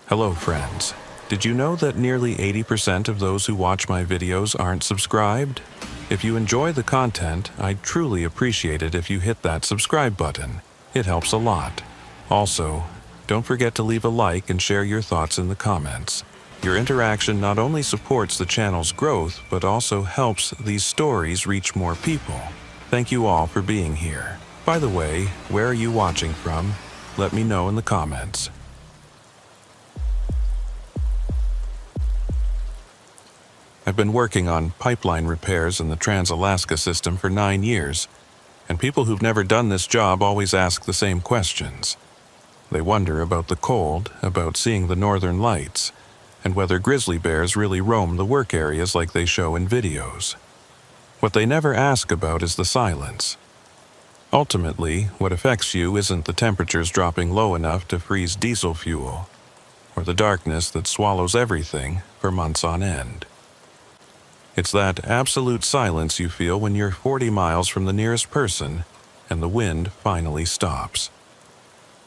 Hello friends. Did you know that nearly 80% of those who watch my videos aren't subscribed? If you enjoy the content, I'd truly appreciate it if you hit that subscribe button. It helps a lot. Also, don't forget to leave a like and share your thoughts in the comments. Your interaction not only supports the channel's growth, but also helps these stories reach more people. Thank you all for being here. By the way, where are you watching from? Let me know in the comments. I've been working on pipeline repairs in the Trans-Alaska system for 9 years, and people who've never done this job always ask the same questions. They wonder about the cold, about seeing the northern lights, and whether grizzly bears really roam the work areas like they show in videos. What they never ask about is the silence. Ultimately, what affects you isn't the temperatures dropping low enough to freeze diesel fuel, or the darkness that swallows everything for months on end. It's that absolute silence you feel when you're 40 miles from the nearest person and the wind finally stops.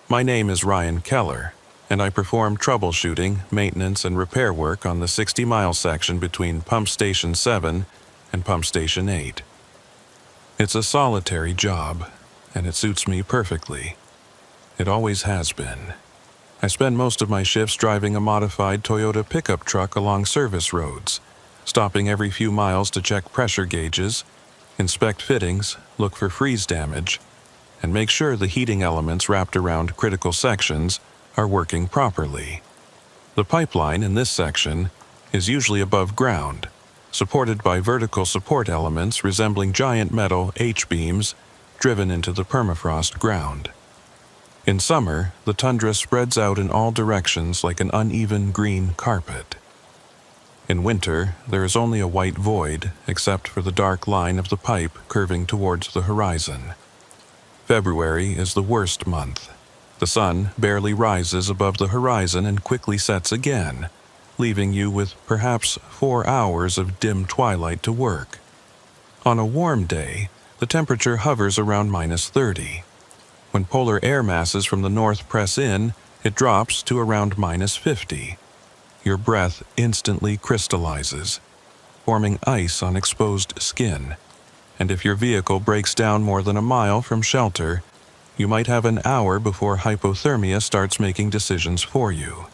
My name is Ryan Keller, and I perform troubleshooting, maintenance, and repair work on the 60-mile section between Pump Station 7 and Pump Station 8. It's a solitary job, and it suits me perfectly. It always has been. I spend most of my shifts driving a modified Toyota pickup truck along service roads, stopping every few miles to check pressure gauges, inspect fittings, look for freeze damage, and make sure the heating elements wrapped around critical sections are working properly. The pipeline in this section is usually above ground, supported by vertical support elements resembling giant metal H-beams driven into the permafrost ground. In summer, the tundra spreads out in all directions like an uneven green carpet. In winter, there is only a white void except for the dark line of the pipe curving towards the horizon. February is the worst month. The sun barely rises above the horizon and quickly sets again, leaving you with perhaps 4 hours of dim twilight to work. On a warm day, the temperature hovers around -30. When polar air masses from the north press in, it drops to around -50. Your breath instantly crystallizes, forming ice on exposed skin, and if your vehicle breaks down more than a mile from shelter, you might have an hour before hypothermia starts making decisions for you.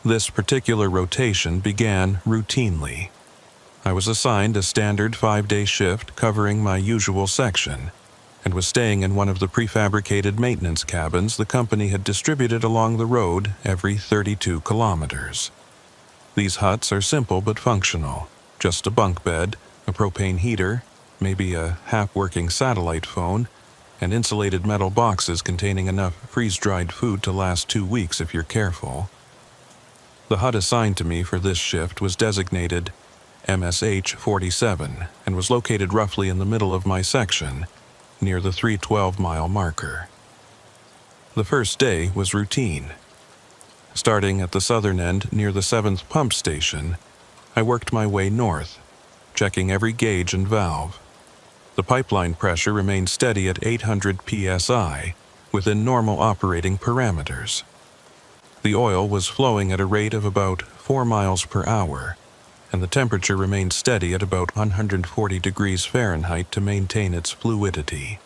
This particular rotation began routinely. I was assigned a standard 5-day shift covering my usual section, and was staying in one of the prefabricated maintenance cabins the company had distributed along the road every 32 kilometers. These huts are simple but functional, just a bunk bed, a propane heater, maybe a half-working satellite phone, and insulated metal boxes containing enough freeze-dried food to last 2 weeks if you're careful. The hut assigned to me for this shift was designated MSH 47 and was located roughly in the middle of my section, near the 312-mile marker. The first day was routine. Starting at the southern end near the 7th pump station, I worked my way north, checking every gauge and valve. The pipeline pressure remained steady at 800 psi, within normal operating parameters. The oil was flowing at a rate of about 4 miles per hour, and the temperature remained steady at about 140 degrees Fahrenheit to maintain its fluidity.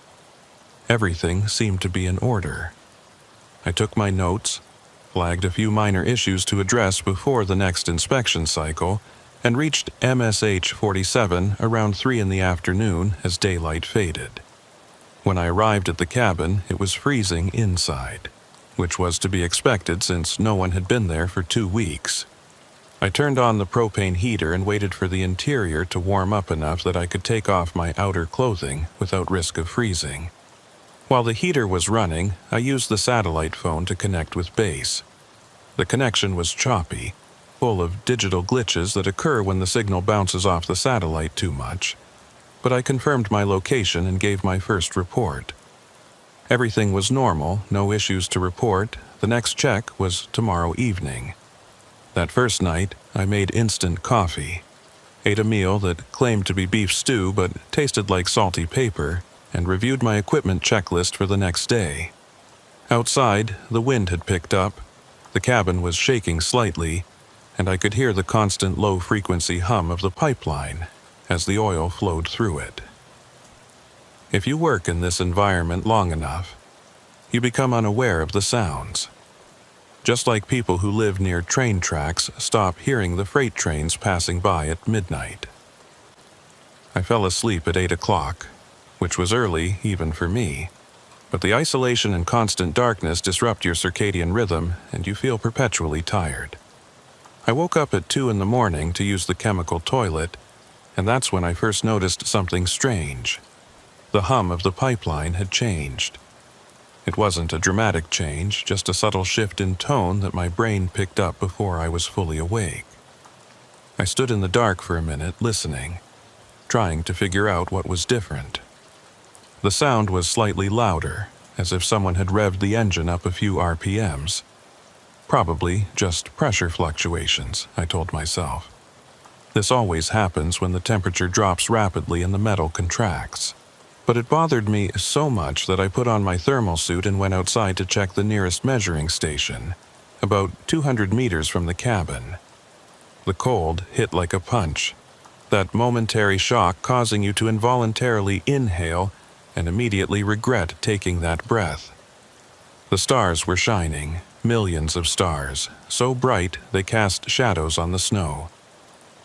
Everything seemed to be in order. I took my notes, flagged a few minor issues to address before the next inspection cycle, and reached MSH 47 around 3 in the afternoon as daylight faded. When I arrived at the cabin, it was freezing inside, which was to be expected since no one had been there for 2 weeks. I turned on the propane heater and waited for the interior to warm up enough that I could take off my outer clothing without risk of freezing. While the heater was running, I used the satellite phone to connect with base. The connection was choppy, full of digital glitches that occur when the signal bounces off the satellite too much, but I confirmed my location and gave my first report. Everything was normal, no issues to report. The next check was tomorrow evening. That first night, I made instant coffee, ate a meal that claimed to be beef stew but tasted like salty paper, and reviewed my equipment checklist for the next day. Outside, the wind had picked up. The cabin was shaking slightly, and I could hear the constant low-frequency hum of the pipeline as the oil flowed through it. If you work in this environment long enough, you become unaware of the sounds. Just like people who live near train tracks stop hearing the freight trains passing by at midnight. I fell asleep at 8 o'clock, which was early even for me, but the isolation and constant darkness disrupt your circadian rhythm and you feel perpetually tired. I woke up at 2 in the morning to use the chemical toilet, and that's when I first noticed something strange. The hum of the pipeline had changed. It wasn't a dramatic change, just a subtle shift in tone that my brain picked up before I was fully awake. I stood in the dark for a minute, listening, trying to figure out what was different. The sound was slightly louder, as if someone had revved the engine up a few RPMs. Probably just pressure fluctuations, I told myself. This always happens when the temperature drops rapidly and the metal contracts. But it bothered me so much that I put on my thermal suit and went outside to check the nearest measuring station, about 200 meters from the cabin. The cold hit like a punch, that momentary shock causing you to involuntarily inhale and immediately regret taking that breath. The stars were shining, millions of stars, so bright they cast shadows on the snow.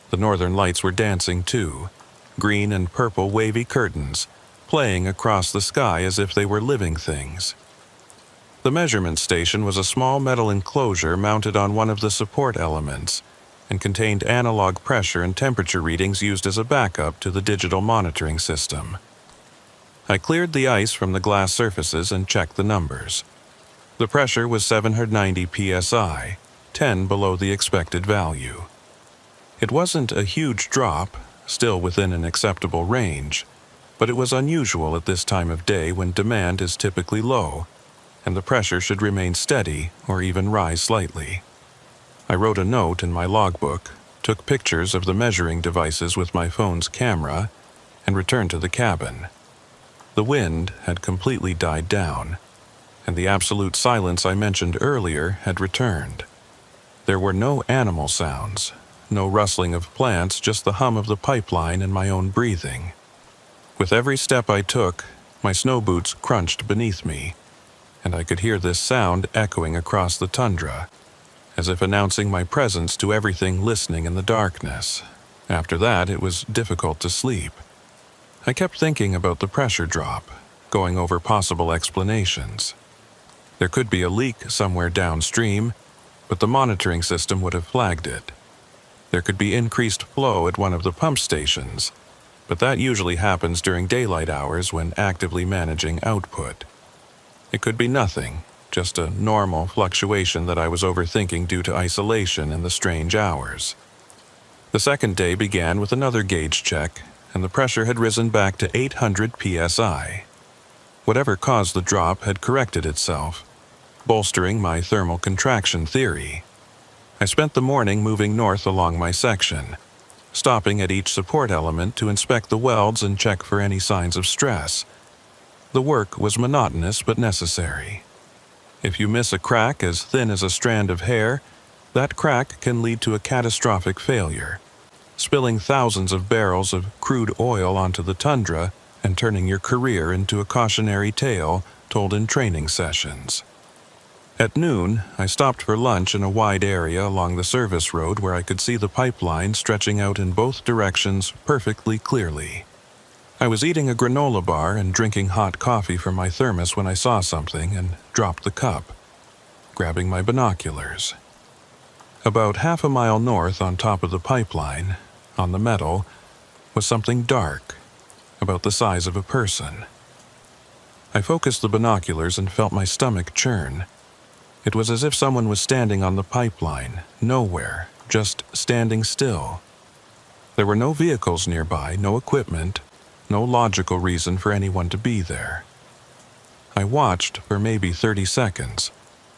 The northern lights were dancing too, green and purple wavy curtains, playing across the sky as if they were living things. The measurement station was a small metal enclosure mounted on one of the support elements and contained analog pressure and temperature readings used as a backup to the digital monitoring system. I cleared the ice from the glass surfaces and checked the numbers. The pressure was 790 psi, 10 below the expected value. It wasn't a huge drop, still within an acceptable range, but it was unusual at this time of day when demand is typically low, and the pressure should remain steady or even rise slightly. I wrote a note in my logbook, took pictures of the measuring devices with my phone's camera, and returned to the cabin. The wind had completely died down, and the absolute silence I mentioned earlier had returned. There were no animal sounds, no rustling of plants, just the hum of the pipeline and my own breathing. With every step I took, my snow boots crunched beneath me, and I could hear this sound echoing across the tundra, as if announcing my presence to everything listening in the darkness. After that, it was difficult to sleep. I kept thinking about the pressure drop, going over possible explanations. There could be a leak somewhere downstream, but the monitoring system would have flagged it. There could be increased flow at one of the pump stations, but that usually happens during daylight hours when actively managing output. It could be nothing, just a normal fluctuation that I was overthinking due to isolation and the strange hours. The second day began with another gauge check, and the pressure had risen back to 800 psi. Whatever caused the drop had corrected itself, bolstering my thermal contraction theory. I spent the morning moving north along my section, stopping at each support element to inspect the welds and check for any signs of stress. The work was monotonous but necessary. If you miss a crack as thin as a strand of hair, that crack can lead to a catastrophic failure, spilling thousands of barrels of crude oil onto the tundra and turning your career into a cautionary tale told in training sessions. At noon, I stopped for lunch in a wide area along the service road where I could see the pipeline stretching out in both directions perfectly clearly. I was eating a granola bar and drinking hot coffee from my thermos when I saw something and dropped the cup, grabbing my binoculars. About half a mile north on top of the pipeline, on the metal, was something dark, about the size of a person. I focused the binoculars and felt my stomach churn. It was as if someone was standing on the pipeline, nowhere, just standing still. There were no vehicles nearby, no equipment, no logical reason for anyone to be there. I watched for maybe 30 seconds,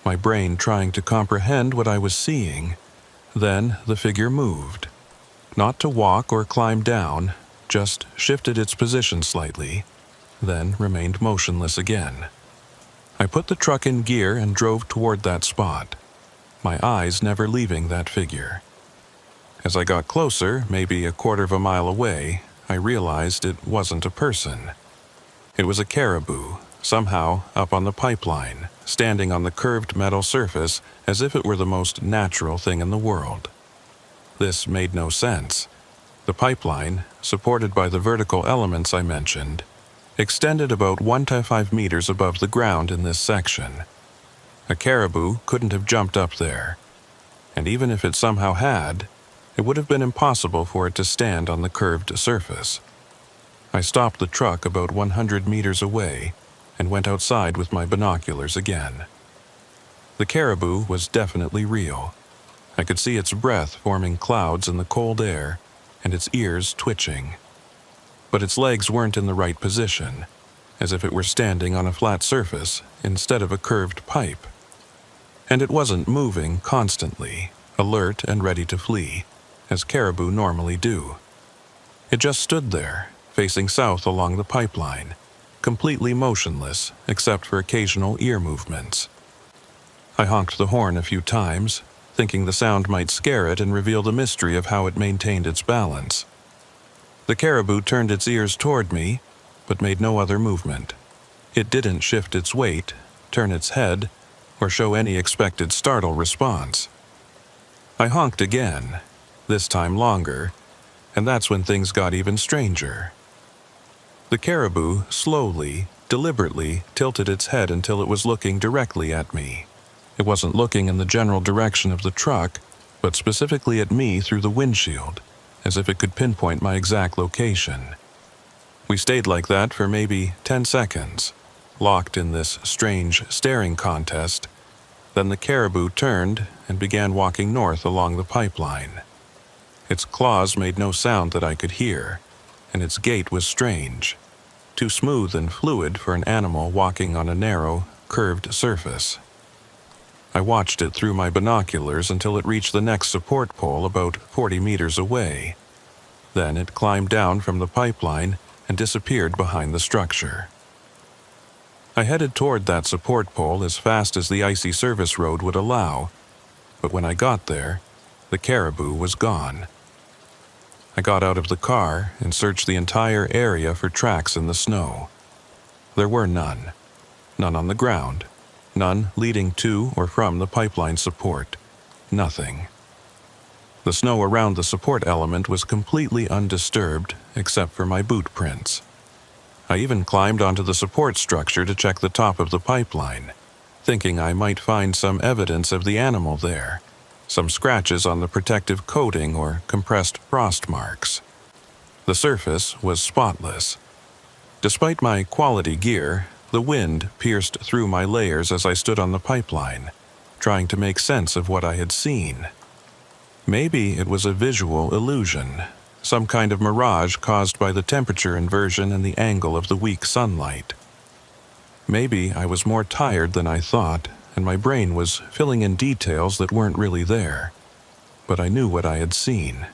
my brain trying to comprehend what I was seeing. Then the figure moved. Not to walk or climb down, just shifted its position slightly, then remained motionless again. I put the truck in gear and drove toward that spot. my eyes never leaving that figure. As I got closer, maybe a quarter of a mile away, I realized it wasn't a person. It was a caribou, somehow up on the pipeline, standing on the curved metal surface as if it were the most natural thing in the world. This made no sense. The pipeline, supported by the vertical elements I mentioned, extended about 1 to 5 meters above the ground in this section. A caribou couldn't have jumped up there, and even if it somehow had, it would have been impossible for it to stand on the curved surface. I stopped the truck about 100 meters away and went outside with my binoculars again. The caribou was definitely real. I could see its breath forming clouds in the cold air and its ears twitching. But its legs weren't in the right position, as if it were standing on a flat surface instead of a curved pipe. And it wasn't moving constantly, alert and ready to flee, as caribou normally do. It just stood there, facing south along the pipeline, completely motionless except for occasional ear movements. I honked the horn a few times, thinking the sound might scare it and reveal the mystery of how it maintained its balance. The caribou turned its ears toward me, but made no other movement. It didn't shift its weight, turn its head, or show any expected startle response. I honked again, this time longer, and that's when things got even stranger. The caribou slowly, deliberately tilted its head until it was looking directly at me. It wasn't looking in the general direction of the truck, but specifically at me through the windshield, as if it could pinpoint my exact location. We stayed like that for maybe 10 seconds, locked in this strange staring contest. Then the caribou turned and began walking north along the pipeline. Its claws made no sound that I could hear, and its gait was strange, too smooth and fluid for an animal walking on a narrow, curved surface. I watched it through my binoculars until it reached the next support pole about 40 meters away. Then it climbed down from the pipeline and disappeared behind the structure. I headed toward that support pole as fast as the icy service road would allow, but when I got there, the caribou was gone. I got out of the car and searched the entire area for tracks in the snow. There were none. None on the ground. None leading to or from the pipeline support. Nothing. The snow around the support element was completely undisturbed except for my boot prints. I even climbed onto the support structure to check the top of the pipeline, thinking I might find some evidence of the animal there, some scratches on the protective coating or compressed frost marks. The surface was spotless. Despite my quality gear, the wind pierced through my layers as I stood on the pipeline, trying to make sense of what I had seen. Maybe it was a visual illusion, some kind of mirage caused by the temperature inversion and the angle of the weak sunlight. Maybe I was more tired than I thought, and my brain was filling in details that weren't really there. But I knew what I had seen.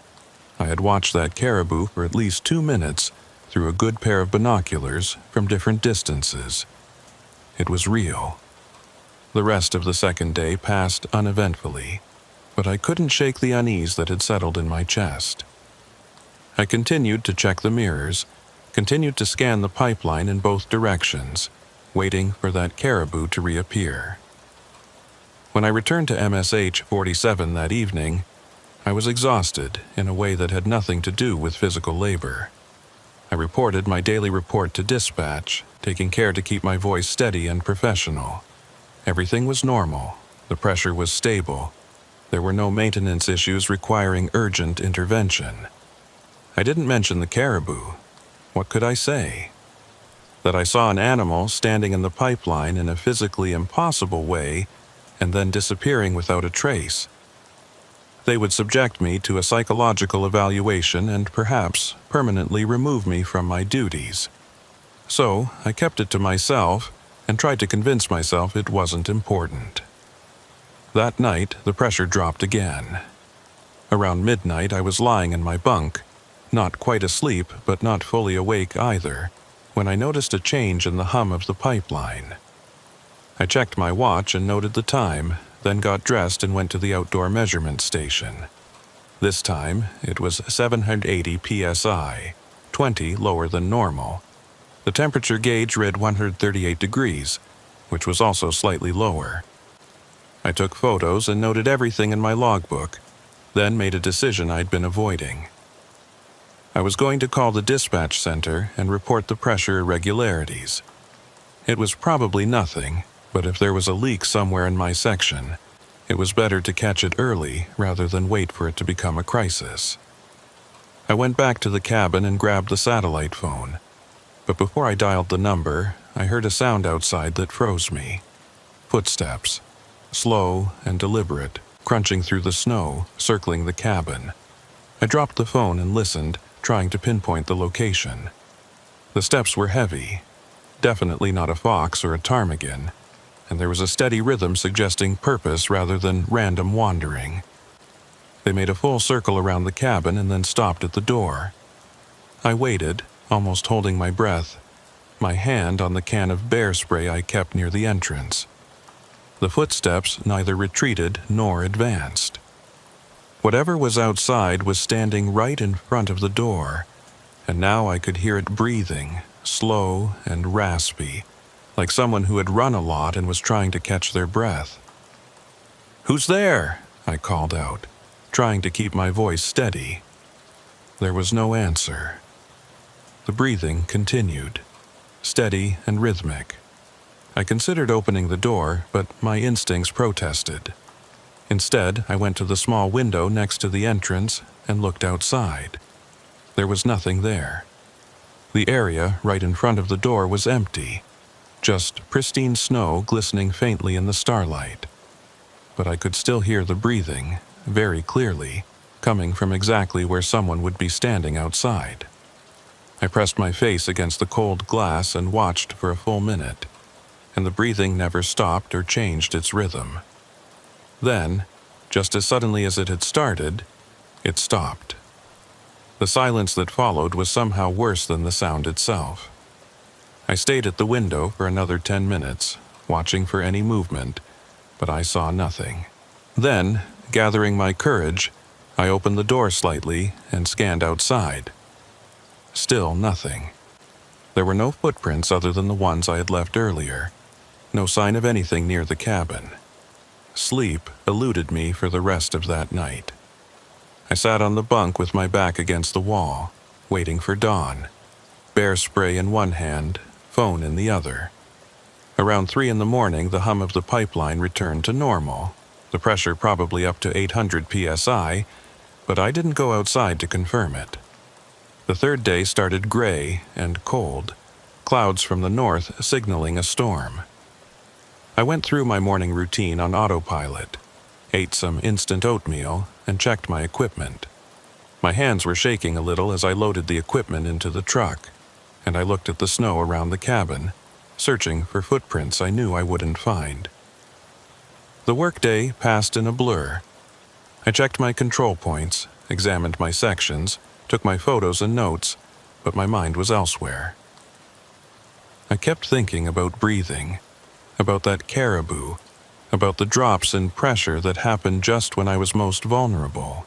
I had watched that caribou for at least 2 minutes through a good pair of binoculars from different distances. It was real. The rest of the second day passed uneventfully, but I couldn't shake the unease that had settled in my chest. I continued to check the mirrors, continued to scan the pipeline in both directions, waiting for that caribou to reappear. When I returned to MSH 47 that evening, I was exhausted in a way that had nothing to do with physical labor. I reported my daily report to dispatch, taking care to keep my voice steady and professional. Everything was normal. The pressure was stable. There were no maintenance issues requiring urgent intervention. I didn't mention the caribou. What could I say? That I saw an animal standing in the pipeline in a physically impossible way and then disappearing without a trace. They would subject me to a psychological evaluation and perhaps permanently remove me from my duties. So I kept it to myself and tried to convince myself it wasn't important. That night, the pressure dropped again. Around midnight, I was lying in my bunk, not quite asleep but not fully awake either, when I noticed a change in the hum of the pipeline. I checked my watch and noted the time, then got dressed and went to the outdoor measurement station. This time, it was 780 psi, 20 lower than normal. The temperature gauge read 138 degrees, which was also slightly lower. I took photos and noted everything in my logbook, then made a decision I'd been avoiding. I was going to call the dispatch center and report the pressure irregularities. It was probably nothing, but if there was a leak somewhere in my section, it was better to catch it early rather than wait for it to become a crisis. I went back to the cabin and grabbed the satellite phone, but before I dialed the number, I heard a sound outside that froze me. Footsteps, slow and deliberate, crunching through the snow, circling the cabin. I dropped the phone and listened, trying to pinpoint the location. The steps were heavy, definitely not a fox or a ptarmigan, and there was a steady rhythm suggesting purpose rather than random wandering. They made a full circle around the cabin and then stopped at the door. I waited, almost holding my breath, my hand on the can of bear spray I kept near the entrance. The footsteps neither retreated nor advanced. Whatever was outside was standing right in front of the door, and now I could hear it breathing, slow and raspy, like someone who had run a lot and was trying to catch their breath. "Who's there?" I called out, trying to keep my voice steady. There was no answer. The breathing continued, steady and rhythmic. I considered opening the door, but my instincts protested. Instead, I went to the small window next to the entrance and looked outside. There was nothing there. The area right in front of the door was empty, just pristine snow glistening faintly in the starlight. But I could still hear the breathing, very clearly, coming from exactly where someone would be standing outside. I pressed my face against the cold glass and watched for a full minute, and the breathing never stopped or changed its rhythm. Then, just as suddenly as it had started, it stopped. The silence that followed was somehow worse than the sound itself. I stayed at the window for another 10 minutes, watching for any movement, but I saw nothing. Then, gathering my courage, I opened the door slightly and scanned outside. Still nothing. There were no footprints other than the ones I had left earlier. No sign of anything near the cabin. Sleep eluded me for the rest of that night. I sat on the bunk with my back against the wall, waiting for dawn. Bear spray in one hand, phone in the other. Around 3 in the morning, the hum of the pipeline returned to normal, the pressure probably up to 800 psi, but I didn't go outside to confirm it. The third day started gray and cold, clouds from the north signaling a storm. I went through my morning routine on autopilot, ate some instant oatmeal, and checked my equipment. My hands were shaking a little as I loaded the equipment into the truck, and I looked at the snow around the cabin, searching for footprints I knew I wouldn't find. The workday passed in a blur. I checked my control points, examined my sections, took my photos and notes, but my mind was elsewhere. I kept thinking about breathing, about that caribou, about the drops in pressure that happened just when I was most vulnerable.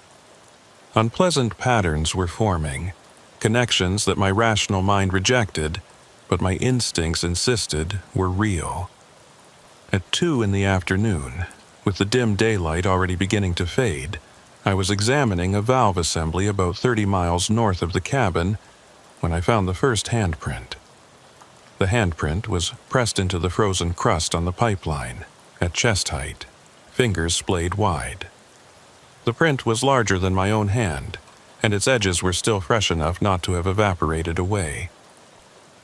Unpleasant patterns were forming, connections that my rational mind rejected, but my instincts insisted were real. At 2 in the afternoon, with the dim daylight already beginning to fade, I was examining a valve assembly about 30 miles north of the cabin when I found the first handprint. The handprint was pressed into the frozen crust on the pipeline, at chest height, fingers splayed wide. The print was larger than my own hand, and its edges were still fresh enough not to have evaporated away.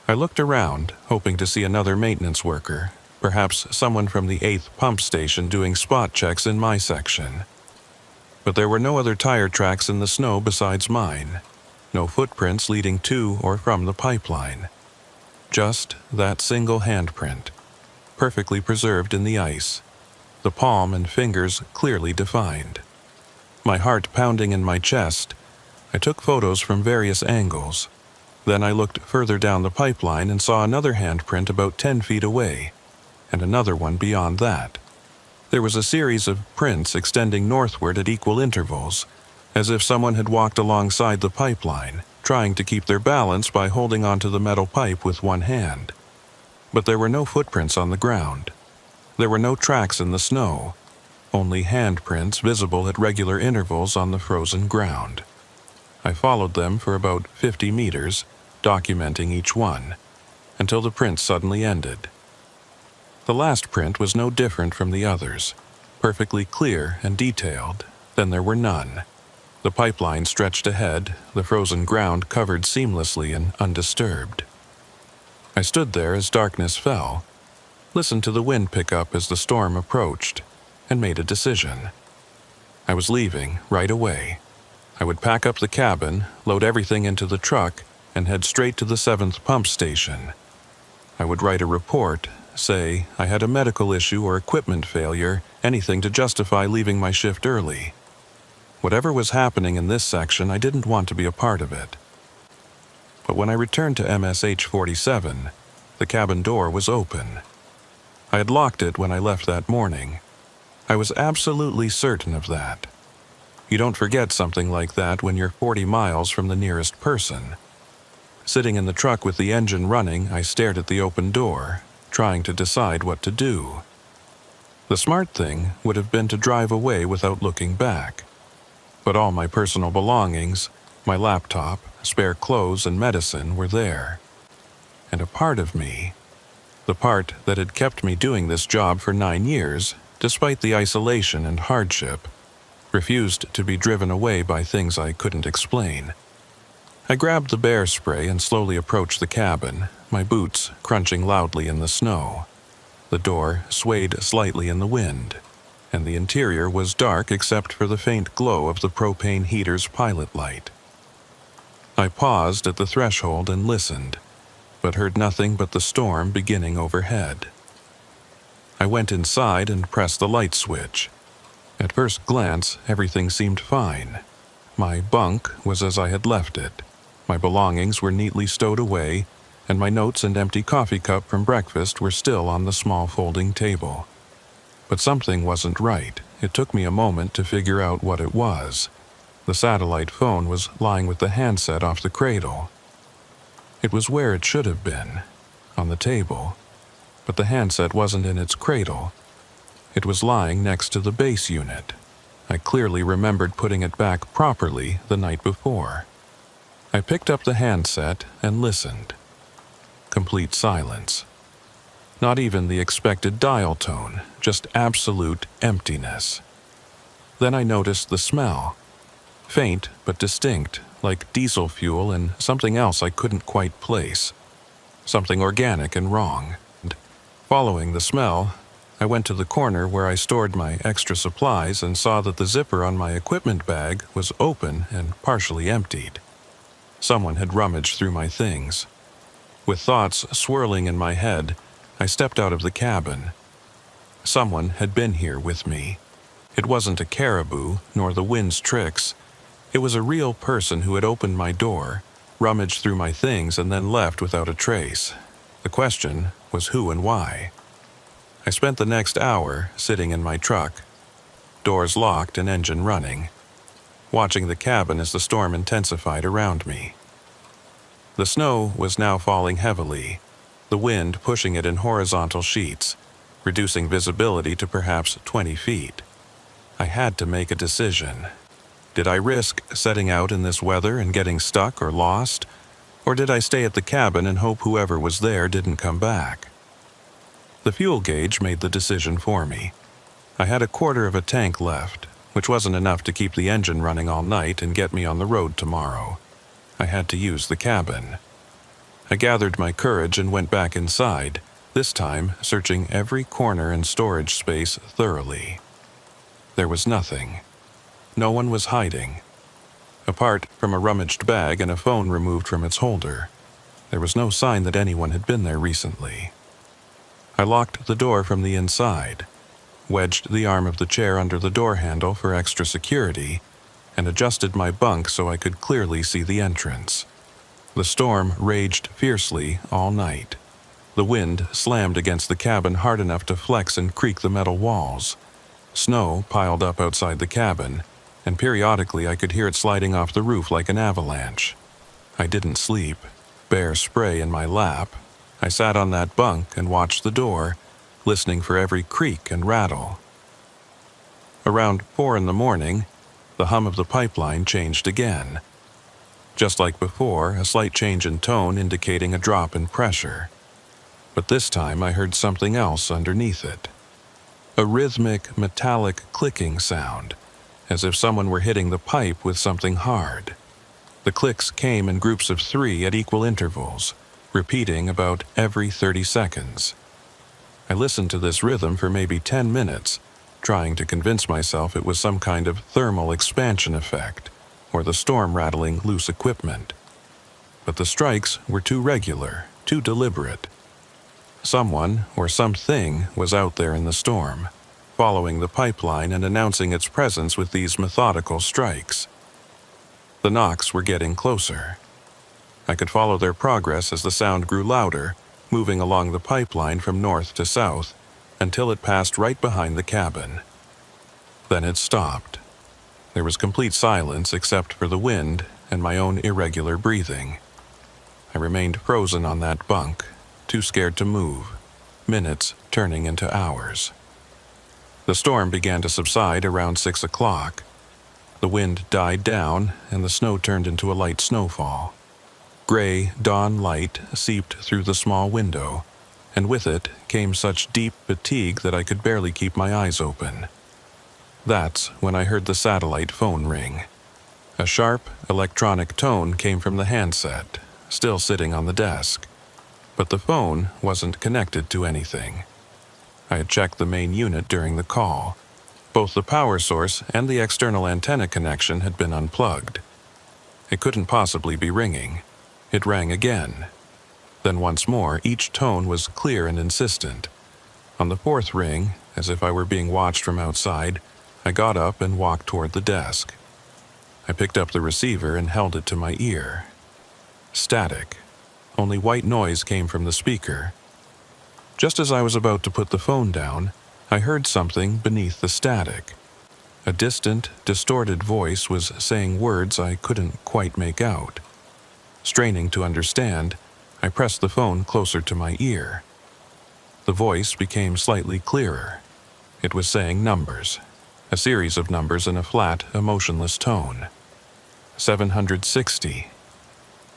I looked around, hoping to see another maintenance worker, perhaps someone from the 8th pump station doing spot checks in my section. But there were no other tire tracks in the snow besides mine, no footprints leading to or from the pipeline. Just that single handprint, perfectly preserved in the ice, the palm and fingers clearly defined. My heart pounding in my chest, I took photos from various angles. Then I looked further down the pipeline and saw another handprint about 10 feet away, and another one beyond that. There was a series of prints extending northward at equal intervals, as if someone had walked alongside the pipeline, trying to keep their balance by holding onto the metal pipe with one hand. But there were no footprints on the ground. There were no tracks in the snow, only handprints visible at regular intervals on the frozen ground. I followed them for about 50 meters, documenting each one, until the print suddenly ended. The last print was no different from the others, perfectly clear and detailed. Then there were none. The pipeline stretched ahead, the frozen ground covered seamlessly and undisturbed. I stood there as darkness fell, listened to the wind pick up as the storm approached, and made a decision. I was leaving right away. I would pack up the cabin, load everything into the truck, and head straight to the 7th pump station. I would write a report, say I had a medical issue or equipment failure, anything to justify leaving my shift early. Whatever was happening in this section, I didn't want to be a part of it. But when I returned to MSH 47, the cabin door was open. I had locked it when I left that morning. I was absolutely certain of that. You don't forget something like that when you're 40 miles from the nearest person. Sitting in the truck with the engine running, I stared at the open door, trying to decide what to do. The smart thing would have been to drive away without looking back. But all my personal belongings, my laptop, spare clothes, and medicine were there. And a part of me, the part that had kept me doing this job for 9 years, despite the isolation and hardship, refused to be driven away by things I couldn't explain. I grabbed the bear spray and slowly approached the cabin, my boots crunching loudly in the snow. The door swayed slightly in the wind, and the interior was dark except for the faint glow of the propane heater's pilot light. I paused at the threshold and listened, but heard nothing but the storm beginning overhead. I went inside and pressed the light switch. At first glance, everything seemed fine. My bunk was as I had left it. My belongings were neatly stowed away, and my notes and empty coffee cup from breakfast were still on the small folding table. But something wasn't right. It took me a moment to figure out what it was. The satellite phone was lying with the handset off the cradle. It was where it should have been, on the table, but the handset wasn't in its cradle. It was lying next to the base unit. I clearly remembered putting it back properly the night before. I picked up the handset and listened. Complete silence. Not even the expected dial tone, just absolute emptiness. Then I noticed the smell. Faint but distinct, like diesel fuel and something else I couldn't quite place. Something organic and wrong. And following the smell, I went to the corner where I stored my extra supplies and saw that the zipper on my equipment bag was open and partially emptied. Someone had rummaged through my things. With thoughts swirling in my head, I stepped out of the cabin. Someone had been here with me. It wasn't a caribou, nor the wind's tricks. It was a real person who had opened my door, rummaged through my things, and then left without a trace. The question was who and why. I spent the next hour sitting in my truck, doors locked and engine running, watching the cabin as the storm intensified around me. The snow was now falling heavily, the wind pushing it in horizontal sheets, reducing visibility to perhaps 20 feet. I had to make a decision. Did I risk setting out in this weather and getting stuck or lost, or did I stay at the cabin and hope whoever was there didn't come back? The fuel gauge made the decision for me. I had a quarter of a tank left, which wasn't enough to keep the engine running all night and get me on the road tomorrow. I had to use the cabin. I gathered my courage and went back inside, this time searching every corner and storage space thoroughly. There was nothing. No one was hiding. Apart from a rummaged bag and a phone removed from its holder, there was no sign that anyone had been there recently. I locked the door from the inside, wedged the arm of the chair under the door handle for extra security, and adjusted my bunk so I could clearly see the entrance. The storm raged fiercely all night. The wind slammed against the cabin hard enough to flex and creak the metal walls. Snow piled up outside the cabin, and periodically I could hear it sliding off the roof like an avalanche. I didn't sleep. Bear spray in my lap, I sat on that bunk and watched the door, listening for every creak and rattle. Around 4 in the morning, the hum of the pipeline changed again. Just like before, a slight change in tone indicating a drop in pressure. But this time I heard something else underneath it. A rhythmic, metallic clicking sound, as if someone were hitting the pipe with something hard. The clicks came in groups of 3 at equal intervals, repeating about every 30 seconds. I listened to this rhythm for maybe 10 minutes, trying to convince myself it was some kind of thermal expansion effect, or the storm rattling loose equipment. But the strikes were too regular, too deliberate. Someone or something was out there in the storm, following the pipeline and announcing its presence with these methodical strikes. The knocks were getting closer. I could follow their progress as the sound grew louder, moving along the pipeline from north to south, until it passed right behind the cabin. Then it stopped. There was complete silence except for the wind and my own irregular breathing. I remained frozen on that bunk, too scared to move, minutes turning into hours. The storm began to subside around 6 o'clock. The wind died down and the snow turned into a light snowfall. Gray dawn light seeped through the small window, and with it came such deep fatigue that I could barely keep my eyes open. That's when I heard the satellite phone ring. A sharp, electronic tone came from the handset, still sitting on the desk. But the phone wasn't connected to anything. I had checked the main unit during the call. Both the power source and the external antenna connection had been unplugged. It couldn't possibly be ringing. It rang again. Then once more, each tone was clear and insistent. On the 4th ring, as if I were being watched from outside, I got up and walked toward the desk. I picked up the receiver and held it to my ear. Static. Only white noise came from the speaker. Just as I was about to put the phone down, I heard something beneath the static. A distant, distorted voice was saying words I couldn't quite make out. Straining to understand, I pressed the phone closer to my ear. The voice became slightly clearer. It was saying numbers, a series of numbers in a flat, emotionless tone. 760,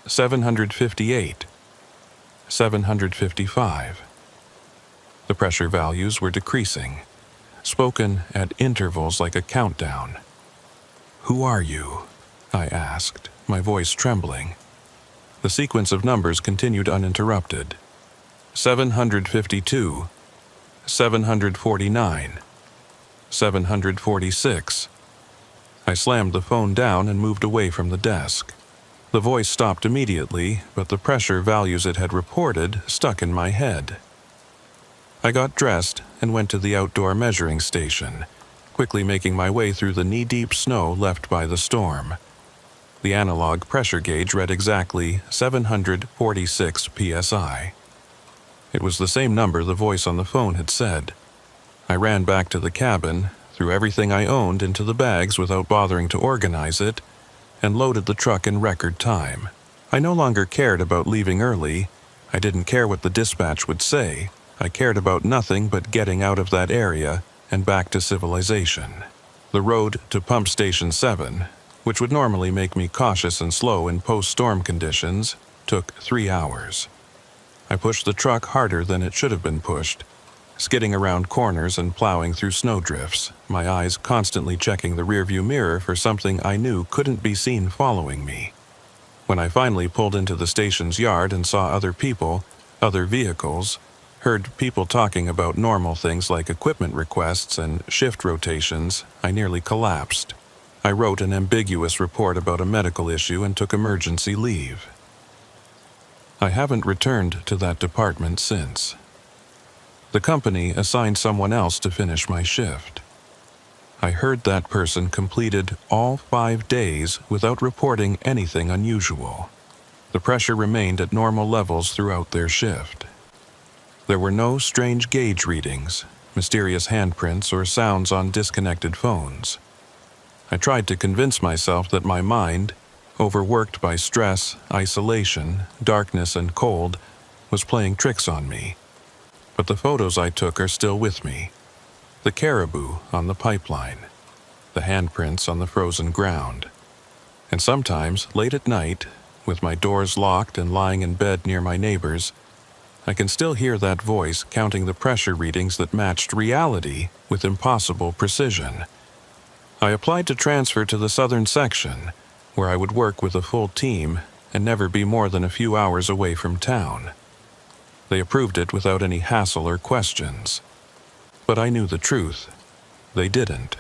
758, 755. The pressure values were decreasing, spoken at intervals like a countdown. "Who are you?" I asked, my voice trembling. The sequence of numbers continued uninterrupted. 752, 749, 746. I slammed the phone down and moved away from the desk. The voice stopped immediately, but the pressure values it had reported stuck in my head. I got dressed and went to the outdoor measuring station, quickly making my way through the knee-deep snow left by the storm. The analog pressure gauge read exactly 746 psi. It was the same number the voice on the phone had said. I ran back to the cabin, threw everything I owned into the bags without bothering to organize it, and loaded the truck in record time. I no longer cared about leaving early. I didn't care what the dispatch would say. I cared about nothing but getting out of that area and back to civilization. The road to Pump Station 7, which would normally make me cautious and slow in post-storm conditions, took 3 hours. I pushed the truck harder than it should have been pushed, skidding around corners and plowing through snowdrifts, my eyes constantly checking the rearview mirror for something I knew couldn't be seen following me. When I finally pulled into the station's yard and saw other people, other vehicles, heard people talking about normal things like equipment requests and shift rotations, I nearly collapsed. I wrote an ambiguous report about a medical issue and took emergency leave. I haven't returned to that department since. The company assigned someone else to finish my shift. I heard that person completed all 5 days without reporting anything unusual. The pressure remained at normal levels throughout their shift. There were no strange gauge readings, mysterious handprints, or sounds on disconnected phones. I tried to convince myself that my mind, overworked by stress, isolation, darkness, and cold, was playing tricks on me. But the photos I took are still with me. The caribou on the pipeline, the handprints on the frozen ground. And sometimes, late at night, with my doors locked and lying in bed near my neighbors, I can still hear that voice counting the pressure readings that matched reality with impossible precision. I applied to transfer to the southern section, where I would work with a full team and never be more than a few hours away from town. They approved it without any hassle or questions. But I knew the truth. They didn't.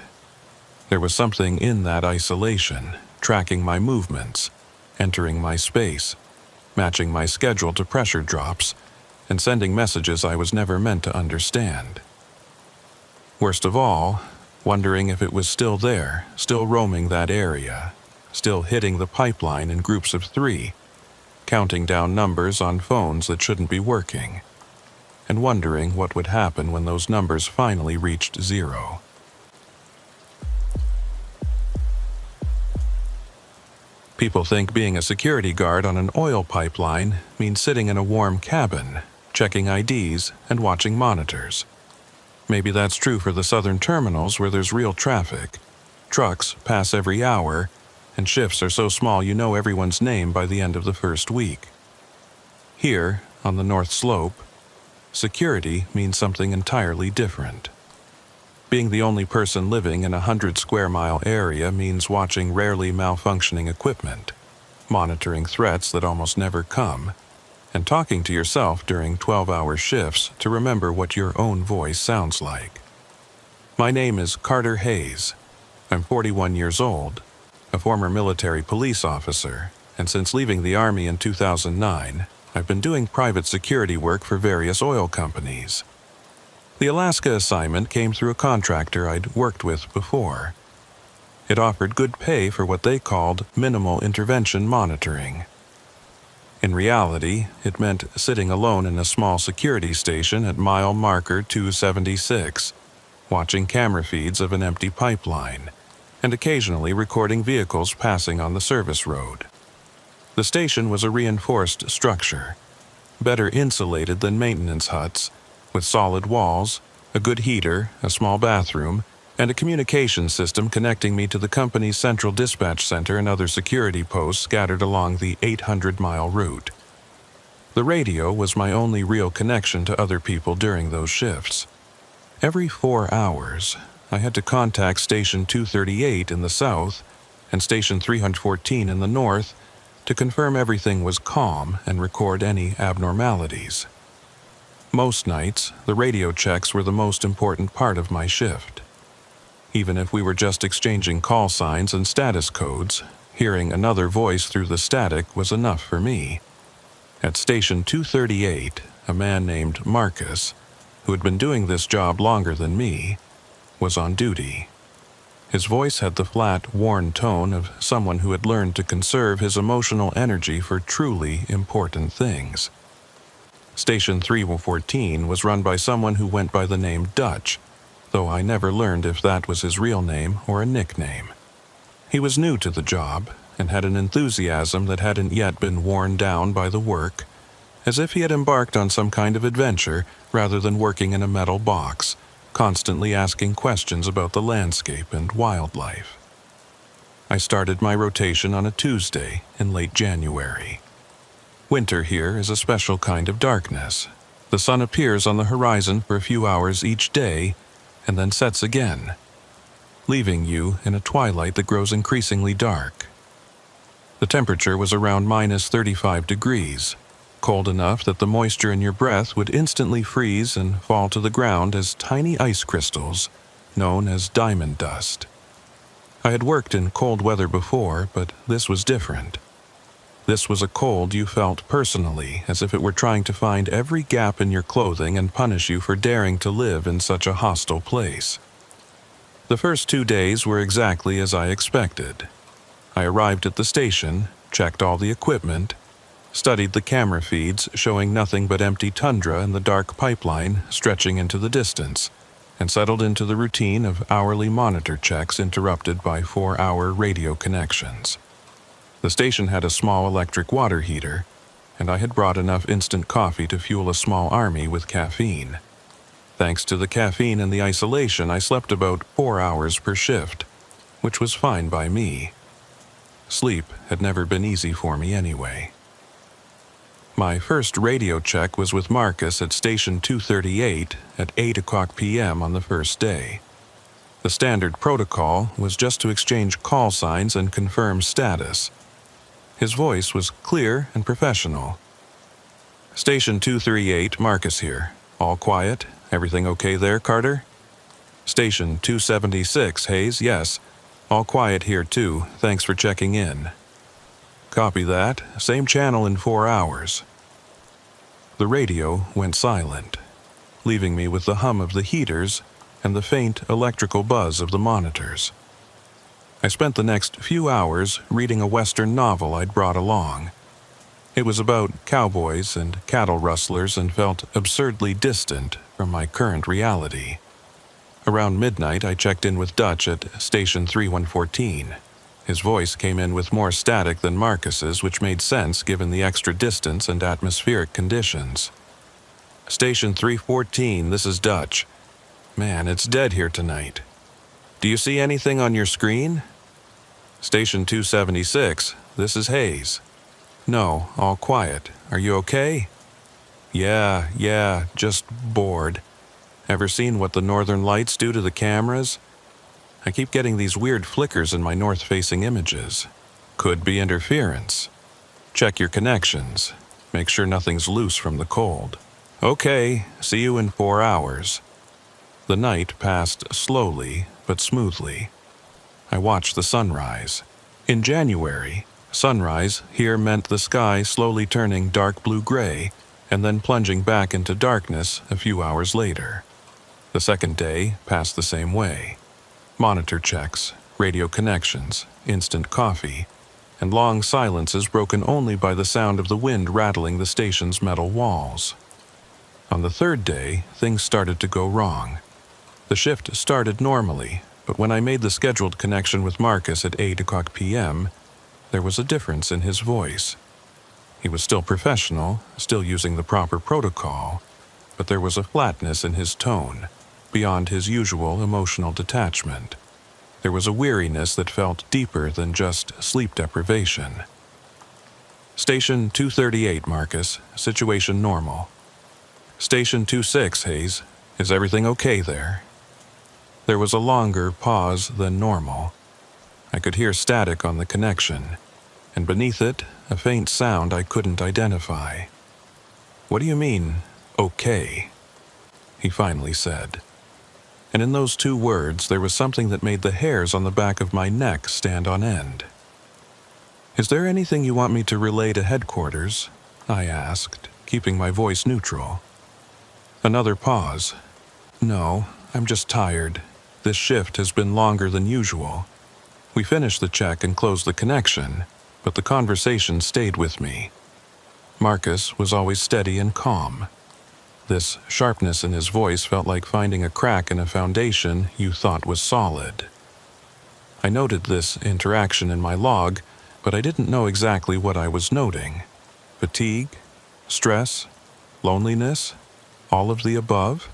There was something in that isolation, tracking my movements, entering my space, matching my schedule to pressure drops, and sending messages I was never meant to understand. Worst of all, wondering if it was still there, still roaming that area, still hitting the pipeline in groups of 3, counting down numbers on phones that shouldn't be working, and wondering what would happen when those numbers finally reached 0. People think being a security guard on an oil pipeline means sitting in a warm cabin, checking IDs, and watching monitors. Maybe that's true for the southern terminals where there's real traffic. Trucks pass every hour, and shifts are so small you know everyone's name by the end of the first week. Here, on the North Slope, security means something entirely different. Being the only person living in a 100-square-mile area means watching rarely malfunctioning equipment, monitoring threats that almost never come, and talking to yourself during 12-hour shifts to remember what your own voice sounds like. My name is Carter Hayes. I'm 41 years old, a former military police officer, and since leaving the Army in 2009, I've been doing private security work for various oil companies. The Alaska assignment came through a contractor I'd worked with before. It offered good pay for what they called minimal intervention monitoring. In reality, it meant sitting alone in a small security station at mile marker 276, watching camera feeds of an empty pipeline, and occasionally recording vehicles passing on the service road. The station was a reinforced structure, better insulated than maintenance huts, with solid walls, a good heater, a small bathroom, and a communication system connecting me to the company's central dispatch center and other security posts scattered along the 800-mile route. The radio was my only real connection to other people during those shifts. Every 4 hours, I had to contact Station 238 in the south and Station 314 in the north to confirm everything was calm and record any abnormalities. Most nights, the radio checks were the most important part of my shift. Even if we were just exchanging call signs and status codes, hearing another voice through the static was enough for me. At Station 238, a man named Marcus, who had been doing this job longer than me, was on duty. His voice had the flat, worn tone of someone who had learned to conserve his emotional energy for truly important things. Station 314 was run by someone who went by the name Dutch, though I never learned if that was his real name or a nickname. He was new to the job and had an enthusiasm that hadn't yet been worn down by the work, as if he had embarked on some kind of adventure rather than working in a metal box, constantly asking questions about the landscape and wildlife. I started my rotation on a Tuesday in late January. Winter here is a special kind of darkness. The sun appears on the horizon for a few hours each day and then sets again, leaving you in a twilight that grows increasingly dark. The temperature was around minus 35 degrees, cold enough that the moisture in your breath would instantly freeze and fall to the ground as tiny ice crystals, known as diamond dust. I had worked in cold weather before, but this was different. This was a cold you felt personally, as if it were trying to find every gap in your clothing and punish you for daring to live in such a hostile place. The first 2 days were exactly as I expected. I arrived at the station, checked all the equipment, studied the camera feeds showing nothing but empty tundra and the dark pipeline stretching into the distance, and settled into the routine of hourly monitor checks interrupted by 4-hour radio connections. The station had a small electric water heater, and I had brought enough instant coffee to fuel a small army with caffeine. Thanks to the caffeine and the isolation, I slept about 4 hours per shift, which was fine by me. Sleep had never been easy for me anyway. My first radio check was with Marcus at Station 238 at 8 o'clock p.m. on the first day. The standard protocol was just to exchange call signs and confirm status. His voice was clear and professional. Station 238, Marcus here. All quiet? Everything okay there, Carter? Station 276, Hayes, yes. All quiet here too. Thanks for checking in. Copy that. Same channel in 4 hours. The radio went silent, leaving me with the hum of the heaters and the faint electrical buzz of the monitors. I spent the next few hours reading a Western novel I'd brought along. It was about cowboys and cattle rustlers and felt absurdly distant from my current reality. Around midnight, I checked in with Dutch at Station 3114. His voice came in with more static than Marcus's, which made sense given the extra distance and atmospheric conditions. Station 314, this is Dutch. Man, it's dead here tonight. Do you see anything on your screen? Station 276, this is Hayes. No, all quiet. Are you okay? Yeah, just bored. Ever seen what the northern lights do to the cameras? I keep getting these weird flickers in my north-facing images. Could be interference. Check your connections. Make sure nothing's loose from the cold. Okay, see you in 4 hours. The night passed slowly but smoothly. I watched the sunrise. In January, sunrise here meant the sky slowly turning dark blue-gray and then plunging back into darkness a few hours later. The second day passed the same way. Monitor checks, radio connections, instant coffee, and long silences broken only by the sound of the wind rattling the station's metal walls. On the third day, things started to go wrong. The shift started normally, but when I made the scheduled connection with Marcus at 8 o'clock p.m., there was a difference in his voice. He was still professional, still using the proper protocol, but there was a flatness in his tone, beyond his usual emotional detachment. There was a weariness that felt deeper than just sleep deprivation. Station 238, Marcus. Situation normal. Station 26, Hayes. Is everything okay there? There was a longer pause than normal. I could hear static on the connection, and beneath it, a faint sound I couldn't identify. What do you mean, okay? He finally said. And in those 2 words, there was something that made the hairs on the back of my neck stand on end. Is there anything you want me to relay to headquarters? I asked, keeping my voice neutral. Another pause. No, I'm just tired. This shift has been longer than usual. We finished the check and closed the connection, but the conversation stayed with me. Marcus was always steady and calm. This sharpness in his voice felt like finding a crack in a foundation you thought was solid. I noted this interaction in my log, but I didn't know exactly what I was noting. Fatigue? Stress? Loneliness? All of the above?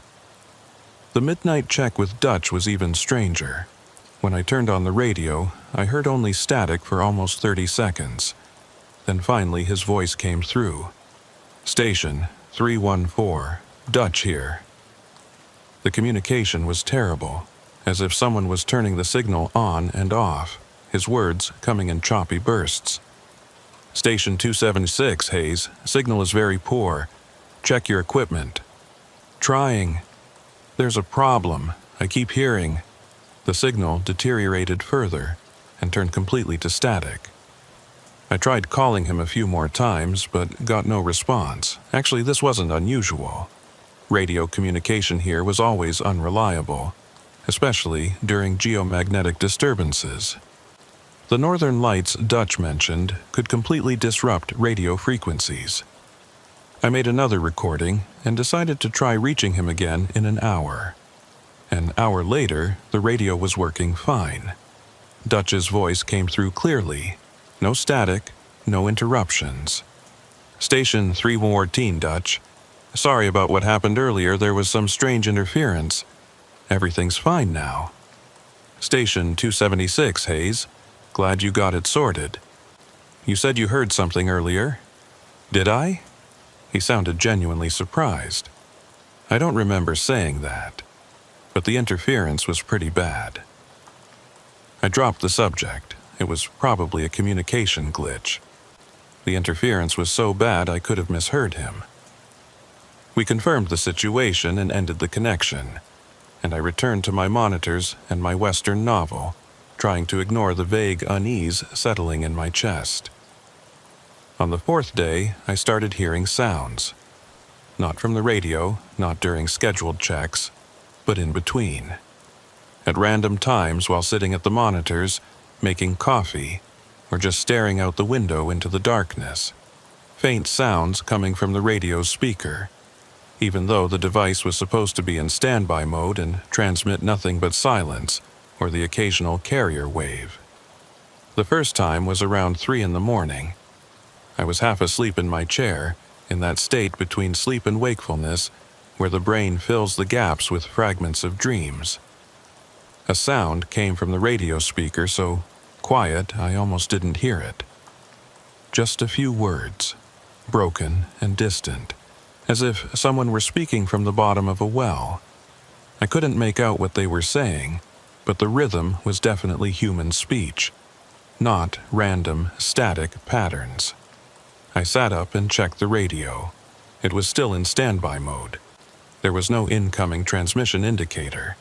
The midnight check with Dutch was even stranger. When I turned on the radio, I heard only static for almost 30 seconds. Then finally his voice came through. Station 314, Dutch here. The communication was terrible, as if someone was turning the signal on and off, his words coming in choppy bursts. Station 276, Hayes. Signal is very poor. Check your equipment. Trying. There's a problem. I keep hearing. The signal deteriorated further and turned completely to static. I tried calling him a few more times, but got no response. Actually, this wasn't unusual. Radio communication here was always unreliable, especially during geomagnetic disturbances. The northern lights Dutch mentioned could completely disrupt radio frequencies. I made another recording and decided to try reaching him again in an hour. An hour later, the radio was working fine. Dutch's voice came through clearly. No static, no interruptions. Station 314, Dutch. Sorry about what happened earlier, there was some strange interference. Everything's fine now. Station 276, Hayes. Glad you got it sorted. You said you heard something earlier. Did I? He sounded genuinely surprised. I don't remember saying that, but the interference was pretty bad. I dropped the subject. It was probably a communication glitch. The interference was so bad I could have misheard him. We confirmed the situation and ended the connection, and I returned to my monitors and my Western novel, trying to ignore the vague unease settling in my chest. On the fourth day, I started hearing sounds. Not from the radio, not during scheduled checks, but in between. At random times while sitting at the monitors, making coffee, or just staring out the window into the darkness. Faint sounds coming from the radio's speaker, even though the device was supposed to be in standby mode and transmit nothing but silence or the occasional carrier wave. The first time was around 3 in the morning. I was half asleep in my chair, in that state between sleep and wakefulness, where the brain fills the gaps with fragments of dreams. A sound came from the radio speaker so quiet I almost didn't hear it. Just a few words, broken and distant, as if someone were speaking from the bottom of a well. I couldn't make out what they were saying, but the rhythm was definitely human speech, not random, static patterns. I sat up and checked the radio. It was still in standby mode. There was no incoming transmission indicator.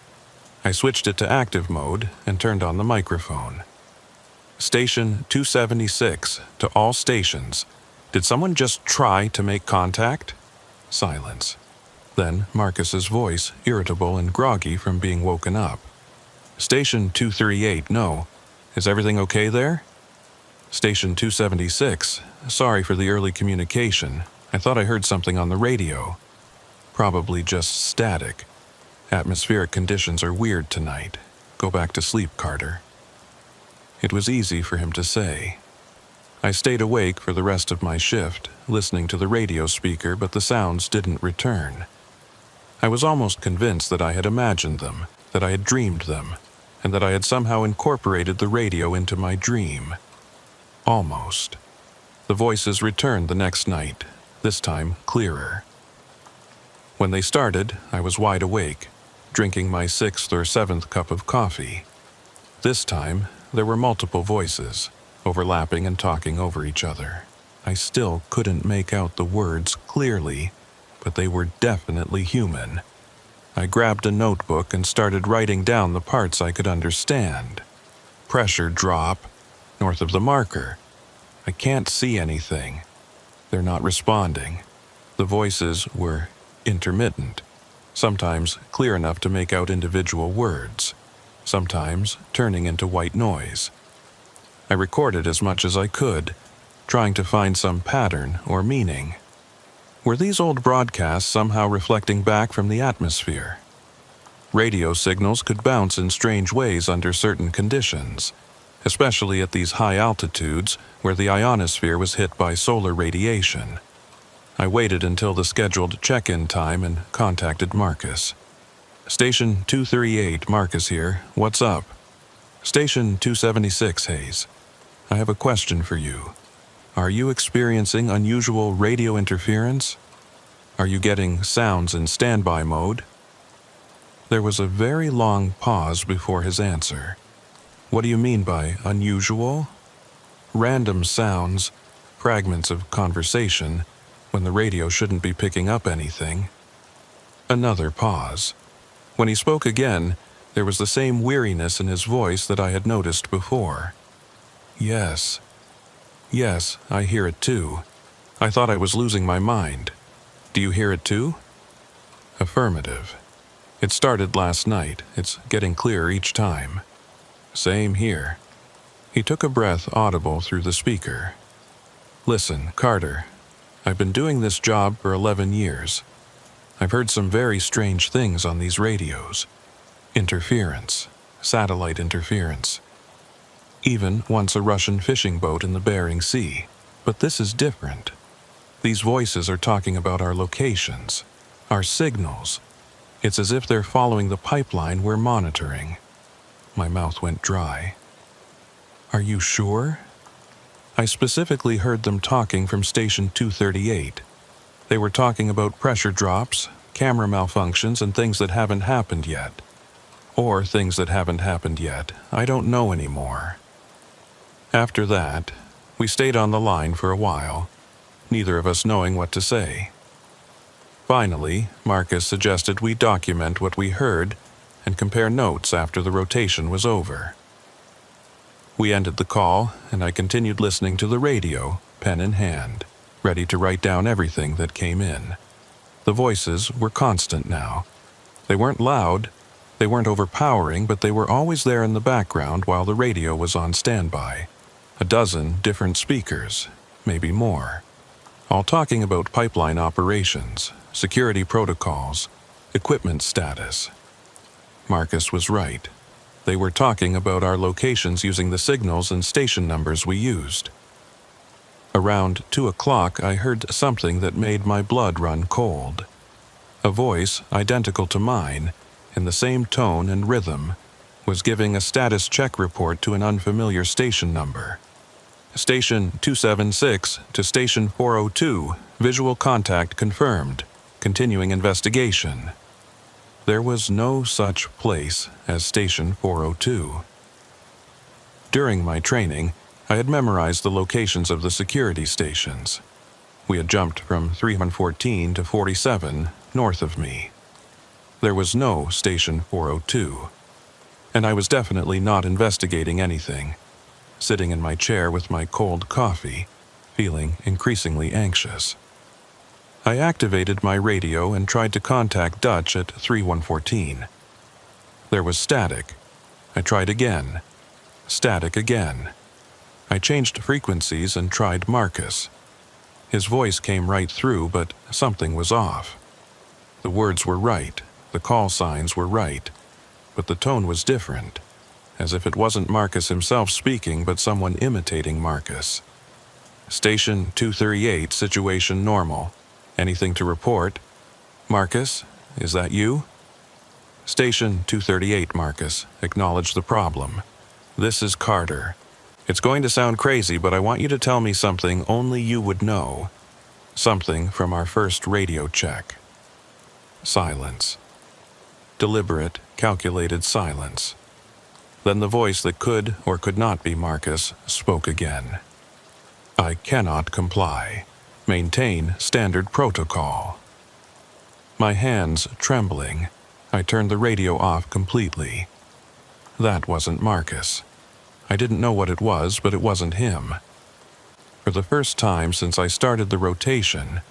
I switched it to active mode and turned on the microphone. Station 276, to all stations. Did someone just try to make contact? Silence. Then Marcus's voice, irritable and groggy from being woken up. Station 238, no. Is everything okay there? Station 276, sorry for the early communication. I thought I heard something on the radio. Probably just static. Atmospheric conditions are weird tonight. Go back to sleep, Carter. It was easy for him to say. I stayed awake for the rest of my shift, listening to the radio speaker, but the sounds didn't return. I was almost convinced that I had imagined them, that I had dreamed them, and that I had somehow incorporated the radio into my dream. Almost. The voices returned the next night, this time clearer. When they started, I was wide awake, drinking my 6th or 7th cup of coffee. This time, there were multiple voices, overlapping and talking over each other. I still couldn't make out the words clearly, but they were definitely human. I grabbed a notebook and started writing down the parts I could understand. Pressure drop, north of the marker. I can't see anything. They're not responding. The voices were intermittent, sometimes clear enough to make out individual words, sometimes turning into white noise. I recorded as much as I could, trying to find some pattern or meaning. Were these old broadcasts somehow reflecting back from the atmosphere? Radio signals could bounce in strange ways under certain conditions, especially at these high altitudes where the ionosphere was hit by solar radiation. I waited until the scheduled check-in time and contacted Marcus. Station 238, Marcus here. What's up? Station 276, Hayes. I have a question for you. Are you experiencing unusual radio interference? Are you getting sounds in standby mode? There was a very long pause before his answer. What do you mean by unusual? Random sounds, fragments of conversation, when the radio shouldn't be picking up anything. Another pause. When he spoke again, there was the same weariness in his voice that I had noticed before. Yes. Yes, I hear it too. I thought I was losing my mind. Do you hear it too? Affirmative. It started last night. It's getting clearer each time. Same here. He took a breath audible through the speaker. Listen, Carter. I've been doing this job for 11 years. I've heard some very strange things on these radios. Interference. Satellite interference. Even once a Russian fishing boat in the Bering Sea. But this is different. These voices are talking about our locations, our signals. It's as if they're following the pipeline we're monitoring. My mouth went dry. Are you sure? I specifically heard them talking from Station 238. They were talking about pressure drops, camera malfunctions, and things that haven't happened yet. Or things that haven't happened yet. I don't know anymore. After that, we stayed on the line for a while, neither of us knowing what to say. Finally, Marcus suggested we document what we heard and compare notes after the rotation was over. We ended the call, and I continued listening to the radio, pen in hand, ready to write down everything that came in. The voices were constant now. They weren't loud, they weren't overpowering, but they were always there in the background while the radio was on standby. 12 different speakers, maybe more, all talking about pipeline operations, security protocols, equipment status. Marcus was right. They were talking about our locations using the signals and station numbers we used. Around 2 o'clock, I heard something that made my blood run cold. A voice, identical to mine, in the same tone and rhythm, was giving a status check report to an unfamiliar station number. Station 276 to Station 402, visual contact confirmed, continuing investigation. There was no such place as Station 402. During my training, I had memorized the locations of the security stations. We had jumped from 314 to 47 north of me. There was no Station 402, and I was definitely not investigating anything, sitting in my chair with my cold coffee, feeling increasingly anxious. I activated my radio and tried to contact Dutch at 3114. There was static. I tried again. Static again. I changed frequencies and tried Marcus. His voice came right through, but something was off. The words were right, the call signs were right, but the tone was different, as if it wasn't Marcus himself speaking, but someone imitating Marcus. Station 238, situation normal. Anything to report? Marcus, is that you? Station 238, Marcus, acknowledge the problem. This is Carter. It's going to sound crazy, but I want you to tell me something only you would know. Something from our first radio check. Silence. Deliberate, calculated silence. Then the voice that could or could not be Marcus spoke again. I cannot comply. Maintain standard protocol. My hands trembling, I turned the radio off completely. That wasn't Marcus. I didn't know what it was, but it wasn't him. For the first time since I started the rotation,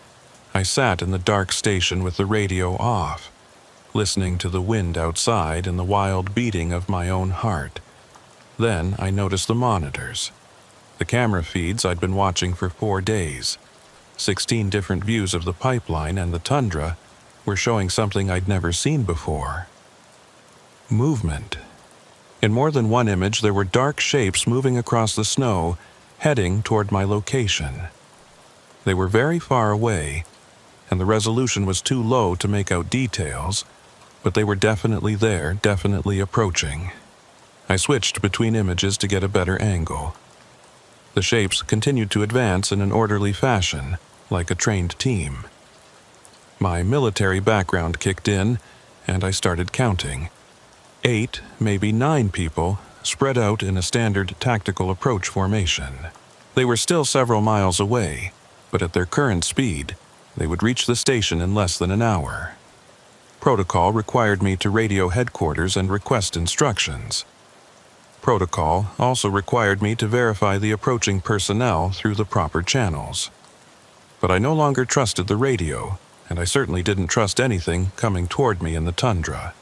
I sat in the dark station with the radio off, listening to the wind outside and the wild beating of my own heart. Then I noticed the monitors, the camera feeds I'd been watching for 4 days. 16 different views of the pipeline and the tundra were showing something I'd never seen before. Movement. In more than one image, there were dark shapes moving across the snow, heading toward my location. They were very far away, and the resolution was too low to make out details, but they were definitely there, definitely approaching. I switched between images to get a better angle. The shapes continued to advance in an orderly fashion, like a trained team. My military background kicked in, and I started counting. 8, maybe 9 people, spread out in a standard tactical approach formation. They were still several miles away, but at their current speed, they would reach the station in less than an hour. Protocol required me to radio headquarters and request instructions. Protocol also required me to verify the approaching personnel through the proper channels. But I no longer trusted the radio, and I certainly didn't trust anything coming toward me in the tundra.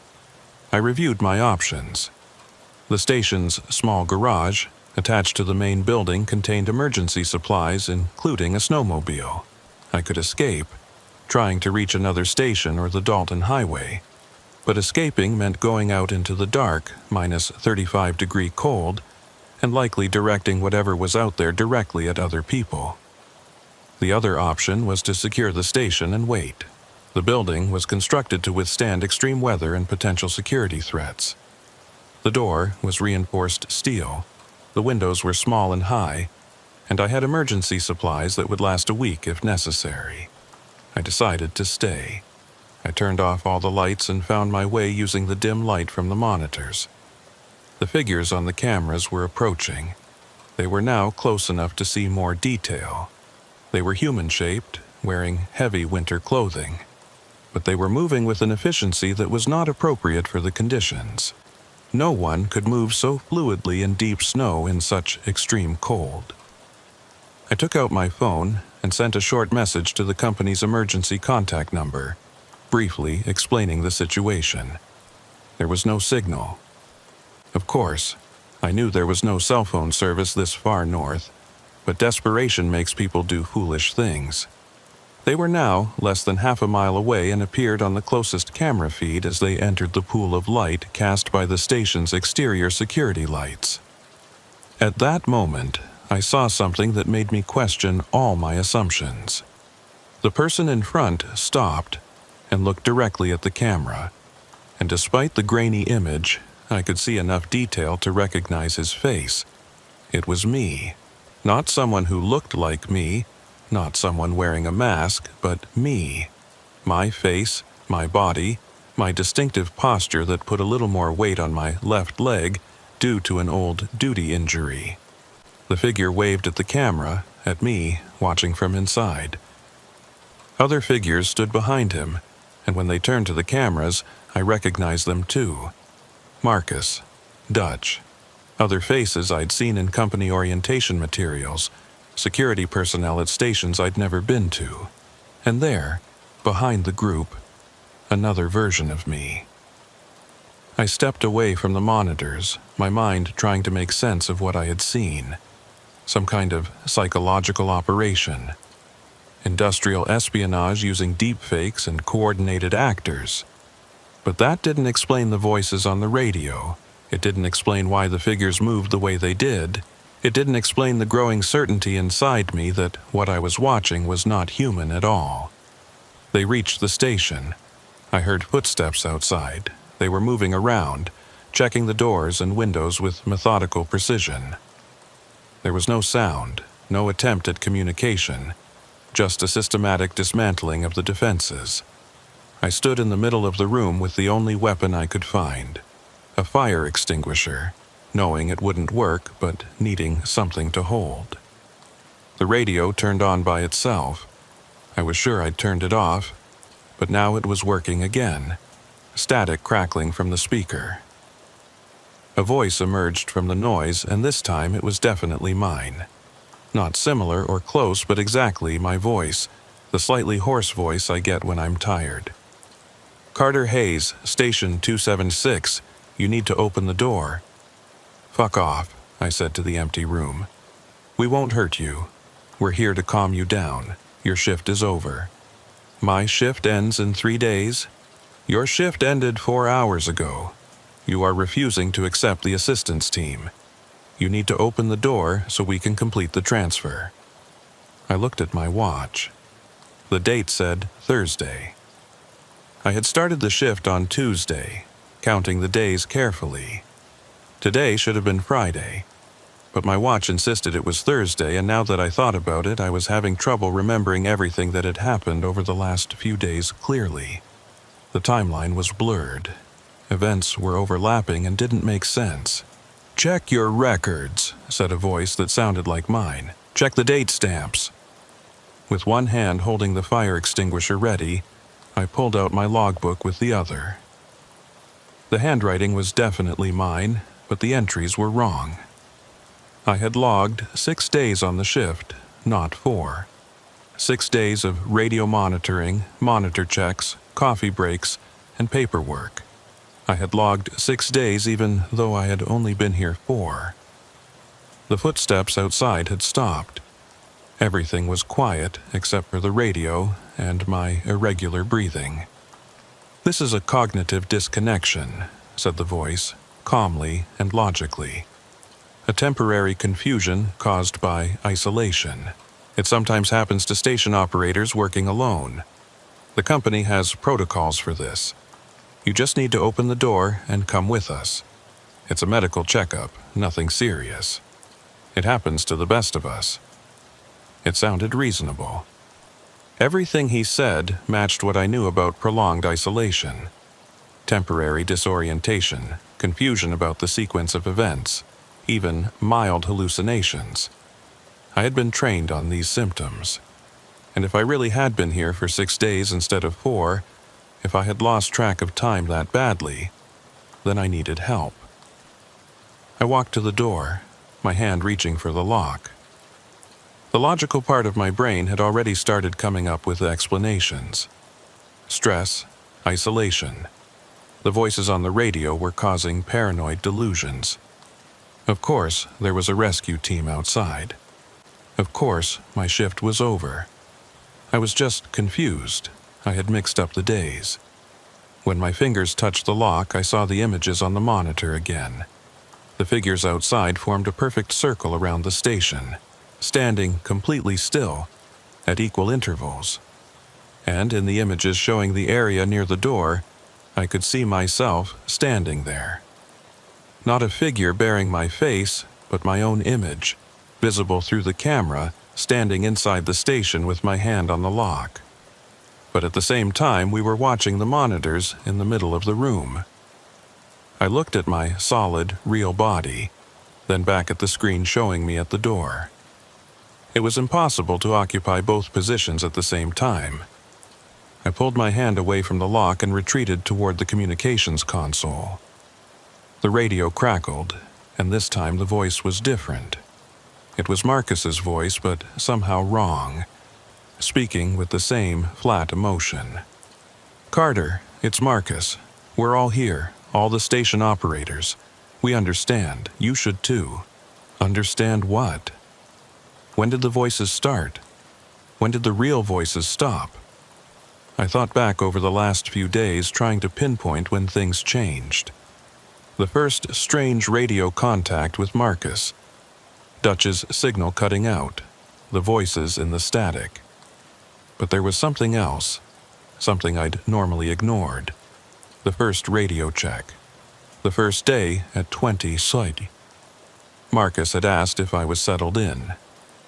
I reviewed my options. The station's small garage, attached to the main building, contained emergency supplies, including a snowmobile. I could escape, trying to reach another station or the Dalton Highway. But escaping meant going out into the dark, minus 35-degree cold, and likely directing whatever was out there directly at other people. The other option was to secure the station and wait. The building was constructed to withstand extreme weather and potential security threats. The door was reinforced steel, the windows were small and high, and I had emergency supplies that would last a week if necessary. I decided to stay. I turned off all the lights and found my way using the dim light from the monitors. The figures on the cameras were approaching. They were now close enough to see more detail. They were human-shaped, wearing heavy winter clothing, but they were moving with an efficiency that was not appropriate for the conditions. No one could move so fluidly in deep snow in such extreme cold. I took out my phone and sent a short message to the company's emergency contact number, briefly explaining the situation. There was no signal. Of course, I knew there was no cell phone service this far north, but desperation makes people do foolish things. They were now less than half a mile away and appeared on the closest camera feed as they entered the pool of light cast by the station's exterior security lights. At that moment, I saw something that made me question all my assumptions. The person in front stopped and looked directly at the camera, and despite the grainy image, I could see enough detail to recognize his face. It was me. Not someone who looked like me, not someone wearing a mask, but me. My face, my body, my distinctive posture that put a little more weight on my left leg due to an old duty injury. The figure waved at the camera, at me, watching from inside. Other figures stood behind him, and when they turned to the cameras, I recognized them too. Marcus, Dutch. Other faces I'd seen in company orientation materials, security personnel at stations I'd never been to. And there, behind the group, another version of me. I stepped away from the monitors, my mind trying to make sense of what I had seen. Some kind of psychological operation. Industrial espionage using deepfakes and coordinated actors. But that didn't explain the voices on the radio. It didn't explain why the figures moved the way they did. It didn't explain the growing certainty inside me that what I was watching was not human at all. They reached the station. I heard footsteps outside. They were moving around, checking the doors and windows with methodical precision. There was no sound, no attempt at communication, just a systematic dismantling of the defenses. I stood in the middle of the room with the only weapon I could find, a fire extinguisher, knowing it wouldn't work but needing something to hold. The radio turned on by itself. I was sure I'd turned it off, but now it was working again, static crackling from the speaker. A voice emerged from the noise, and this time it was definitely mine. Not similar or close, but exactly my voice, the slightly hoarse voice I get when I'm tired. Carter Hayes, Station 276, you need to open the door. Fuck off, I said to the empty room. We won't hurt you. We're here to calm you down. Your shift is over. My shift ends in 3 days. Your shift ended 4 hours ago. You are refusing to accept the assistance team. You need to open the door so we can complete the transfer. I looked at my watch. The date said Thursday. I had started the shift on Tuesday, counting the days carefully. Today should have been Friday, but my watch insisted it was Thursday, and now that I thought about it, I was having trouble remembering everything that had happened over the last few days clearly. The timeline was blurred. Events were overlapping and didn't make sense. Check your records, said a voice that sounded like mine. Check the date stamps. With one hand holding the fire extinguisher ready, I pulled out my logbook with the other. The handwriting was definitely mine, but the entries were wrong. I had logged 6 days on the shift, not 4. 6 days of radio monitoring, monitor checks, coffee breaks, and paperwork. I had logged 6 days even though I had only been here 4. The footsteps outside had stopped. Everything was quiet except for the radio and my irregular breathing. "This is a cognitive disconnection," said the voice, calmly and logically. "A temporary confusion caused by isolation. It sometimes happens to station operators working alone. The company has protocols for this. You just need to open the door and come with us. It's a medical checkup, nothing serious. It happens to the best of us." It sounded reasonable. Everything he said matched what I knew about prolonged isolation. Temporary disorientation, confusion about the sequence of events, even mild hallucinations. I had been trained on these symptoms. And if I really had been here for 6 days instead of 4, if I had lost track of time that badly, then I needed help. I walked to the door, my hand reaching for the lock. The logical part of my brain had already started coming up with explanations. Stress, isolation. The voices on the radio were causing paranoid delusions. Of course, there was a rescue team outside. Of course, my shift was over. I was just confused. I had mixed up the days. When my fingers touched the lock, I saw the images on the monitor again. The figures outside formed a perfect circle around the station, standing completely still, at equal intervals. And in the images showing the area near the door, I could see myself standing there. Not a figure bearing my face, but my own image, visible through the camera, standing inside the station with my hand on the lock. But at the same time, we were watching the monitors in the middle of the room. I looked at my solid, real body, then back at the screen showing me at the door. It was impossible to occupy both positions at the same time. I pulled my hand away from the lock and retreated toward the communications console. The radio crackled, and this time the voice was different. It was Marcus's voice, but somehow wrong, speaking with the same flat emotion. "Carter, it's Marcus. We're all here, all the station operators. We understand. You should too." Understand what? When did the voices start? When did the real voices stop? I thought back over the last few days, trying to pinpoint when things changed. The first strange radio contact with Marcus. Dutch's signal cutting out. The voices in the static. But there was something else. Something I'd normally ignored. The first radio check. The first day at 20 Side. Marcus had asked if I was settled in.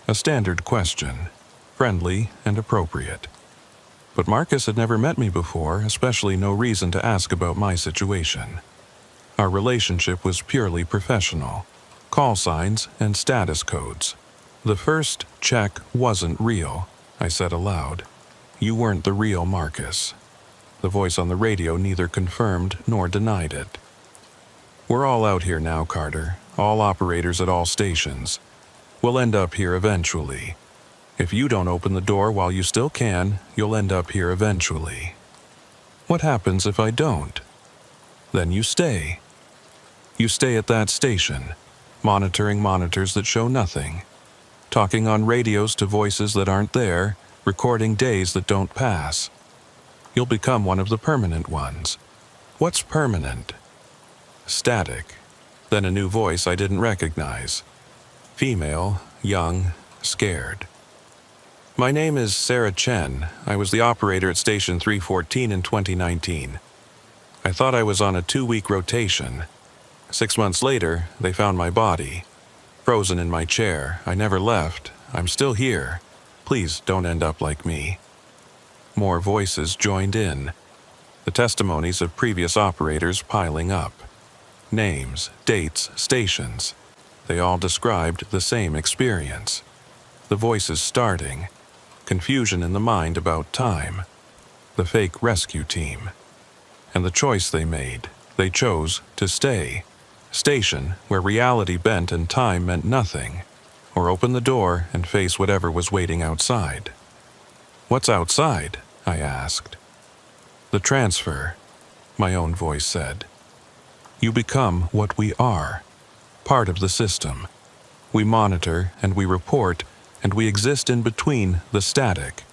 A standard question. Friendly and appropriate. But Marcus had never met me before, especially no reason to ask about my situation. Our relationship was purely professional. Call signs and status codes. "The first check wasn't real," I said aloud. "You weren't the real Marcus." The voice on the radio neither confirmed nor denied it. "We're all out here now, Carter. All operators at all stations. We'll end up here eventually. If you don't open the door while you still can, you'll end up here eventually." "What happens if I don't?" "Then you stay. You stay at that station, monitoring monitors that show nothing, talking on radios to voices that aren't there, recording days that don't pass. You'll become one of the permanent ones." "What's permanent?" "Static." Then a new voice I didn't recognize. Female, young, scared. "My name is Sarah Chen. I was the operator at Station 314 in 2019. I thought I was on a 2-week rotation. 6 months later, they found my body. Frozen in my chair. I never left. I'm still here. Please don't end up like me." More voices joined in. The testimonies of previous operators piling up. Names, dates, stations. They all described the same experience. The voices starting. Confusion in the mind about time. The fake rescue team. And the choice they made. They chose to stay. Station where reality bent and time meant nothing. Or open the door and face whatever was waiting outside. "What's outside?" I asked. "The transfer," my own voice said. "You become what we are. Part of the system. We monitor and we report and we exist in between the static.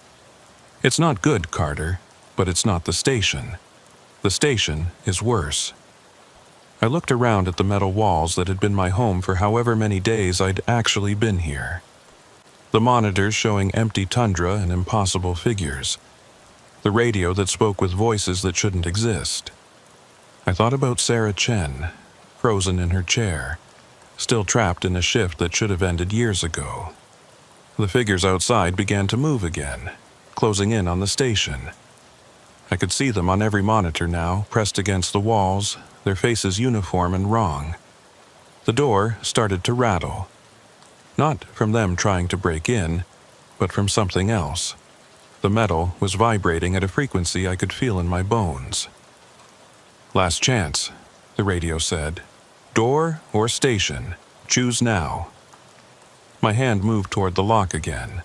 It's not good, Carter, but it's not the station. The station is worse. I looked around at the metal walls that had been my home for however many days I'd actually been here. The monitors showing empty tundra and impossible figures. The radio that spoke with voices that shouldn't exist. I thought about Sarah Chen, frozen in her chair, still trapped in a shift that should have ended years ago. The figures outside began to move again, closing in on the station. I could see them on every monitor now, pressed against the walls, their faces uniform and wrong. The door started to rattle. Not from them trying to break in, but from something else. The metal was vibrating at a frequency I could feel in my bones. "Last chance," the radio said. "Door or station, choose now." My hand moved toward the lock again,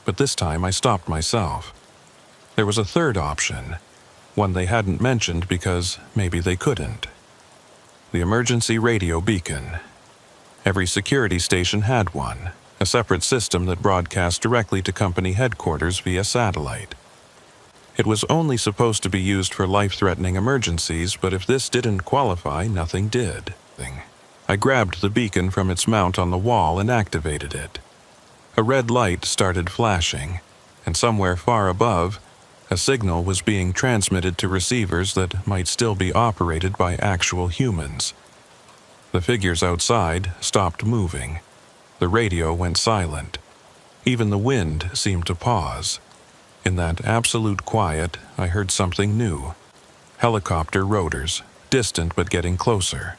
but this time I stopped myself. There was a third option, one they hadn't mentioned because maybe they couldn't. The emergency radio beacon. Every security station had one, a separate system that broadcast directly to company headquarters via satellite. It was only supposed to be used for life-threatening emergencies, but if this didn't qualify, nothing did. I grabbed the beacon from its mount on the wall and activated it. A red light started flashing, and somewhere far above, a signal was being transmitted to receivers that might still be operated by actual humans. The figures outside stopped moving. The radio went silent. Even the wind seemed to pause. In that absolute quiet, I heard something new. Helicopter rotors, distant but getting closer.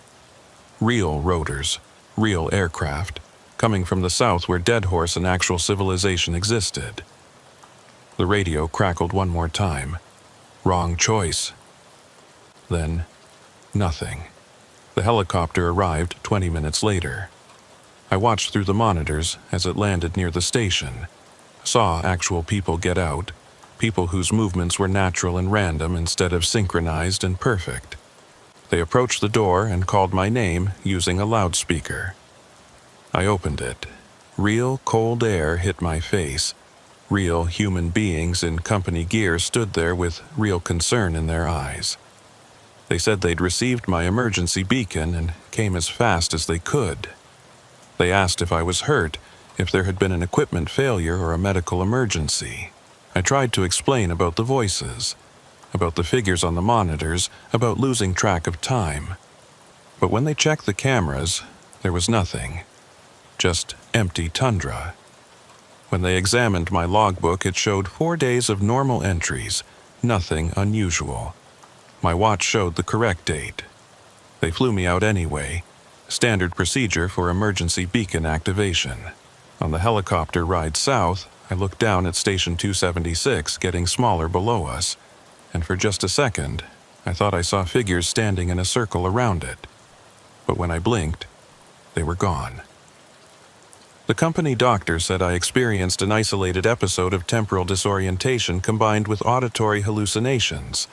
Real rotors, real aircraft, coming from the south where Dead Horse and actual civilization existed. The radio crackled one more time. Wrong choice. Then, nothing. The helicopter arrived 20 minutes later. I watched through the monitors as it landed near the station. Saw actual people get out, people whose movements were natural and random instead of synchronized and perfect. They approached the door and called my name using a loudspeaker. I opened it. Real cold air hit my face. Real human beings in company gear stood there with real concern in their eyes. They said they'd received my emergency beacon and came as fast as they could. They asked if I was hurt, if there had been an equipment failure or a medical emergency. I tried to explain about the voices, about the figures on the monitors, about losing track of time. But when they checked the cameras, there was nothing. Just empty tundra. When they examined my logbook, it showed 4 days of normal entries, nothing unusual. My watch showed the correct date. They flew me out anyway, standard procedure for emergency beacon activation. On the helicopter ride south, I looked down at Station 276 getting smaller below us, and for just a second, I thought I saw figures standing in a circle around it. But when I blinked, they were gone. The company doctor said I experienced an isolated episode of temporal disorientation combined with auditory hallucinations,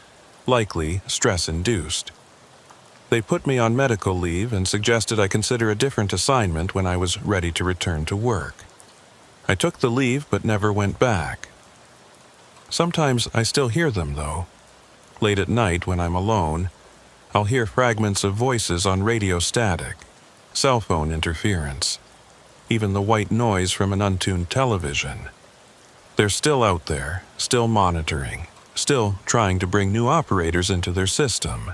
likely stress-induced. They put me on medical leave and suggested I consider a different assignment when I was ready to return to work. I took the leave but never went back. Sometimes I still hear them, though. Late at night when I'm alone, I'll hear fragments of voices on radio static, cell phone interference, even the white noise from an untuned television. They're still out there, still monitoring, still trying to bring new operators into their system.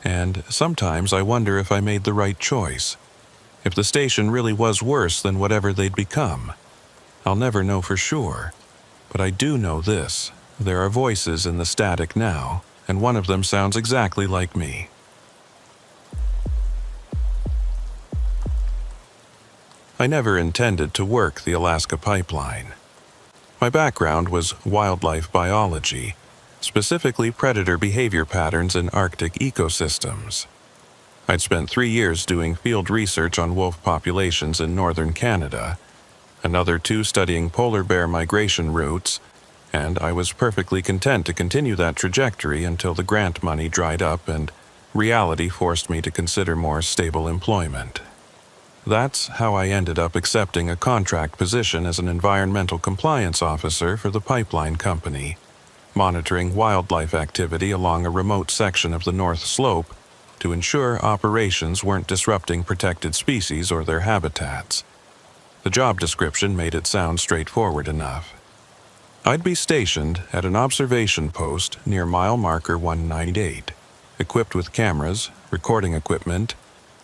And sometimes I wonder if I made the right choice, if the station really was worse than whatever they'd become. I'll never know for sure, but I do know this. There are voices in the static now, and one of them sounds exactly like me. I never intended to work the Alaska pipeline. My background was wildlife biology, specifically predator behavior patterns in Arctic ecosystems. I'd spent 3 years doing field research on wolf populations in northern Canada, another 2 studying polar bear migration routes, and I was perfectly content to continue that trajectory until the grant money dried up and reality forced me to consider more stable employment. That's how I ended up accepting a contract position as an environmental compliance officer for the pipeline company. monitoring wildlife activity along a remote section of the North Slope to ensure operations weren't disrupting protected species or their habitats. The job description made it sound straightforward enough. I'd be stationed at an observation post near mile marker 198, equipped with cameras, recording equipment,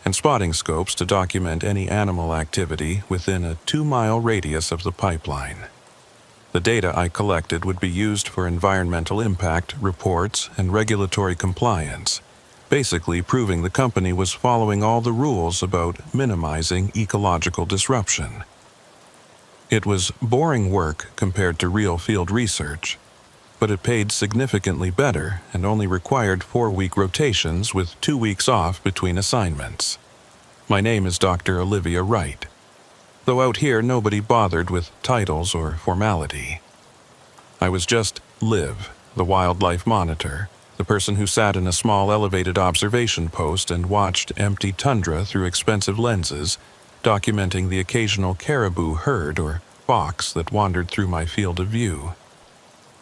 and spotting scopes to document any animal activity within a 2-mile radius of the pipeline. The data I collected would be used for environmental impact reports and regulatory compliance, basically proving the company was following all the rules about minimizing ecological disruption. It was boring work compared to real field research, but it paid significantly better and only required 4-week rotations with 2 weeks off between assignments. My name is Dr. Olivia Wright, though out here nobody bothered with titles or formality. I was just Liv, the wildlife monitor, the person who sat in a small elevated observation post and watched empty tundra through expensive lenses, documenting the occasional caribou herd or fox that wandered through my field of view.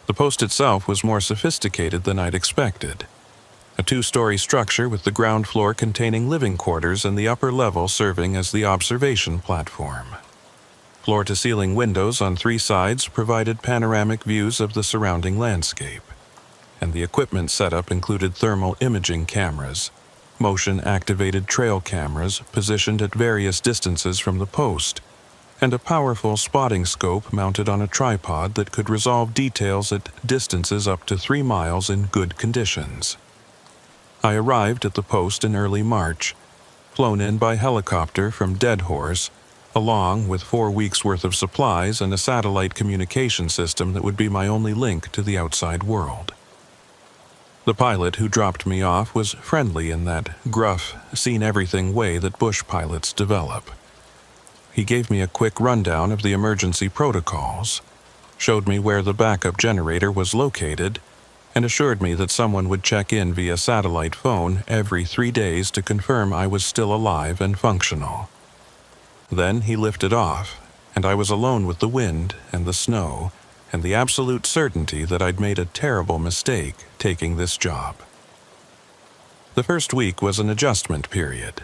The post itself was more sophisticated than I'd expected. A 2-story structure with the ground floor containing living quarters and the upper level serving as the observation platform. Floor-to-ceiling windows on 3 sides provided panoramic views of the surrounding landscape, and the equipment setup included thermal imaging cameras, motion-activated trail cameras positioned at various distances from the post, and a powerful spotting scope mounted on a tripod that could resolve details at distances up to 3 miles in good conditions. I arrived at the post in early March, flown in by helicopter from Dead Horse, along with 4 weeks' worth of supplies and a satellite communication system that would be my only link to the outside world. The pilot who dropped me off was friendly in that gruff, seen-everything way that bush pilots develop. He gave me a quick rundown of the emergency protocols, showed me where the backup generator was located, and assured me that someone would check in via satellite phone every 3 days to confirm I was still alive and functional. Then he lifted off, and I was alone with the wind and the snow, and the absolute certainty that I'd made a terrible mistake taking this job. The first week was an adjustment period.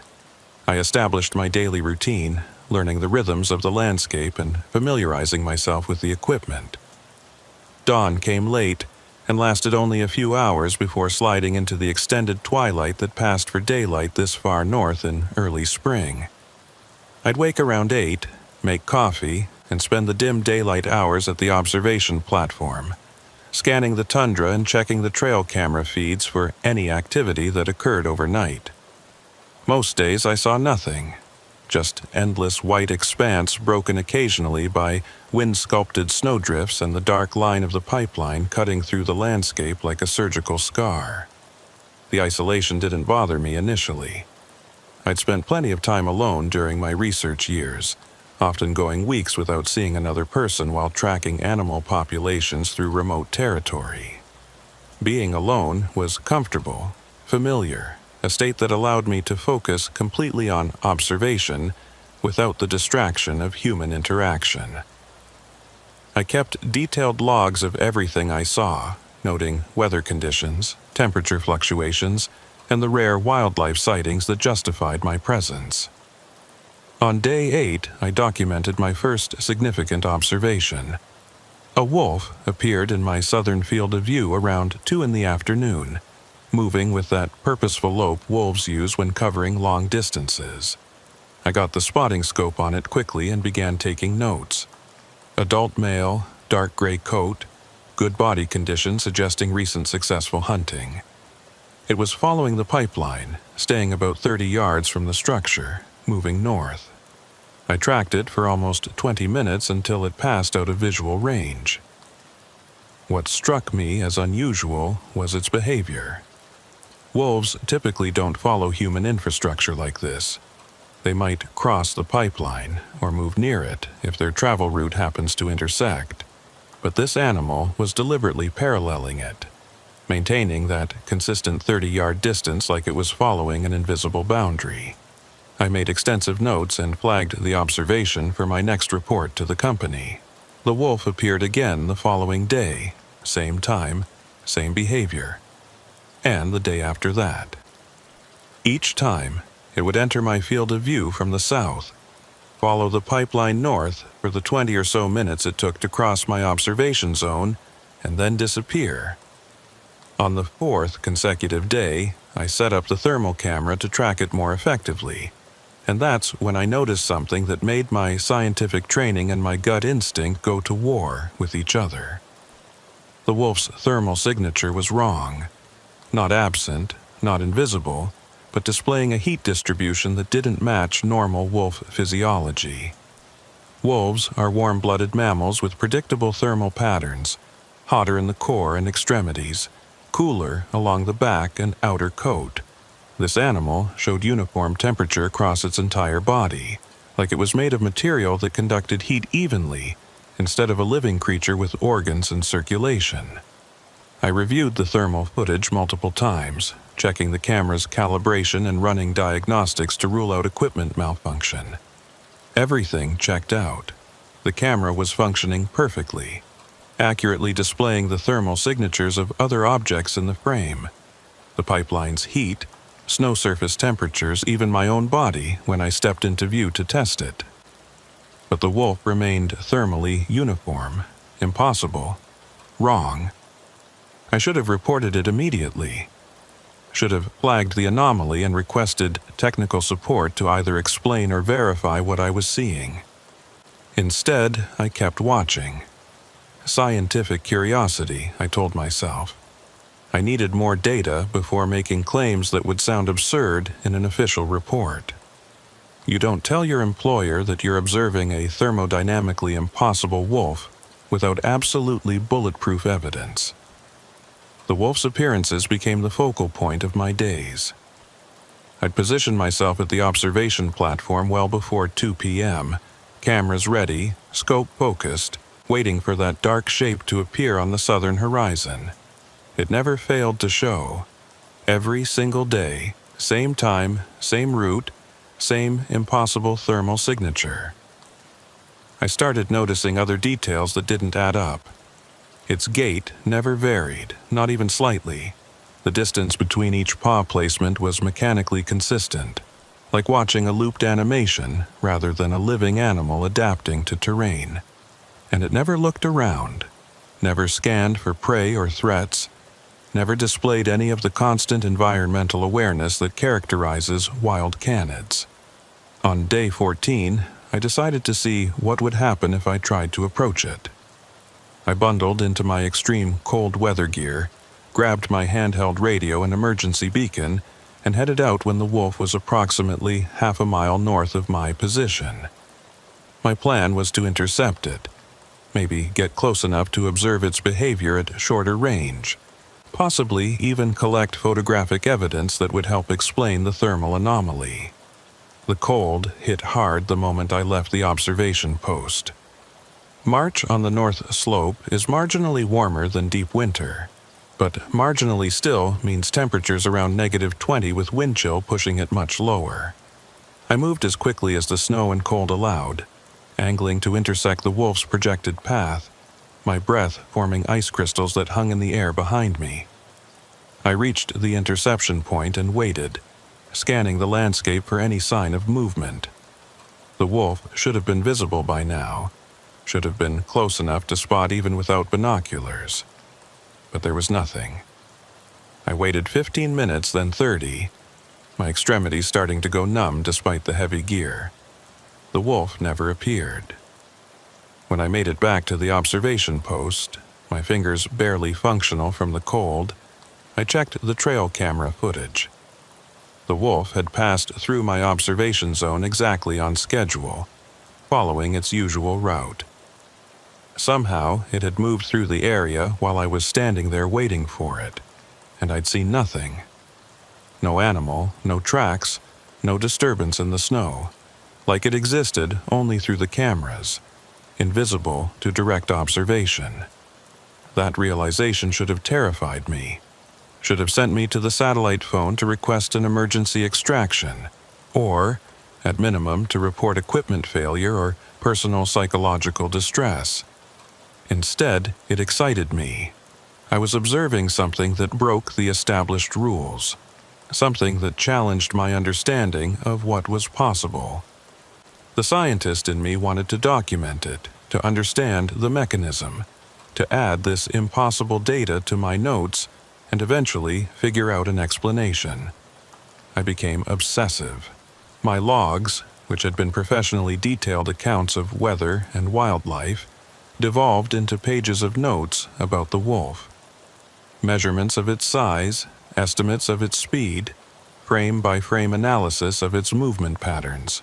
I established my daily routine, learning the rhythms of the landscape and familiarizing myself with the equipment. Dawn came late and lasted only a few hours before sliding into the extended twilight that passed for daylight this far north in early spring. I'd wake around 8, make coffee, and spend the dim daylight hours at the observation platform, scanning the tundra and checking the trail camera feeds for any activity that occurred overnight. Most days I saw nothing, just endless white expanse broken occasionally by wind-sculpted snowdrifts and the dark line of the pipeline cutting through the landscape like a surgical scar. The isolation didn't bother me initially. I'd spent plenty of time alone during my research years, often going weeks without seeing another person while tracking animal populations through remote territory. Being alone was comfortable, familiar, a state that allowed me to focus completely on observation without the distraction of human interaction. I kept detailed logs of everything I saw, noting weather conditions, temperature fluctuations, and the rare wildlife sightings that justified my presence. On day 8, I documented my first significant observation. A wolf appeared in my southern field of view around 2 in the afternoon, moving with that purposeful lope wolves use when covering long distances. I got the spotting scope on it quickly and began taking notes. Adult male, dark gray coat, good body condition suggesting recent successful hunting. It was following the pipeline, staying about 30 yards from the structure, moving north. I tracked it for almost 20 minutes until it passed out of visual range. What struck me as unusual was its behavior. Wolves typically don't follow human infrastructure like this. They might cross the pipeline or move near it if their travel route happens to intersect, but this animal was deliberately paralleling it, maintaining that consistent 30-yard distance like it was following an invisible boundary. I made extensive notes and flagged the observation for my next report to the company. The wolf appeared again the following day, same time, same behavior. And the day after that. Each time, it would enter my field of view from the south, follow the pipeline north for the 20 or so minutes it took to cross my observation zone, and then disappear. On the fourth consecutive day, I set up the thermal camera to track it more effectively, and that's when I noticed something that made my scientific training and my gut instinct go to war with each other. The wolf's thermal signature was wrong. Not absent, not invisible, but displaying a heat distribution that didn't match normal wolf physiology. Wolves are warm-blooded mammals with predictable thermal patterns, hotter in the core and extremities, cooler along the back and outer coat. This animal showed uniform temperature across its entire body, like it was made of material that conducted heat evenly, instead of a living creature with organs and circulation. I reviewed the thermal footage multiple times, checking the camera's calibration and running diagnostics to rule out equipment malfunction. Everything checked out. The camera was functioning perfectly, accurately displaying the thermal signatures of other objects in the frame. The pipeline's heat, snow surface temperatures, even my own body when I stepped into view to test it. But the wolf remained thermally uniform, impossible, wrong. I should have reported it immediately. Should have flagged the anomaly and requested technical support to either explain or verify what I was seeing. Instead, I kept watching. Scientific curiosity, I told myself. I needed more data before making claims that would sound absurd in an official report. You don't tell your employer that you're observing a thermodynamically impossible wolf without absolutely bulletproof evidence. The wolf's appearances became the focal point of my days. I'd positioned myself at the observation platform well before 2 p.m., cameras ready, scope focused, waiting for that dark shape to appear on the southern horizon. It never failed to show. Every single day, same time, same route, same impossible thermal signature. I started noticing other details that didn't add up. Its gait never varied, not even slightly. The distance between each paw placement was mechanically consistent, like watching a looped animation rather than a living animal adapting to terrain. And it never looked around, never scanned for prey or threats, never displayed any of the constant environmental awareness that characterizes wild canids. On day 14, I decided to see what would happen if I tried to approach it. I bundled into my extreme cold weather gear, grabbed my handheld radio and emergency beacon, and headed out when the wolf was approximately half a mile north of my position. My plan was to intercept it, maybe get close enough to observe its behavior at shorter range, possibly even collect photographic evidence that would help explain the thermal anomaly. The cold hit hard the moment I left the observation post. March on the North Slope is marginally warmer than deep winter, but marginally still means temperatures around -20 with wind chill pushing it much lower. I moved as quickly as the snow and cold allowed, angling to intersect the wolf's projected path, my breath forming ice crystals that hung in the air behind me. I reached the interception point and waited, scanning the landscape for any sign of movement. The wolf should have been visible by now, should have been close enough to spot even without binoculars. But there was nothing. I waited 15 minutes, then 30, my extremities starting to go numb despite the heavy gear. The wolf never appeared. When I made it back to the observation post, my fingers barely functional from the cold, I checked the trail camera footage. The wolf had passed through my observation zone exactly on schedule, following its usual route. Somehow, it had moved through the area while I was standing there waiting for it, and I'd seen nothing. No animal, no tracks, no disturbance in the snow, like it existed only through the cameras, invisible to direct observation. That realization should have terrified me, should have sent me to the satellite phone to request an emergency extraction, or, at minimum, to report equipment failure or personal psychological distress. Instead, it excited me. I was observing something that broke the established rules, something that challenged my understanding of what was possible. The scientist in me wanted to document it, to understand the mechanism, to add this impossible data to my notes, and eventually figure out an explanation. I became obsessive. My logs, which had been professionally detailed accounts of weather and wildlife, devolved into pages of notes about the wolf. Measurements of its size, estimates of its speed, frame-by-frame analysis of its movement patterns.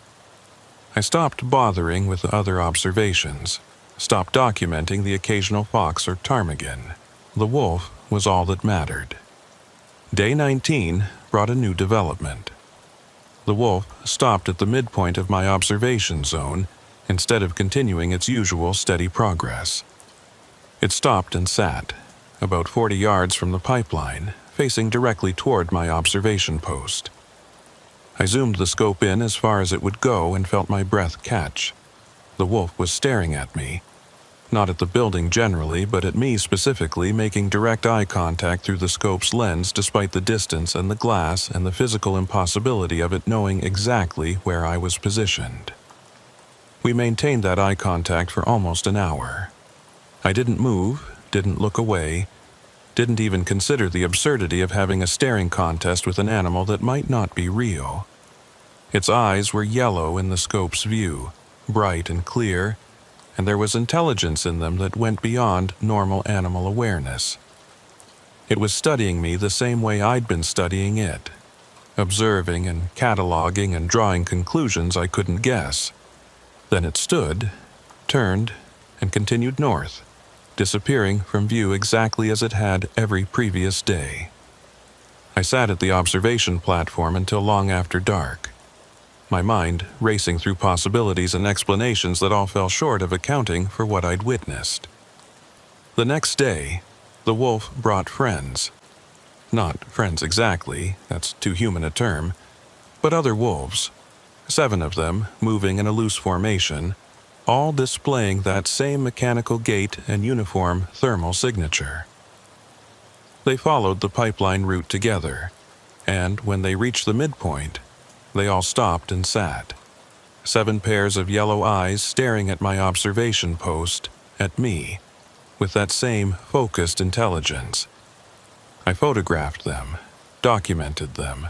I stopped bothering with other observations, stopped documenting the occasional fox or ptarmigan. The wolf was all that mattered. Day 19 brought a new development. The wolf stopped at the midpoint of my observation zone instead of continuing its usual steady progress. It stopped and sat, about 40 yards from the pipeline, facing directly toward my observation post. I zoomed the scope in as far as it would go and felt my breath catch. The wolf was staring at me, not at the building generally, but at me specifically, making direct eye contact through the scope's lens despite the distance and the glass and the physical impossibility of it knowing exactly where I was positioned. We maintained that eye contact for almost an hour. I didn't move, didn't look away, didn't even consider the absurdity of having a staring contest with an animal that might not be real. Its eyes were yellow in the scope's view, bright and clear, and there was intelligence in them that went beyond normal animal awareness. It was studying me the same way I'd been studying it, observing and cataloging and drawing conclusions I couldn't guess. Then it stood, turned, and continued north, disappearing from view exactly as it had every previous day. I sat at the observation platform until long after dark, my mind racing through possibilities and explanations that all fell short of accounting for what I'd witnessed. The next day, the wolf brought friends. Not friends exactly, that's too human a term, but other wolves, 7 of them moving in a loose formation, all displaying that same mechanical gait and uniform thermal signature. They followed the pipeline route together, and when they reached the midpoint, they all stopped and sat, 7 pairs of yellow eyes staring at my observation post, at me, with that same focused intelligence. I photographed them, documented them,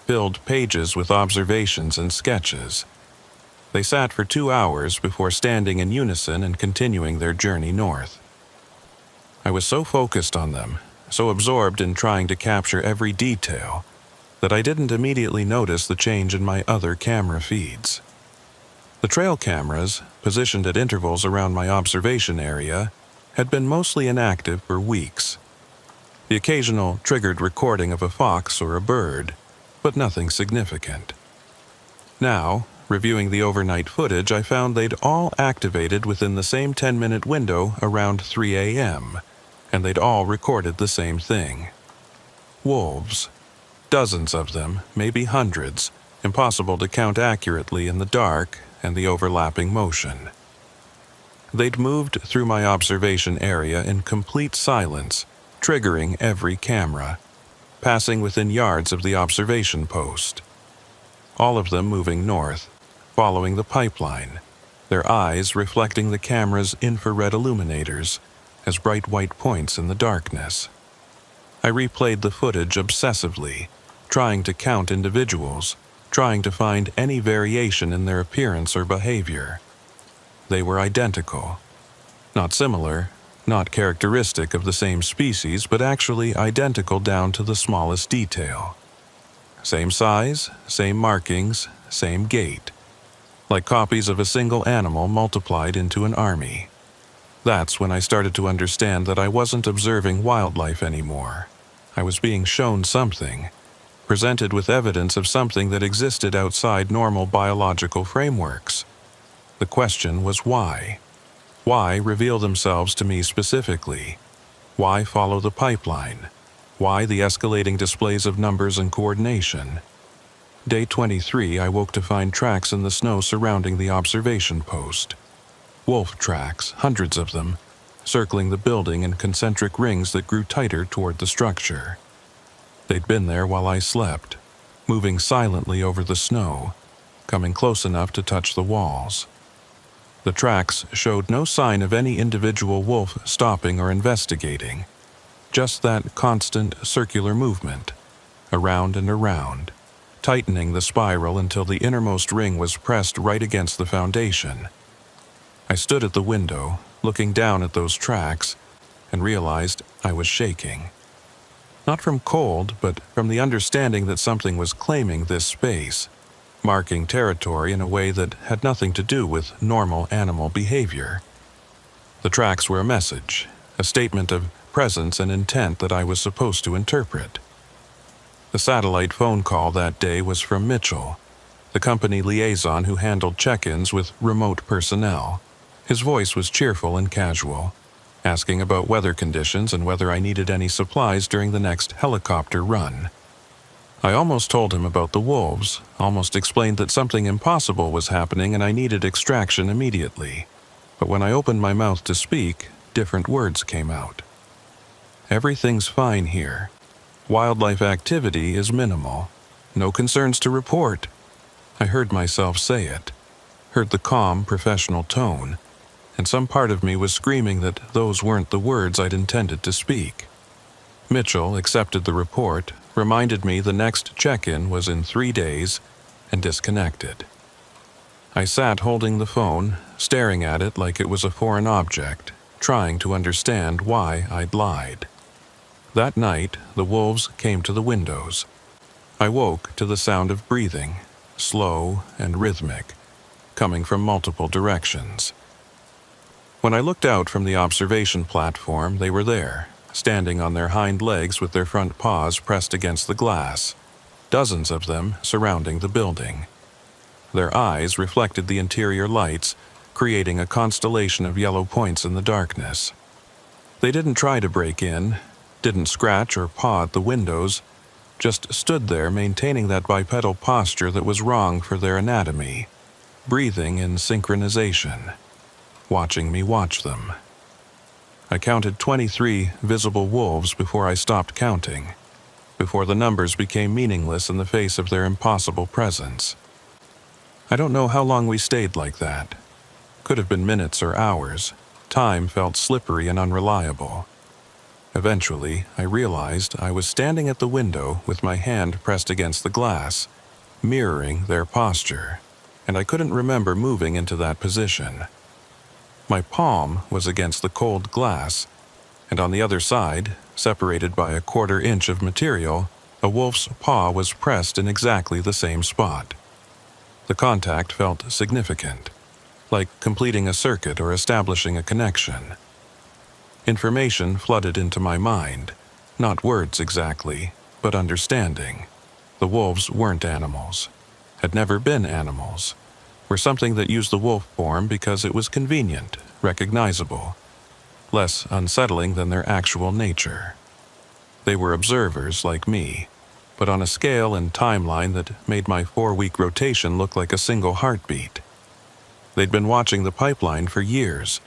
filled pages with observations and sketches. They sat for 2 hours before standing in unison and continuing their journey north. I was so focused on them, so absorbed in trying to capture every detail, that I didn't immediately notice the change in my other camera feeds. The trail cameras, positioned at intervals around my observation area, had been mostly inactive for weeks. The occasional triggered recording of a fox or a bird, but nothing significant. Now, reviewing the overnight footage, I found they'd all activated within the same 10-minute window around 3 a.m., and they'd all recorded the same thing. Wolves. Dozens of them, maybe hundreds, impossible to count accurately in the dark and the overlapping motion. They'd moved through my observation area in complete silence, triggering every camera, passing within yards of the observation post. All of them moving north, following the pipeline, their eyes reflecting the camera's infrared illuminators as bright white points in the darkness. I replayed the footage obsessively, trying to count individuals, trying to find any variation in their appearance or behavior. They were identical. Not similar, not characteristic of the same species, but actually identical down to the smallest detail. Same size, same markings, same gait. Like copies of a single animal multiplied into an army. That's when I started to understand that I wasn't observing wildlife anymore. I was being shown something, presented with evidence of something that existed outside normal biological frameworks. The question was why? Why reveal themselves to me specifically? Why follow the pipeline? Why the escalating displays of numbers and coordination? Day 23, I woke to find tracks in the snow surrounding the observation post. Wolf tracks, hundreds of them, circling the building in concentric rings that grew tighter toward the structure. They'd been there while I slept, moving silently over the snow, coming close enough to touch the walls. The tracks showed no sign of any individual wolf stopping or investigating, just that constant circular movement, around and around, tightening the spiral until the innermost ring was pressed right against the foundation. I stood at the window, looking down at those tracks, and realized I was shaking. Not from cold, but from the understanding that something was claiming this space, marking territory in a way that had nothing to do with normal animal behavior. The tracks were a message, a statement of presence and intent that I was supposed to interpret. The satellite phone call that day was from Mitchell, the company liaison who handled check-ins with remote personnel. His voice was cheerful and casual, asking about weather conditions and whether I needed any supplies during the next helicopter run. I almost told him about the wolves, almost explained that something impossible was happening and I needed extraction immediately. But when I opened my mouth to speak, different words came out. Everything's fine here. Wildlife activity is minimal. No concerns to report. I heard myself say it, heard the calm, professional tone, and some part of me was screaming that those weren't the words I'd intended to speak. Mitchell accepted the report, reminded me the next check-in was in 3 days, and disconnected. I sat holding the phone, staring at it like it was a foreign object, trying to understand why I'd lied. That night, the wolves came to the windows. I woke to the sound of breathing, slow and rhythmic, coming from multiple directions. When I looked out from the observation platform, they were there, standing on their hind legs with their front paws pressed against the glass, dozens of them surrounding the building. Their eyes reflected the interior lights, creating a constellation of yellow points in the darkness. They didn't try to break in, didn't scratch or paw at the windows, just stood there maintaining that bipedal posture that was wrong for their anatomy, breathing in synchronization, watching me watch them. I counted 23 visible wolves before I stopped counting, before the numbers became meaningless in the face of their impossible presence. I don't know how long we stayed like that. Could have been minutes or hours. Time felt slippery and unreliable. Eventually, I realized I was standing at the window with my hand pressed against the glass, mirroring their posture, and I couldn't remember moving into that position. My palm was against the cold glass, and on the other side, separated by a 1/4 inch of material, a wolf's paw was pressed in exactly the same spot. The contact felt significant, like completing a circuit or establishing a connection. Information flooded into my mind, not words exactly, but understanding. The wolves weren't animals, had never been animals, were something that used the wolf form because it was convenient, recognizable, less unsettling than their actual nature. They were observers like me, but on a scale and timeline that made my 4-week rotation look like a single heartbeat. They'd been watching the pipeline for years,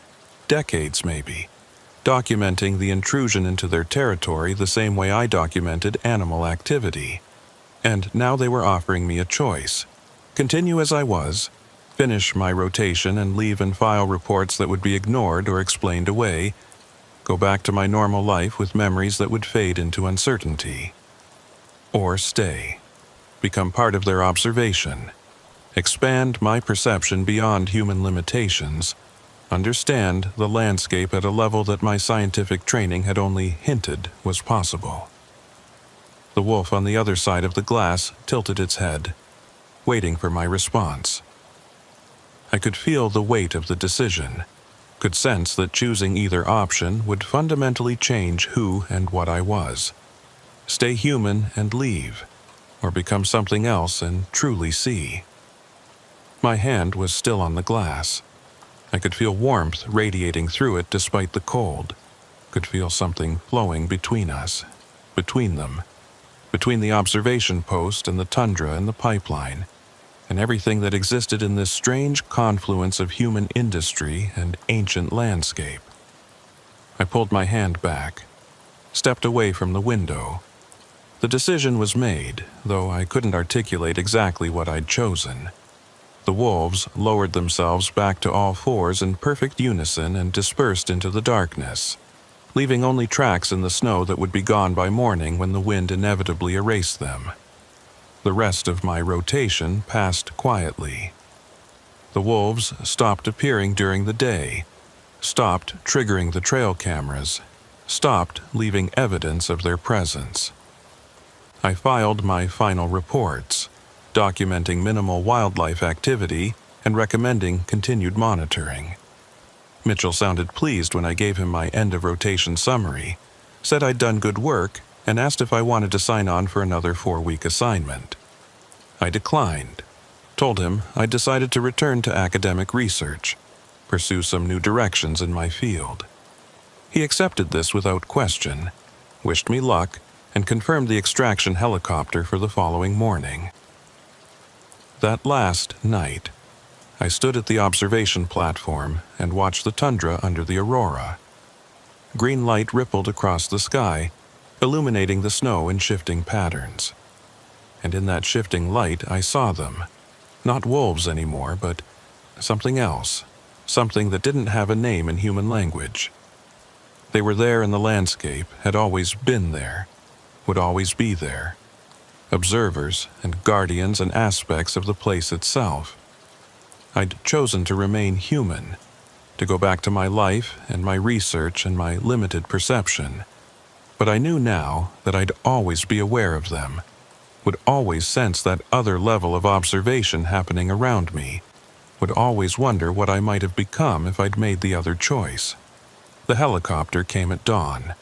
decades maybe, documenting the intrusion into their territory the same way I documented animal activity. And now they were offering me a choice: continue as I was, finish my rotation and leave and file reports that would be ignored or explained away, go back to my normal life with memories that would fade into uncertainty. Or stay, become part of their observation, expand my perception beyond human limitations, understand the landscape at a level that my scientific training had only hinted was possible. The wolf on the other side of the glass tilted its head, waiting for my response. I could feel the weight of the decision, could sense that choosing either option would fundamentally change who and what I was. Stay human and leave, or become something else and truly see. My hand was still on the glass. I could feel warmth radiating through it despite the cold, could feel something flowing between us, between them, between the observation post and the tundra and the pipeline, and everything that existed in this strange confluence of human industry and ancient landscape. I pulled my hand back, stepped away from the window. The decision was made, though I couldn't articulate exactly what I'd chosen. The wolves lowered themselves back to all fours in perfect unison and dispersed into the darkness, leaving only tracks in the snow that would be gone by morning when the wind inevitably erased them. The rest of my rotation passed quietly. The wolves stopped appearing during the day, stopped triggering the trail cameras, stopped leaving evidence of their presence. I filed my final reports, documenting minimal wildlife activity and recommending continued monitoring. Mitchell sounded pleased when I gave him my end-of-rotation summary, said I'd done good work, and asked if I wanted to sign on for another 4-week assignment. I declined, told him I'd decided to return to academic research, pursue some new directions in my field. He accepted this without question, wished me luck, and confirmed the extraction helicopter for the following morning. That last night, I stood at the observation platform and watched the tundra under the aurora. Green light rippled across the sky, illuminating the snow in shifting patterns. And in that shifting light, I saw them. Not wolves anymore, but something else, something that didn't have a name in human language. They were there in the landscape, had always been there, would always be there. Observers and guardians and aspects of the place itself. I'd chosen to remain human, to go back to my life and my research and my limited perception. But I knew now that I'd always be aware of them, would always sense that other level of observation happening around me, would always wonder what I might have become if I'd made the other choice. The helicopter came at dawn.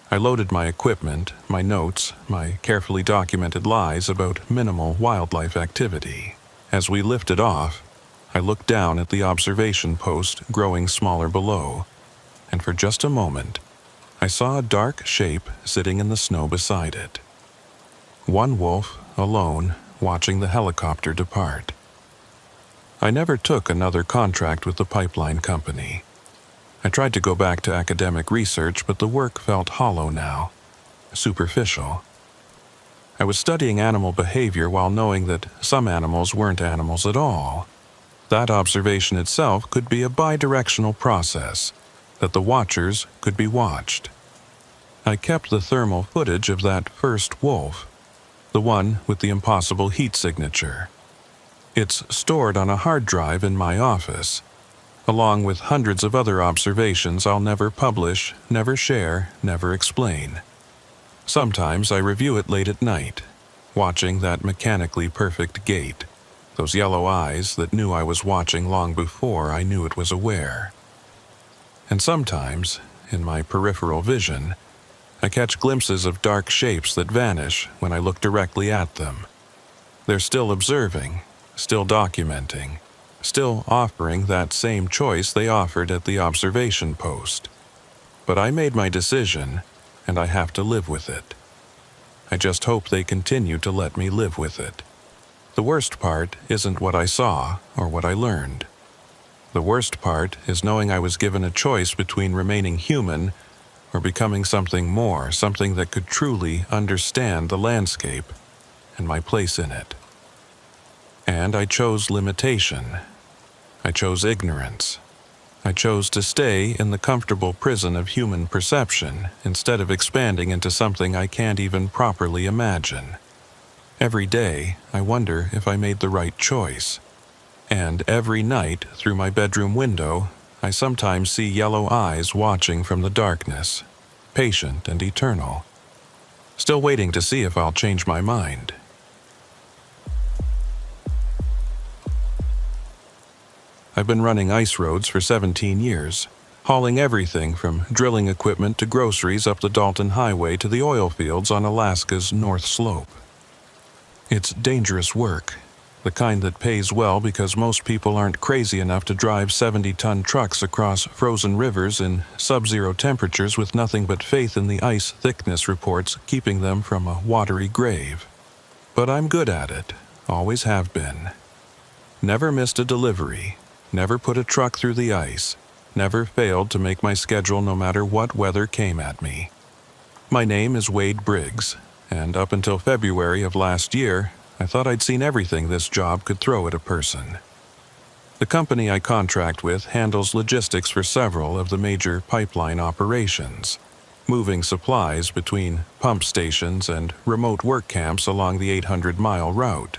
I loaded my equipment, my notes, my carefully documented lies about minimal wildlife activity. As we lifted off, I looked down at the observation post growing smaller below, and for just a moment, I saw a dark shape sitting in the snow beside it. One wolf, alone, watching the helicopter depart. I never took another contract with the pipeline company. I tried to go back to academic research, but the work felt hollow now, superficial. I was studying animal behavior while knowing that some animals weren't animals at all. That observation itself could be a bi-directional process, that the watchers could be watched. I kept the thermal footage of that first wolf, the one with the impossible heat signature. It's stored on a hard drive in my office, along with hundreds of other observations I'll never publish, never share, never explain. Sometimes I review it late at night, watching that mechanically perfect gait, those yellow eyes that knew I was watching long before I knew it was aware. And sometimes, in my peripheral vision, I catch glimpses of dark shapes that vanish when I look directly at them. They're still observing, still documenting, still offering that same choice they offered at the observation post. But I made my decision, and I have to live with it. I just hope they continue to let me live with it. The worst part isn't what I saw or what I learned. The worst part is knowing I was given a choice between remaining human or becoming something more, something that could truly understand the landscape and my place in it. And I chose limitation. I chose ignorance. I chose to stay in the comfortable prison of human perception instead of expanding into something I can't even properly imagine. Every day, I wonder if I made the right choice. And every night, through my bedroom window, I sometimes see yellow eyes watching from the darkness, patient and eternal, still waiting to see if I'll change my mind. I've been running ice roads for 17 years, hauling everything from drilling equipment to groceries up the Dalton Highway to the oil fields on Alaska's North Slope. It's dangerous work, the kind that pays well because most people aren't crazy enough to drive 70-ton trucks across frozen rivers in sub-zero temperatures with nothing but faith in the ice thickness reports keeping them from a watery grave. But I'm good at it, always have been. Never missed a delivery. Never put a truck through the ice, never failed to make my schedule no matter what weather came at me. My name is Wade Briggs, and up until February of last year, I thought I'd seen everything this job could throw at a person. The company I contract with handles logistics for several of the major pipeline operations, moving supplies between pump stations and remote work camps along the 800-mile route.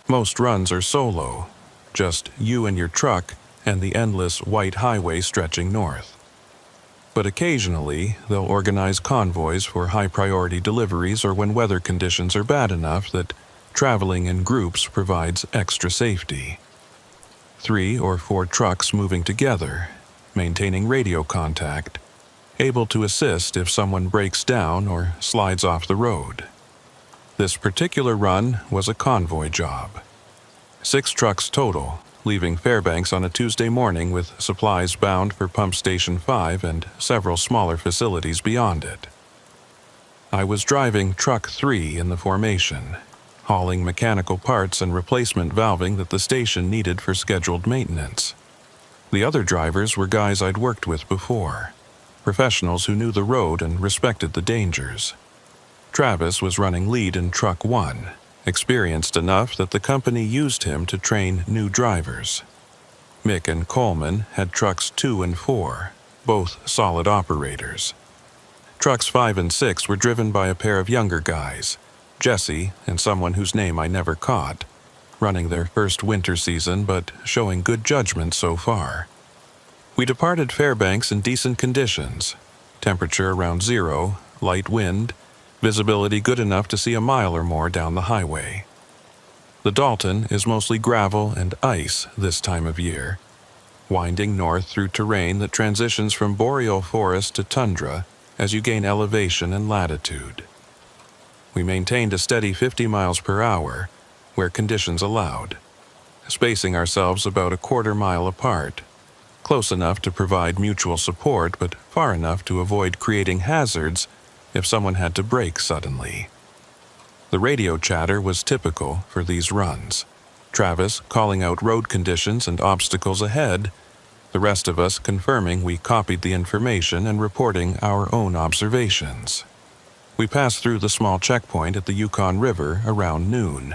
Most runs are solo, just you and your truck and the endless white highway stretching north. But occasionally, they'll organize convoys for high-priority deliveries or when weather conditions are bad enough that traveling in groups provides extra safety. 3 or 4 trucks moving together, maintaining radio contact, able to assist if someone breaks down or slides off the road. This particular run was a convoy job. 6 trucks total, leaving Fairbanks on a Tuesday morning with supplies bound for Pump Station 5 and several smaller facilities beyond it. I was driving Truck 3 in the formation, hauling mechanical parts and replacement valving that the station needed for scheduled maintenance. The other drivers were guys I'd worked with before, professionals who knew the road and respected the dangers. Travis was running lead in Truck 1, experienced enough that the company used him to train new drivers. Mick and Coleman had Trucks 2 and 4, both solid operators. Trucks 5 and 6 were driven by a pair of younger guys, Jesse and someone whose name I never caught, running their first winter season but showing good judgment so far. We departed Fairbanks in decent conditions, temperature around 0, light wind, visibility good enough to see a mile or more down the highway. The Dalton is mostly gravel and ice this time of year, winding north through terrain that transitions from boreal forest to tundra as you gain elevation and latitude. We maintained a steady 50 miles per hour, where conditions allowed, spacing ourselves about a quarter-mile apart, close enough to provide mutual support but far enough to avoid creating hazards if someone had to brake suddenly. The radio chatter was typical for these runs, Travis calling out road conditions and obstacles ahead, the rest of us confirming we copied the information and reporting our own observations. We passed through the small checkpoint at the Yukon River around noon,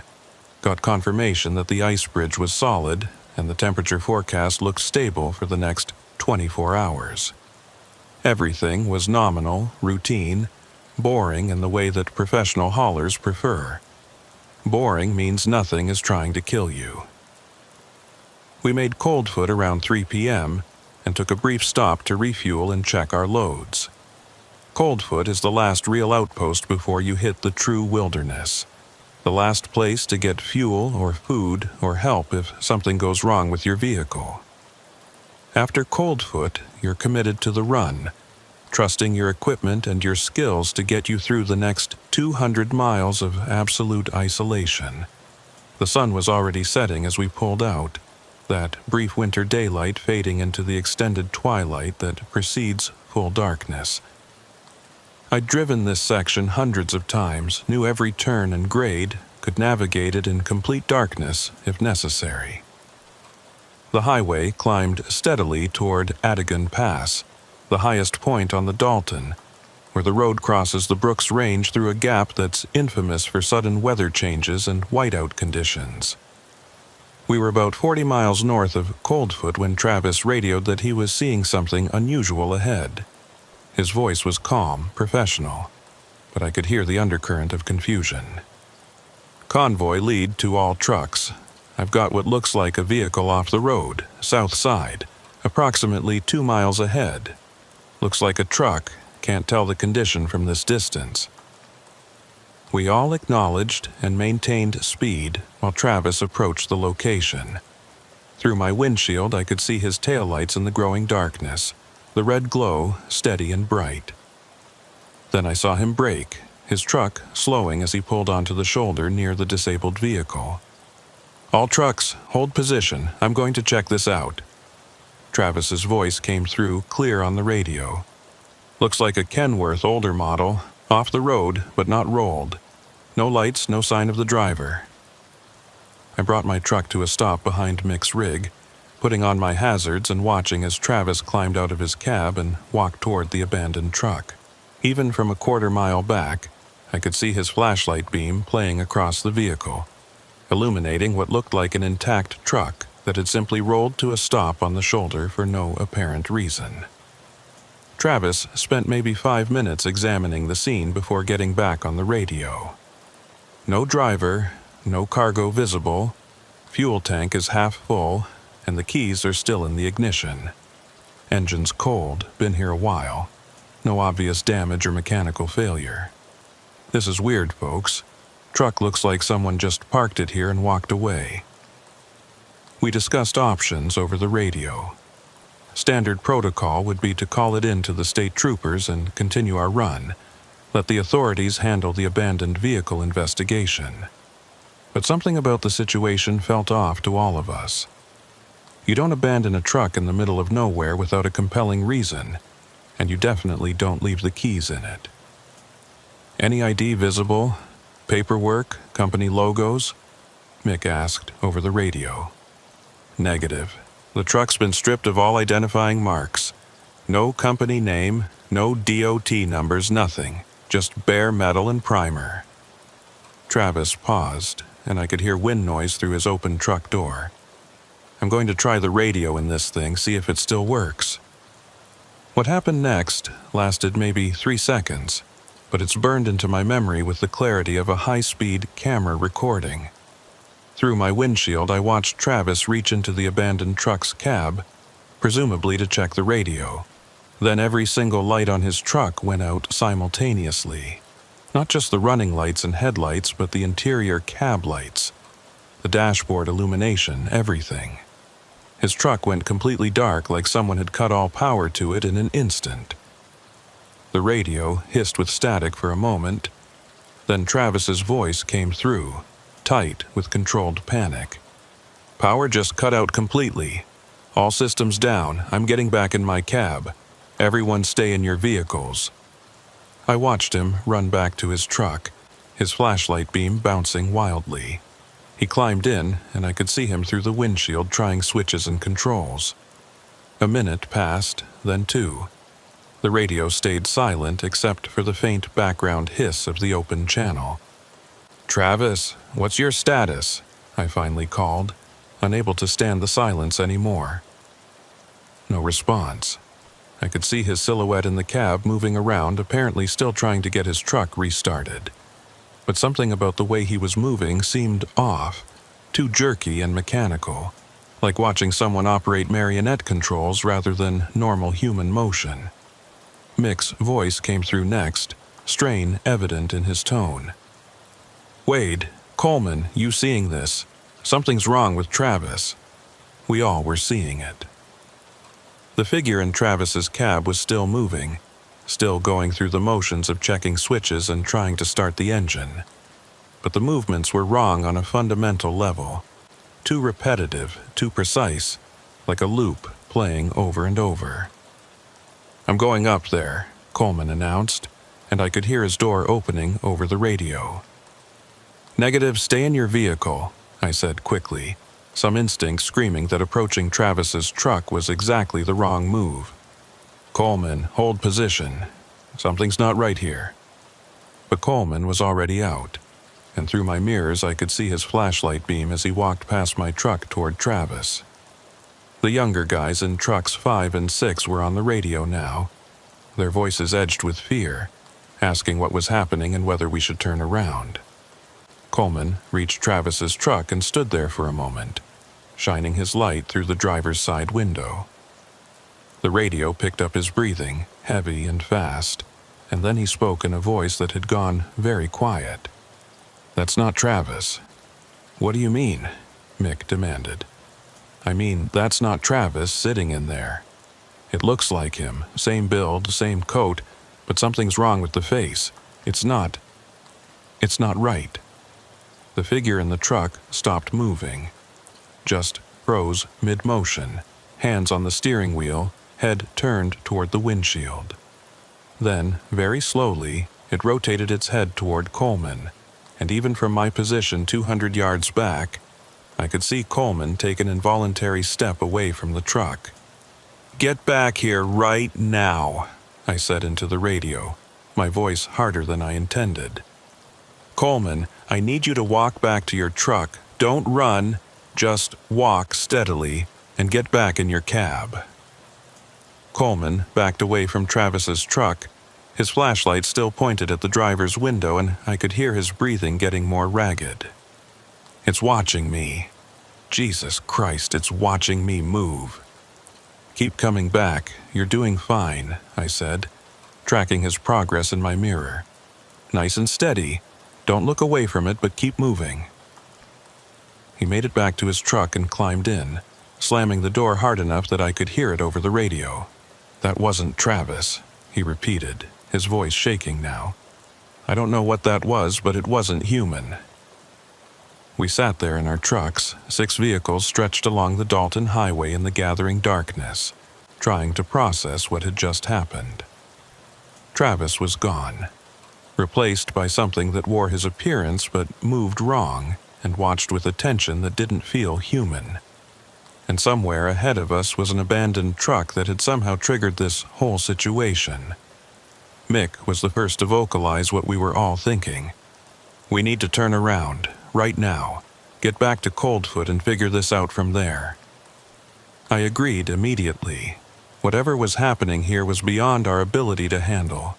got confirmation that the ice bridge was solid and the temperature forecast looked stable for the next 24 hours. Everything was nominal, routine, boring in the way that professional haulers prefer. Boring means nothing is trying to kill you. We made Coldfoot around 3 p.m. and took a brief stop to refuel and check our loads. Coldfoot is the last real outpost before you hit the true wilderness, the last place to get fuel or food or help if something goes wrong with your vehicle. After Coldfoot, you're committed to the run, trusting your equipment and your skills to get you through the next 200 miles of absolute isolation. The sun was already setting as we pulled out, that brief winter daylight fading into the extended twilight that precedes full darkness. I'd driven this section hundreds of times, knew every turn and grade, could navigate it in complete darkness if necessary. The highway climbed steadily toward Adigan Pass, the highest point on the Dalton, where the road crosses the Brooks Range through a gap that's infamous for sudden weather changes and whiteout conditions. We were about 40 miles north of Coldfoot when Travis radioed that he was seeing something unusual ahead. His voice was calm, professional, but I could hear the undercurrent of confusion. Convoy lead to all trucks. I've got what looks like a vehicle off the road, south side, approximately 2 miles ahead. Looks like a truck, can't tell the condition from this distance. We all acknowledged and maintained speed while Travis approached the location. Through my windshield I could see his taillights in the growing darkness, the red glow steady and bright. Then I saw him brake, his truck slowing as he pulled onto the shoulder near the disabled vehicle. "All trucks, hold position. I'm going to check this out." Travis's voice came through clear on the radio. "Looks like a Kenworth older model, off the road but not rolled. No lights, no sign of the driver." I brought my truck to a stop behind Mick's rig, putting on my hazards and watching as Travis climbed out of his cab and walked toward the abandoned truck. Even from a quarter-mile back, I could see his flashlight beam playing across the vehicle, illuminating what looked like an intact truck that had simply rolled to a stop on the shoulder for no apparent reason. Travis spent maybe 5 minutes examining the scene before getting back on the radio. No driver, no cargo visible, fuel tank is half full, and the keys are still in the ignition. Engine's cold, been here a while. No obvious damage or mechanical failure. This is weird, folks. Truck looks like someone just parked it here and walked away. We discussed options over the radio. Standard protocol would be to call it in to the state troopers and continue our run. Let the authorities handle the abandoned vehicle investigation. But something about the situation felt off to all of us. You don't abandon a truck in the middle of nowhere without a compelling reason, and you definitely don't leave the keys in it. Any ID visible? Paperwork? Company logos? Mick asked over the radio. Negative. The truck's been stripped of all identifying marks. No company name, no DOT numbers, nothing. Just bare metal and primer. Travis paused, and I could hear wind noise through his open truck door. I'm going to try the radio in this thing, see if it still works. What happened next lasted maybe 3 seconds, but it's burned into my memory with the clarity of a high-speed camera recording. Through my windshield, I watched Travis reach into the abandoned truck's cab, presumably to check the radio. Then every single light on his truck went out simultaneously. Not just the running lights and headlights, but the interior cab lights. The dashboard illumination, everything. His truck went completely dark, like someone had cut all power to it in an instant. The radio hissed with static for a moment. Then Travis's voice came through, tight with controlled panic. Power just cut out completely. All systems down. I'm getting back in my cab. Everyone stay in your vehicles. I watched him run back to his truck, his flashlight beam bouncing wildly. He climbed in, and I could see him through the windshield trying switches and controls. A minute passed, then 2. The radio stayed silent except for the faint background hiss of the open channel. Travis, what's your status? I finally called, unable to stand the silence anymore. No response. I could see his silhouette in the cab moving around, apparently still trying to get his truck restarted. But something about the way he was moving seemed off, too jerky and mechanical, like watching someone operate marionette controls rather than normal human motion. Mick's voice came through next, strain evident in his tone. Wade, Coleman, you seeing this? Something's wrong with Travis. We all were seeing it. The figure in Travis's cab was still moving, still going through the motions of checking switches and trying to start the engine. But the movements were wrong on a fundamental level. Too repetitive, too precise, like a loop playing over and over. I'm going up there, Coleman announced, and I could hear his door opening over the radio. Negative, stay in your vehicle, I said quickly, some instinct screaming that approaching Travis's truck was exactly the wrong move. Coleman, hold position. Something's not right here. But Coleman was already out, and through my mirrors I could see his flashlight beam as he walked past my truck toward Travis. The younger guys in trucks 5 and 6 were on the radio now, their voices edged with fear, asking what was happening and whether we should turn around. Coleman reached Travis's truck and stood there for a moment, shining his light through the driver's side window. The radio picked up his breathing, heavy and fast, and then he spoke in a voice that had gone very quiet. That's not Travis. What do you mean? Mick demanded. I mean, that's not Travis sitting in there. It looks like him, same build, same coat, but something's wrong with the face. It's not right. The figure in the truck stopped moving, just froze mid-motion, hands on the steering wheel, head turned toward the windshield. Then, very slowly, it rotated its head toward Coleman, and even from my position 200 yards back, I could see Coleman take an involuntary step away from the truck. "Get back here right now," I said into the radio, my voice harder than I intended. "Coleman, I need you to walk back to your truck. Don't run, just walk steadily and get back in your cab." Coleman backed away from Travis's truck, his flashlight still pointed at the driver's window, and I could hear his breathing getting more ragged. "It's watching me. Jesus Christ, it's watching me move." "Keep coming back. You're doing fine," I said, tracking his progress in my mirror. "Nice and steady. Don't look away from it, but keep moving." He made it back to his truck and climbed in, slamming the door hard enough that I could hear it over the radio. "That wasn't Travis," he repeated, his voice shaking now. "I don't know what that was, but it wasn't human." We sat there in our trucks, 6 vehicles stretched along the Dalton Highway in the gathering darkness, trying to process what had just happened. Travis was gone, replaced by something that wore his appearance but moved wrong and watched with attention that didn't feel human. And somewhere ahead of us was an abandoned truck that had somehow triggered this whole situation. Mick was the first to vocalize what we were all thinking. "We need to turn around, right now. Get back to Coldfoot and figure this out from there." I agreed immediately. Whatever was happening here was beyond our ability to handle.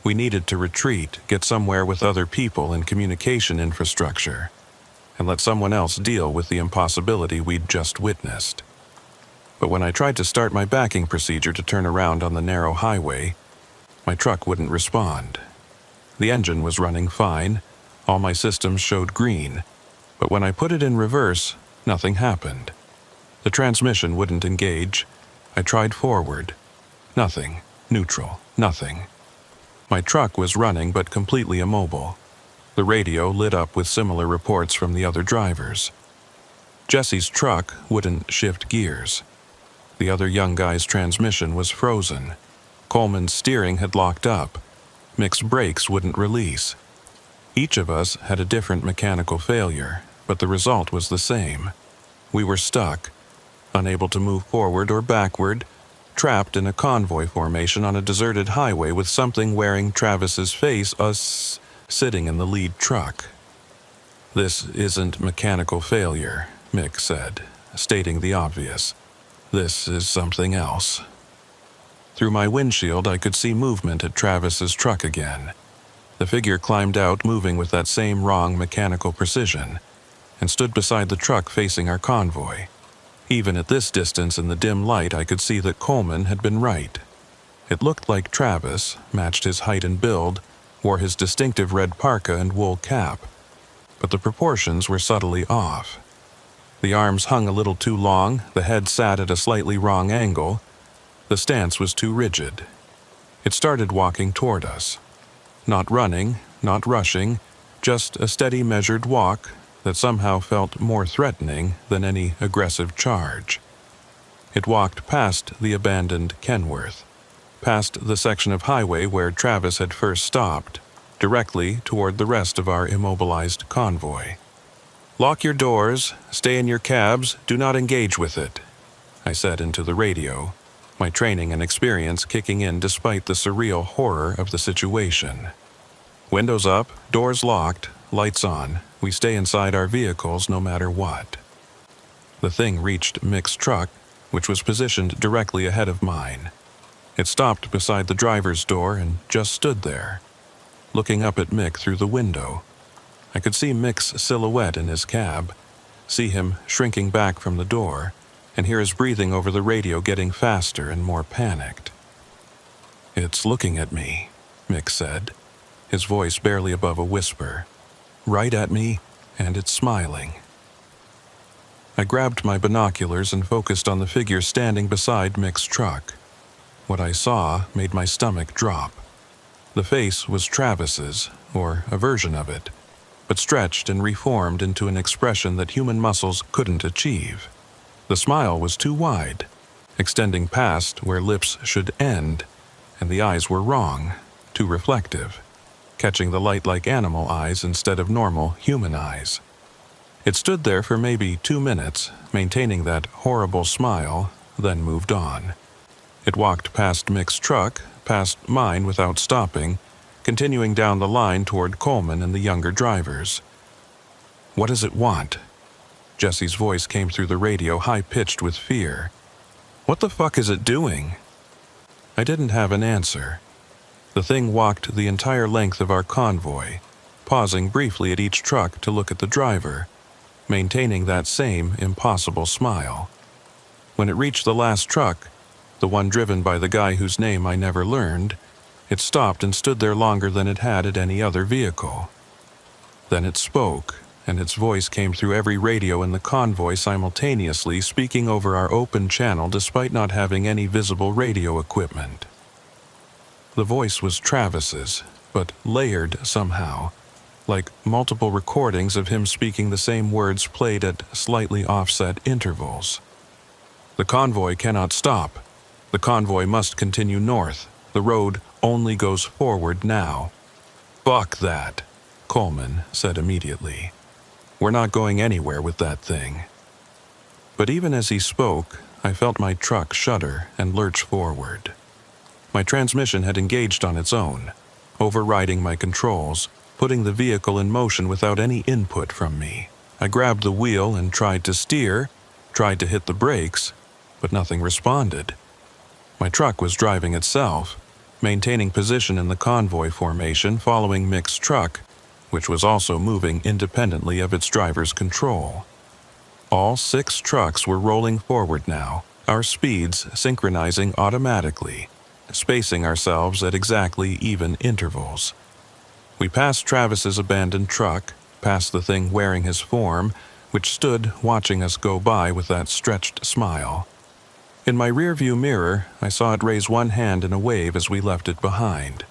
We needed to retreat, get somewhere with other people and communication infrastructure, and let someone else deal with the impossibility we'd just witnessed. But when I tried to start my backing procedure to turn around on the narrow highway, my truck wouldn't respond. The engine was running fine, all my systems showed green, but when I put it in reverse, nothing happened. The transmission wouldn't engage. I tried forward. Nothing. Neutral. Nothing. My truck was running but completely immobile. The radio lit up with similar reports from the other drivers. Jesse's truck wouldn't shift gears. The other young guy's transmission was frozen. Coleman's steering had locked up. Mick's brakes wouldn't release. Each of us had a different mechanical failure, but the result was the same. We were stuck, unable to move forward or backward, trapped in a convoy formation on a deserted highway with something wearing Travis's face, us sitting in the lead truck. "This isn't mechanical failure," Mick said, stating the obvious. "This is something else." Through my windshield, I could see movement at Travis's truck again. The figure climbed out, moving with that same wrong mechanical precision, and stood beside the truck facing our convoy. Even at this distance in the dim light, I could see that Coleman had been right. It looked like Travis, matched his height and build, wore his distinctive red parka and wool cap, but the proportions were subtly off. The arms hung a little too long, the head sat at a slightly wrong angle, the stance was too rigid. It started walking toward us. Not running, not rushing, just a steady measured walk that somehow felt more threatening than any aggressive charge. It walked past the abandoned Kenworth, past the section of highway where Travis had first stopped, directly toward the rest of our immobilized convoy. "Lock your doors, stay in your cabs, do not engage with it," I said into the radio, my training and experience kicking in despite the surreal horror of the situation. "Windows up, doors locked, lights on. We stay inside our vehicles no matter what." The thing reached Mick's truck, which was positioned directly ahead of mine. It stopped beside the driver's door and just stood there, looking up at Mick through the window. I could see Mick's silhouette in his cab, see him shrinking back from the door, and hear his breathing over the radio getting faster and more panicked. "It's looking at me," Mick said, his voice barely above a whisper. "Right at me, and it's smiling." I grabbed my binoculars and focused on the figure standing beside Mick's truck. What I saw made my stomach drop. The face was Travis's, or a version of it, but stretched and reformed into an expression that human muscles couldn't achieve. The smile was too wide, extending past where lips should end, and the eyes were wrong, too reflective, catching the light like animal eyes instead of normal human eyes. It stood there for maybe 2 minutes, maintaining that horrible smile, then moved on. It walked past Mick's truck, past mine without stopping, continuing down the line toward Coleman and the younger drivers. "What does it want?" Jesse's voice came through the radio, high-pitched with fear. "What the fuck is it doing?" I didn't have an answer. The thing walked the entire length of our convoy, pausing briefly at each truck to look at the driver, maintaining that same impossible smile. When it reached the last truck, the one driven by the guy whose name I never learned, it stopped and stood there longer than it had at any other vehicle. Then it spoke, and its voice came through every radio in the convoy simultaneously, speaking over our open channel despite not having any visible radio equipment. The voice was Travis's, but layered somehow, like multiple recordings of him speaking the same words played at slightly offset intervals. "The convoy cannot stop. The convoy must continue north. The road only goes forward now." "Fuck that," Coleman said immediately. "We're not going anywhere with that thing." But even as he spoke, I felt my truck shudder and lurch forward. My transmission had engaged on its own, overriding my controls, putting the vehicle in motion without any input from me. I grabbed the wheel and tried to steer, tried to hit the brakes, but nothing responded. My truck was driving itself, maintaining position in the convoy formation following Mick's truck, which was also moving independently of its driver's control. All 6 trucks were rolling forward now, our speeds synchronizing automatically, spacing ourselves at exactly even intervals. We passed Travis's abandoned truck, past the thing wearing his form, which stood watching us go by with that stretched smile. In my rearview mirror, I saw it raise one hand in a wave as we left it behind.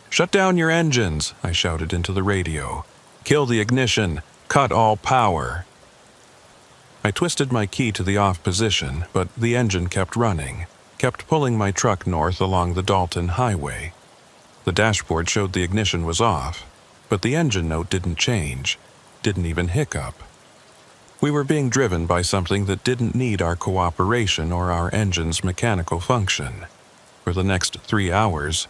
"Shut down your engines," I shouted into the radio. "Kill the ignition. Cut all power." I twisted my key to the off position, but the engine kept running, kept pulling my truck north along the Dalton Highway. The dashboard showed the ignition was off, but the engine note didn't change, didn't even hiccup. We were being driven by something that didn't need our cooperation or our engine's mechanical function. For the next 3 hours,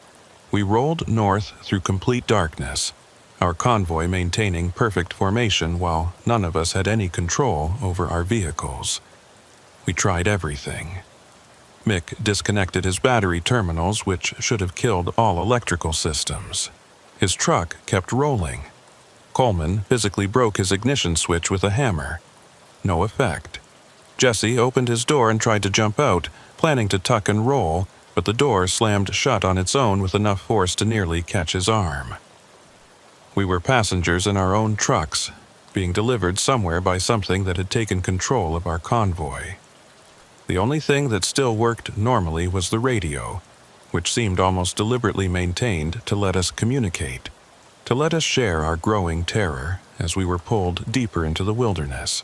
we rolled north through complete darkness, our convoy maintaining perfect formation while none of us had any control over our vehicles. We tried everything. Mick disconnected his battery terminals, which should have killed all electrical systems. His truck kept rolling. Coleman physically broke his ignition switch with a hammer. No effect. Jesse opened his door and tried to jump out, planning to tuck and roll, but the door slammed shut on its own with enough force to nearly catch his arm. We were passengers in our own trucks, being delivered somewhere by something that had taken control of our convoy. The only thing that still worked normally was the radio, which seemed almost deliberately maintained to let us communicate, to let us share our growing terror as we were pulled deeper into the wilderness.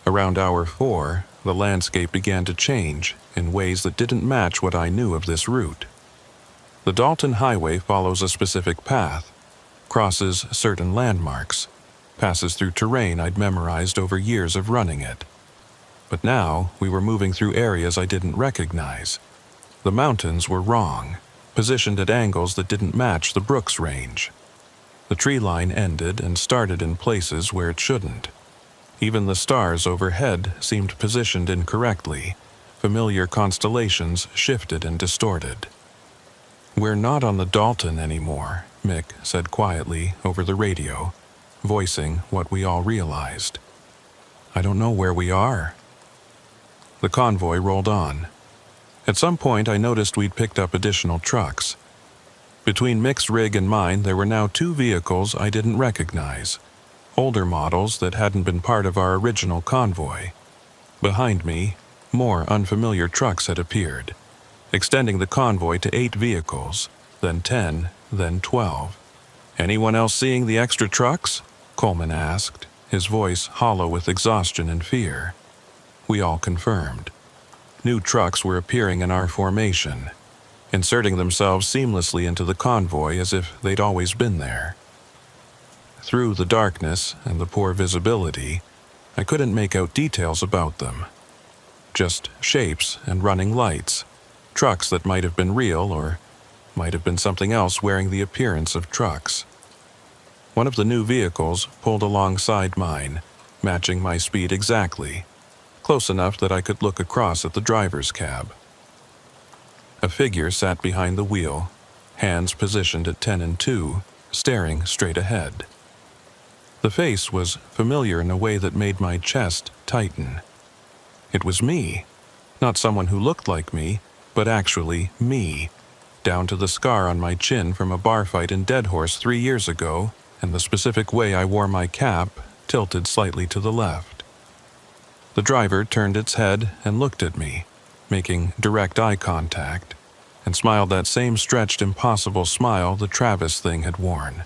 Around hour 4, the landscape began to change in ways that didn't match what I knew of this route. The Dalton Highway follows a specific path, crosses certain landmarks, passes through terrain I'd memorized over years of running it. But now we were moving through areas I didn't recognize. The mountains were wrong, positioned at angles that didn't match the Brooks Range. The tree line ended and started in places where it shouldn't. Even the stars overhead seemed positioned incorrectly. Familiar constellations shifted and distorted. "We're not on the Dalton anymore," Mick said quietly over the radio, voicing what we all realized. "I don't know where we are." The convoy rolled on. At some point, I noticed we'd picked up additional trucks. Between Mick's rig and mine, there were now 2 vehicles I didn't recognize, older models that hadn't been part of our original convoy. Behind me, more unfamiliar trucks had appeared, extending the convoy to 8 vehicles, then 10, then 12. "Anyone else seeing the extra trucks?" Coleman asked, his voice hollow with exhaustion and fear. We all confirmed. New trucks were appearing in our formation, inserting themselves seamlessly into the convoy as if they'd always been there. Through the darkness and the poor visibility, I couldn't make out details about them. Just shapes and running lights, trucks that might have been real or might have been something else wearing the appearance of trucks. One of the new vehicles pulled alongside mine, matching my speed exactly, close enough that I could look across at the driver's cab. A figure sat behind the wheel, hands positioned at 10 and 2, staring straight ahead. The face was familiar in a way that made my chest tighten. It was me, not someone who looked like me, but actually me, down to the scar on my chin from a bar fight in Deadhorse 3 years ago, and the specific way I wore my cap tilted slightly to the left. The driver turned its head and looked at me, making direct eye contact, and smiled that same stretched, impossible smile the Travis thing had worn.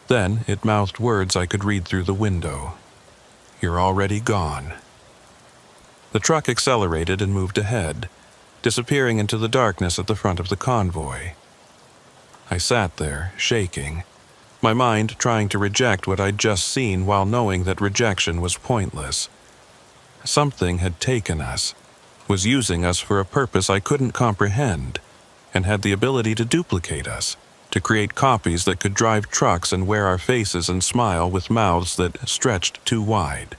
Then it mouthed words I could read through the window. "You're already gone." The truck accelerated and moved ahead, disappearing into the darkness at the front of the convoy. I sat there, shaking, my mind trying to reject what I'd just seen while knowing that rejection was pointless. Something had taken us, was using us for a purpose I couldn't comprehend, and had the ability to duplicate us, to create copies that could drive trucks and wear our faces and smile with mouths that stretched too wide.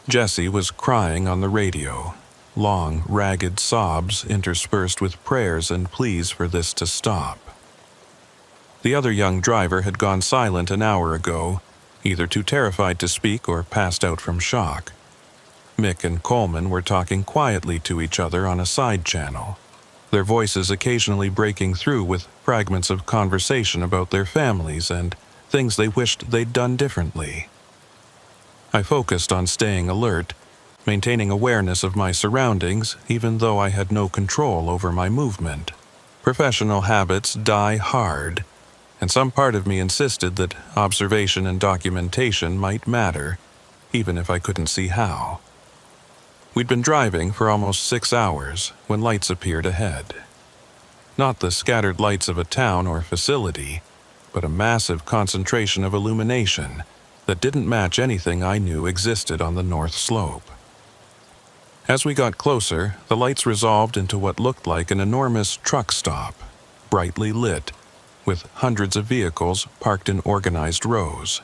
Jessie was crying on the radio, long, ragged sobs interspersed with prayers and pleas for this to stop. The other young driver had gone silent an hour ago, either too terrified to speak or passed out from shock. Mick and Coleman were talking quietly to each other on a side channel, their voices occasionally breaking through with fragments of conversation about their families and things they wished they'd done differently. I focused on staying alert, maintaining awareness of my surroundings even though I had no control over my movement. Professional habits die hard, and some part of me insisted that observation and documentation might matter, even if I couldn't see how. We'd been driving for almost 6 hours when lights appeared ahead. Not the scattered lights of a town or facility, but a massive concentration of illumination that didn't match anything I knew existed on the north slope. As we got closer, the lights resolved into what looked like an enormous truck stop, brightly lit, with hundreds of vehicles parked in organized rows.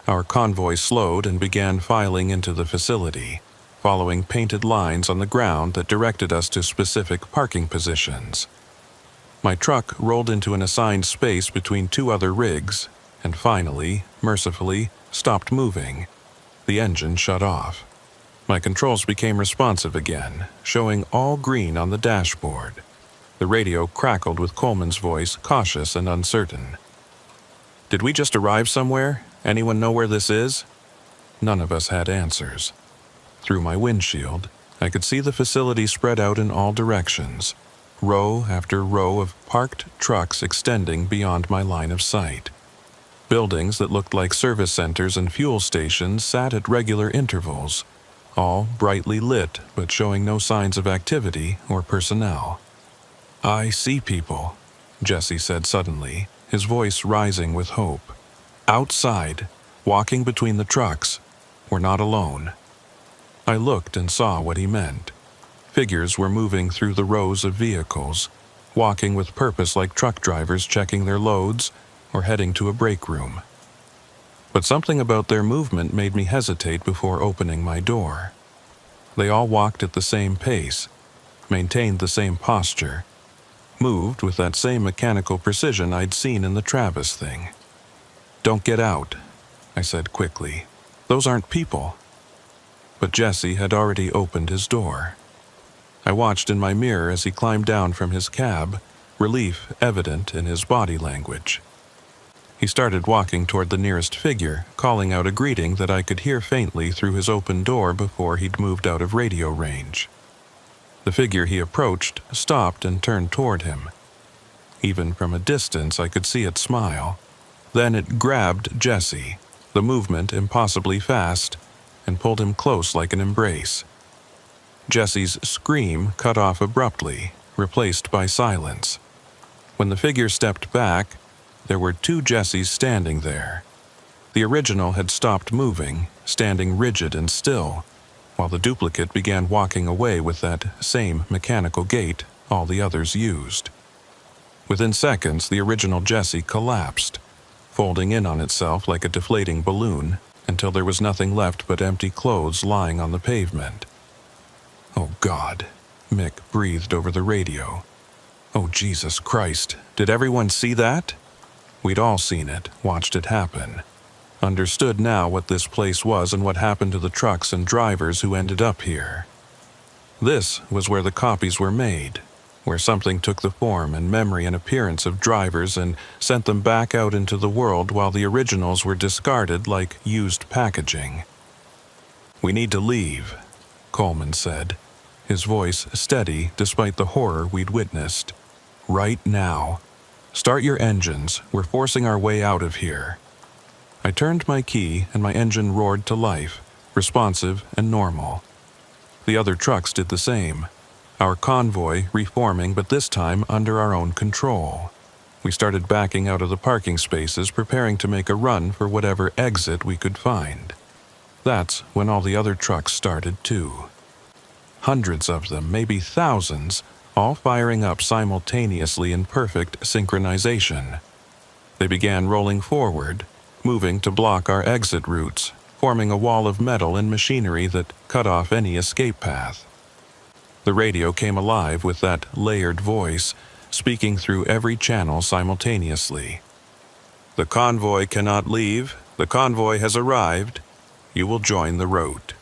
Our convoy slowed and began filing into the facility, following painted lines on the ground that directed us to specific parking positions. My truck rolled into an assigned space between 2 other rigs, and finally, mercifully, stopped moving. The engine shut off. My controls became responsive again, showing all green on the dashboard. The radio crackled with Coleman's voice, cautious and uncertain. "Did we just arrive somewhere? Anyone know where this is?" None of us had answers. Through my windshield, I could see the facility spread out in all directions, row after row of parked trucks extending beyond my line of sight. Buildings that looked like service centers and fuel stations sat at regular intervals, all brightly lit but showing no signs of activity or personnel. "I see people," Jesse said suddenly, his voice rising with hope. "Outside, walking between the trucks. We're not alone." I looked and saw what he meant. Figures were moving through the rows of vehicles, walking with purpose like truck drivers checking their loads or heading to a break room. But something about their movement made me hesitate before opening my door. They all walked at the same pace, maintained the same posture, moved with that same mechanical precision I'd seen in the Travis thing. "Don't get out," I said quickly. "Those aren't people." But Jesse had already opened his door. I watched in my mirror as he climbed down from his cab, relief evident in his body language. He started walking toward the nearest figure, calling out a greeting that I could hear faintly through his open door before he'd moved out of radio range. The figure he approached stopped and turned toward him. Even from a distance I could see it smile. Then it grabbed Jesse, the movement impossibly fast, and pulled him close like an embrace. Jesse's scream cut off abruptly, replaced by silence. When the figure stepped back, there were 2 Jessies standing there, The original had stopped moving, standing rigid and still, while the duplicate began walking away with that same mechanical gait all the others used. Within seconds, the original Jessie collapsed, folding in on itself like a deflating balloon until there was nothing left but empty clothes lying on the pavement. "Oh God," Mick breathed over the radio. "Oh Jesus Christ, did everyone see that?" We'd all seen it, watched it happen. Understood now what this place was and what happened to the trucks and drivers who ended up here. This was where the copies were made, where something took the form and memory and appearance of drivers and sent them back out into the world while the originals were discarded like used packaging. "We need to leave," Coleman said, his voice steady despite the horror we'd witnessed. "Right now. Start your engines, we're forcing our way out of here." I turned my key and my engine roared to life, responsive and normal. The other trucks did the same. Our convoy reforming, but this time under our own control. We started backing out of the parking spaces, preparing to make a run for whatever exit we could find. That's when all the other trucks started too. Hundreds of them, maybe thousands, all firing up simultaneously in perfect synchronization. They began rolling forward, moving to block our exit routes, forming a wall of metal and machinery that cut off any escape path. The radio came alive with that layered voice, speaking through every channel simultaneously. "The convoy cannot leave. The convoy has arrived. You will join the road."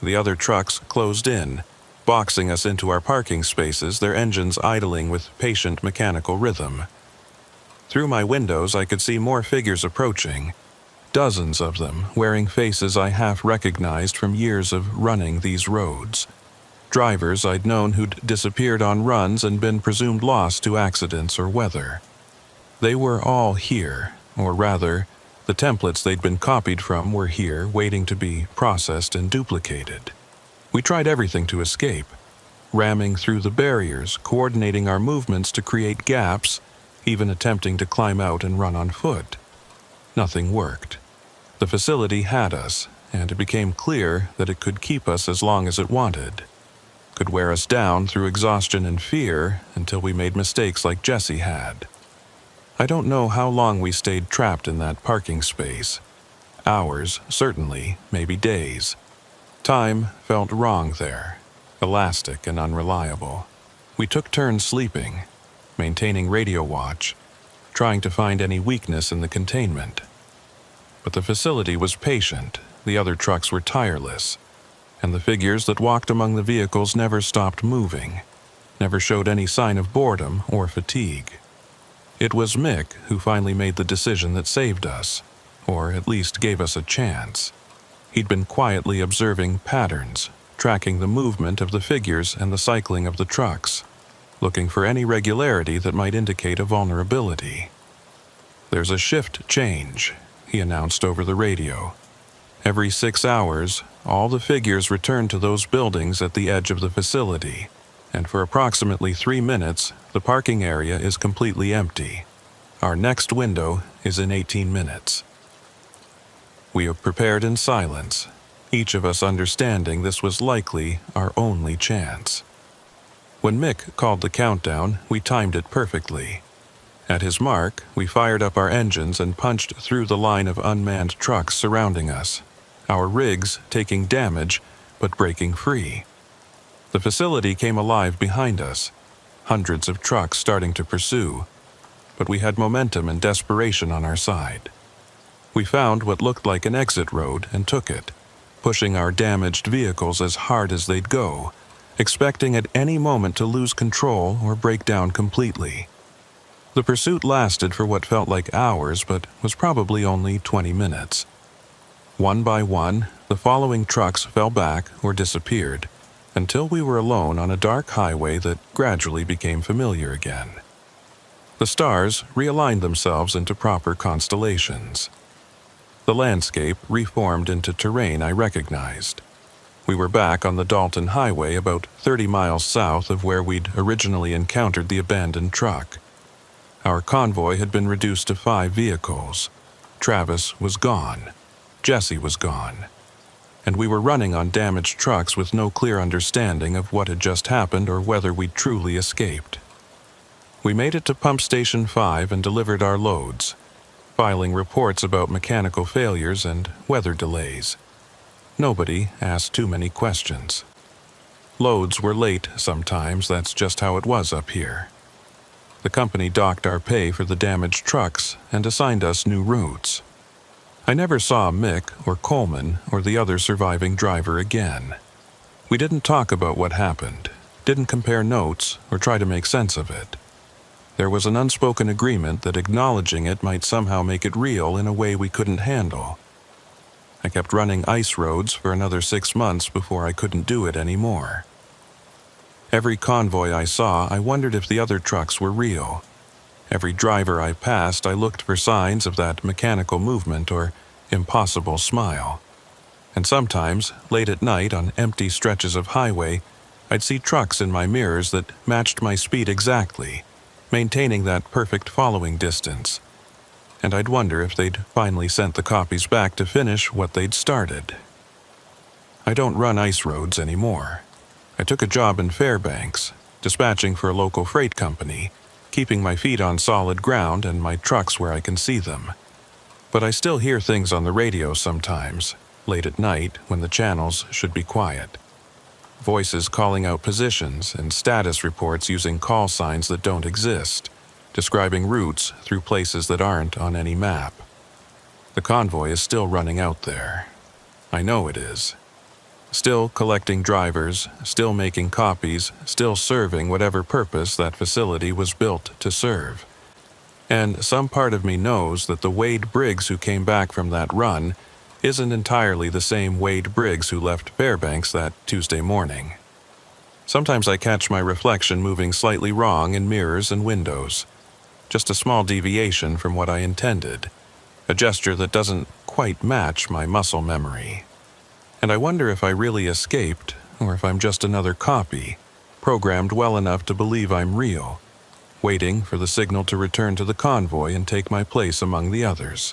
The other trucks closed in, boxing us into our parking spaces, their engines idling with patient mechanical rhythm. Through my windows, I could see more figures approaching, dozens of them wearing faces I half recognized from years of running these roads. Drivers I'd known who'd disappeared on runs and been presumed lost to accidents or weather. They were all here, or rather, the templates they'd been copied from were here, waiting to be processed and duplicated. We tried everything to escape, ramming through the barriers, coordinating our movements to create gaps, even attempting to climb out and run on foot. Nothing worked. The facility had us, and it became clear that it could keep us as long as it wanted. Could wear us down through exhaustion and fear until we made mistakes like Jessie had. I don't know how long we stayed trapped in that parking space. Hours, certainly, maybe days. Time felt wrong there, elastic and unreliable. We took turns sleeping, maintaining radio watch, trying to find any weakness in the containment. But the facility was patient, the other trucks were tireless, and the figures that walked among the vehicles never stopped moving, never showed any sign of boredom or fatigue. It was Mick who finally made the decision that saved us, or at least gave us a chance. He'd been quietly observing patterns, tracking the movement of the figures and the cycling of the trucks, looking for any regularity that might indicate a vulnerability. "There's a shift change," he announced over the radio. "Every 6 hours, all the figures return to those buildings at the edge of the facility, and for approximately 3 minutes, the parking area is completely empty. Our next window is in 18 minutes. We have prepared in silence, each of us understanding this was likely our only chance. When Mick called the countdown, we timed it perfectly. At his mark, we fired up our engines and punched through the line of unmanned trucks surrounding us, our rigs taking damage but breaking free. The facility came alive behind us, hundreds of trucks starting to pursue, but we had momentum and desperation on our side. We found what looked like an exit road and took it, pushing our damaged vehicles as hard as they'd go, expecting at any moment to lose control or break down completely. The pursuit lasted for what felt like hours, but was probably only 20 minutes. One by one, the following trucks fell back or disappeared, until we were alone on a dark highway that gradually became familiar again. The stars realigned themselves into proper constellations. The landscape reformed into terrain I recognized. We were back on the Dalton Highway about 30 miles south of where we'd originally encountered the abandoned truck. Our convoy had been reduced to 5 vehicles. Travis was gone. Jesse was gone. And we were running on damaged trucks with no clear understanding of what had just happened or whether we'd truly escaped. We made it to Pump Station 5 and delivered our loads, filing reports about mechanical failures and weather delays. Nobody asked too many questions. Loads were late sometimes, that's just how it was up here. The company docked our pay for the damaged trucks and assigned us new routes. I never saw Mick or Coleman or the other surviving driver again. We didn't talk about what happened, didn't compare notes or try to make sense of it. There was an unspoken agreement that acknowledging it might somehow make it real in a way we couldn't handle. I kept running ice roads for another 6 months before I couldn't do it anymore. Every convoy I saw, I wondered if the other trucks were real. Every driver I passed, I looked for signs of that mechanical movement or impossible smile. And sometimes, late at night on empty stretches of highway, I'd see trucks in my mirrors that matched my speed exactly, maintaining that perfect following distance. And I'd wonder if they'd finally sent the copies back to finish what they'd started. I don't run ice roads anymore. I took a job in Fairbanks, dispatching for a local freight company, keeping my feet on solid ground and my trucks where I can see them. But I still hear things on the radio sometimes, late at night when the channels should be quiet. Voices calling out positions and status reports using call signs that don't exist, describing routes through places that aren't on any map. The convoy is still running out there. I know it is. Still collecting drivers, still making copies, still serving whatever purpose that facility was built to serve. And some part of me knows that the Wade Briggs who came back from that run isn't entirely the same Wade Briggs who left Fairbanks that Tuesday morning. Sometimes I catch my reflection moving slightly wrong in mirrors and windows. Just a small deviation from what I intended, a gesture that doesn't quite match my muscle memory. And I wonder if I really escaped, or if I'm just another copy, programmed well enough to believe I'm real, waiting for the signal to return to the convoy and take my place among the others.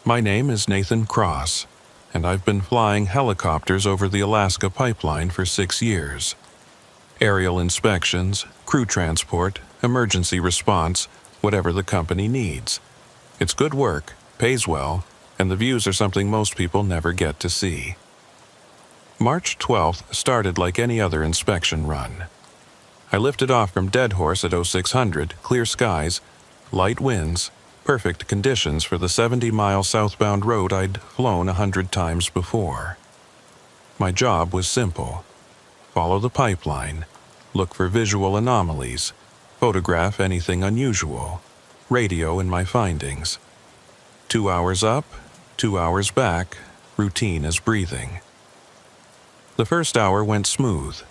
My name is Nathan Cross, and I've been flying helicopters over the Alaska pipeline for 6 years. Aerial inspections, crew transport, emergency response, whatever the company needs. It's good work, pays well, and the views are something most people never get to see. March 12th started like any other inspection run. I lifted off from Deadhorse at 0600, clear skies, light winds, perfect conditions for the 70-mile southbound road I'd flown 100 times before. My job was simple. Follow the pipeline, look for visual anomalies, photograph anything unusual, radio in my findings. 2 hours up, 2 hours back, routine as breathing. The first hour went smooth.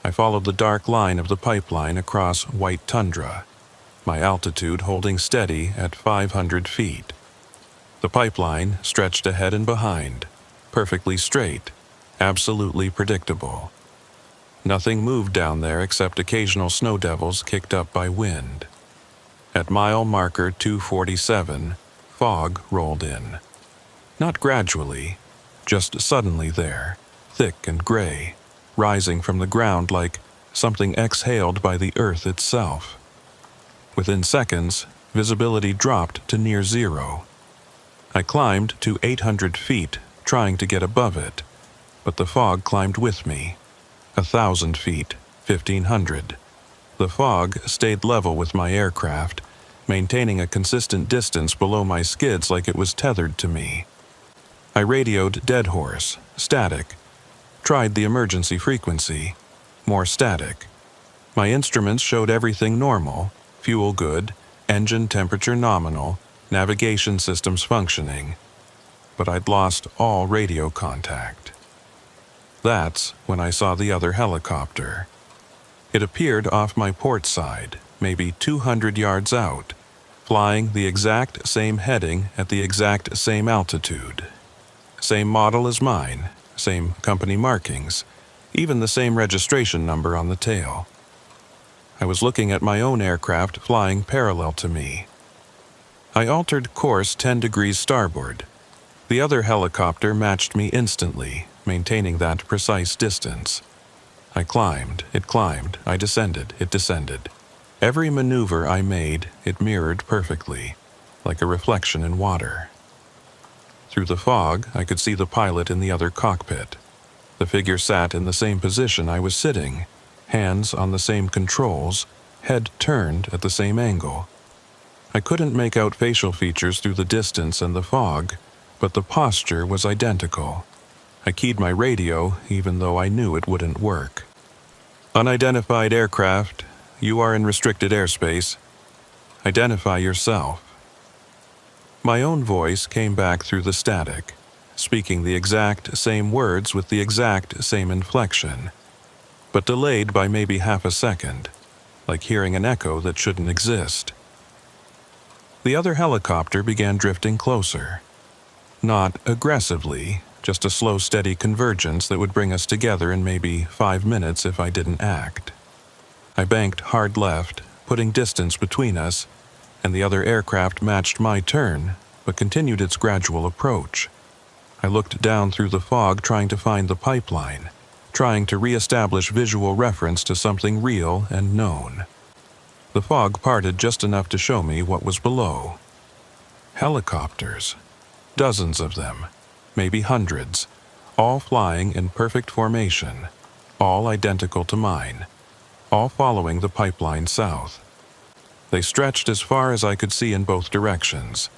I followed the dark line of the pipeline across white tundra, my altitude holding steady at 500 feet. The pipeline stretched ahead and behind, perfectly straight, absolutely predictable. Nothing moved down there except occasional snow devils kicked up by wind. At mile marker 247, fog rolled in. Not gradually, just suddenly there, thick and gray, rising from the ground like something exhaled by the earth itself. Within seconds, visibility dropped to near zero. I climbed to 800 feet, trying to get above it, but the fog climbed with me. 1,000 feet, 1,500. The fog stayed level with my aircraft, maintaining a consistent distance below my skids like it was tethered to me. I radioed Deadhorse, static. Tried the emergency frequency, more static. My instruments showed everything normal, fuel good, engine temperature nominal, navigation systems functioning. But I'd lost all radio contact. That's when I saw the other helicopter. It appeared off my port side, maybe 200 yards out, flying the exact same heading at the exact same altitude. Same model as mine, same company markings, even the same registration number on the tail. I was looking at my own aircraft flying parallel to me. I altered course 10 degrees starboard. The other helicopter matched me instantly, maintaining that precise distance. I climbed, it climbed, I descended, it descended. Every maneuver I made, it mirrored perfectly, like a reflection in water. Through the fog, I could see the pilot in the other cockpit. The figure sat in the same position I was sitting, hands on the same controls, head turned at the same angle. I couldn't make out facial features through the distance and the fog, but the posture was identical. I keyed my radio, even though I knew it wouldn't work. Unidentified aircraft, you are in restricted airspace. Identify yourself. My own voice came back through the static, speaking the exact same words with the exact same inflection, but delayed by maybe half a second, like hearing an echo that shouldn't exist. The other helicopter began drifting closer. Not aggressively, just a slow, steady convergence that would bring us together in maybe 5 minutes if I didn't act. I banked hard left, putting distance between us, and the other aircraft matched my turn, but continued its gradual approach. I looked down through the fog trying to find the pipeline, trying to re-establish visual reference to something real and known. The fog parted just enough to show me what was below. Helicopters. Dozens of them, maybe hundreds, all flying in perfect formation, all identical to mine, all following the pipeline south. They stretched as far as I could see in both directions,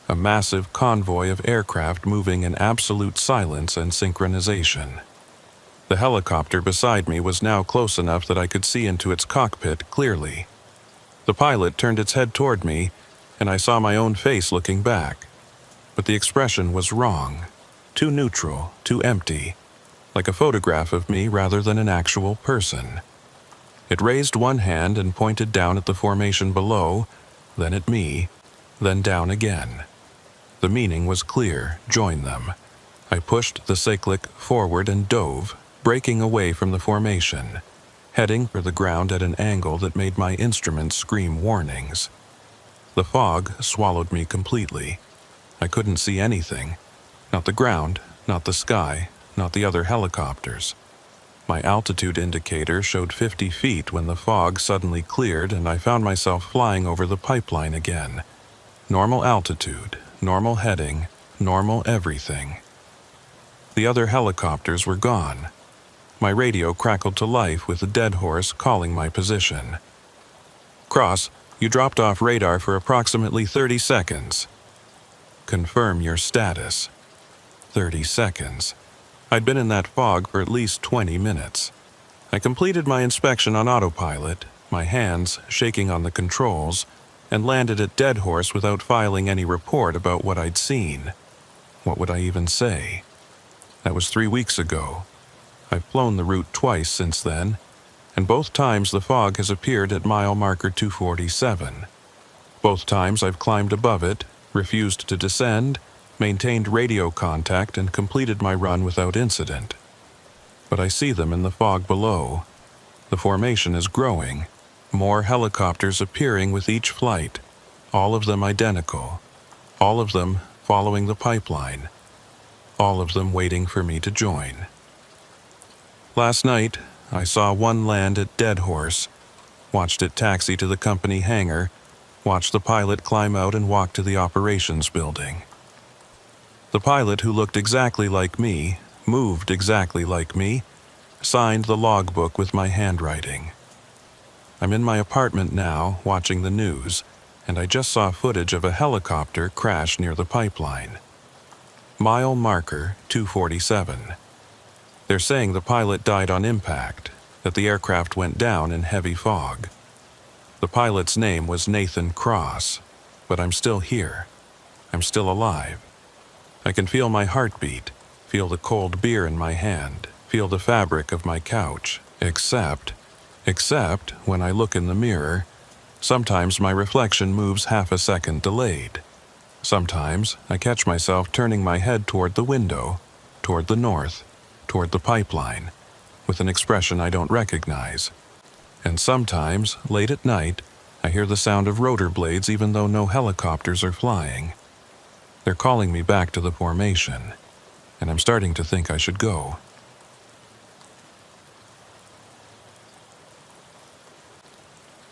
a massive convoy of aircraft moving in absolute silence and synchronization. The helicopter beside me was now close enough that I could see into its cockpit clearly. The pilot turned its head toward me, and I saw my own face looking back. But the expression was wrong, too neutral, too empty, like a photograph of me rather than an actual person. It raised one hand and pointed down at the formation below, then at me, then down again. The meaning was clear: join them. I pushed the cyclic forward and dove, breaking away from the formation, heading for the ground at an angle that made my instruments scream warnings. The fog swallowed me completely. I couldn't see anything. Not the ground, not the sky, not the other helicopters. My altitude indicator showed 50 feet when the fog suddenly cleared and I found myself flying over the pipeline again. Normal altitude, normal heading, normal everything. The other helicopters were gone. My radio crackled to life with a dead horse calling my position. Cross, you dropped off radar for approximately 30 seconds. Confirm your status. 30 seconds. I'd been in that fog for at least 20 minutes. I completed my inspection on autopilot, my hands shaking on the controls, and landed at Dead Horse without filing any report about what I'd seen. What would I even say? That was 3 weeks ago. I've flown the route twice since then, and both times the fog has appeared at mile marker 247. Both times I've climbed above it, refused to descend, maintained radio contact, and completed my run without incident. But I see them in the fog below. The formation is growing, more helicopters appearing with each flight, all of them identical, all of them following the pipeline, all of them waiting for me to join. Last night, I saw one land at Dead Horse, watched it taxi to the company hangar, watched the pilot climb out and walk to the operations building. The pilot, who looked exactly like me, moved exactly like me, signed the logbook with my handwriting. I'm in my apartment now, watching the news, and I just saw footage of a helicopter crash near the pipeline. Mile marker 247. They're saying the pilot died on impact, that the aircraft went down in heavy fog. The pilot's name was Nathan Cross, but I'm still here. I'm still alive. I can feel my heartbeat, feel the cold beer in my hand, feel the fabric of my couch, except when I look in the mirror, sometimes my reflection moves half a second delayed. Sometimes I catch myself turning my head toward the window, toward the north, toward the pipeline, with an expression I don't recognize. And sometimes, late at night, I hear the sound of rotor blades even though no helicopters are flying. They're calling me back to the formation, and I'm starting to think I should go.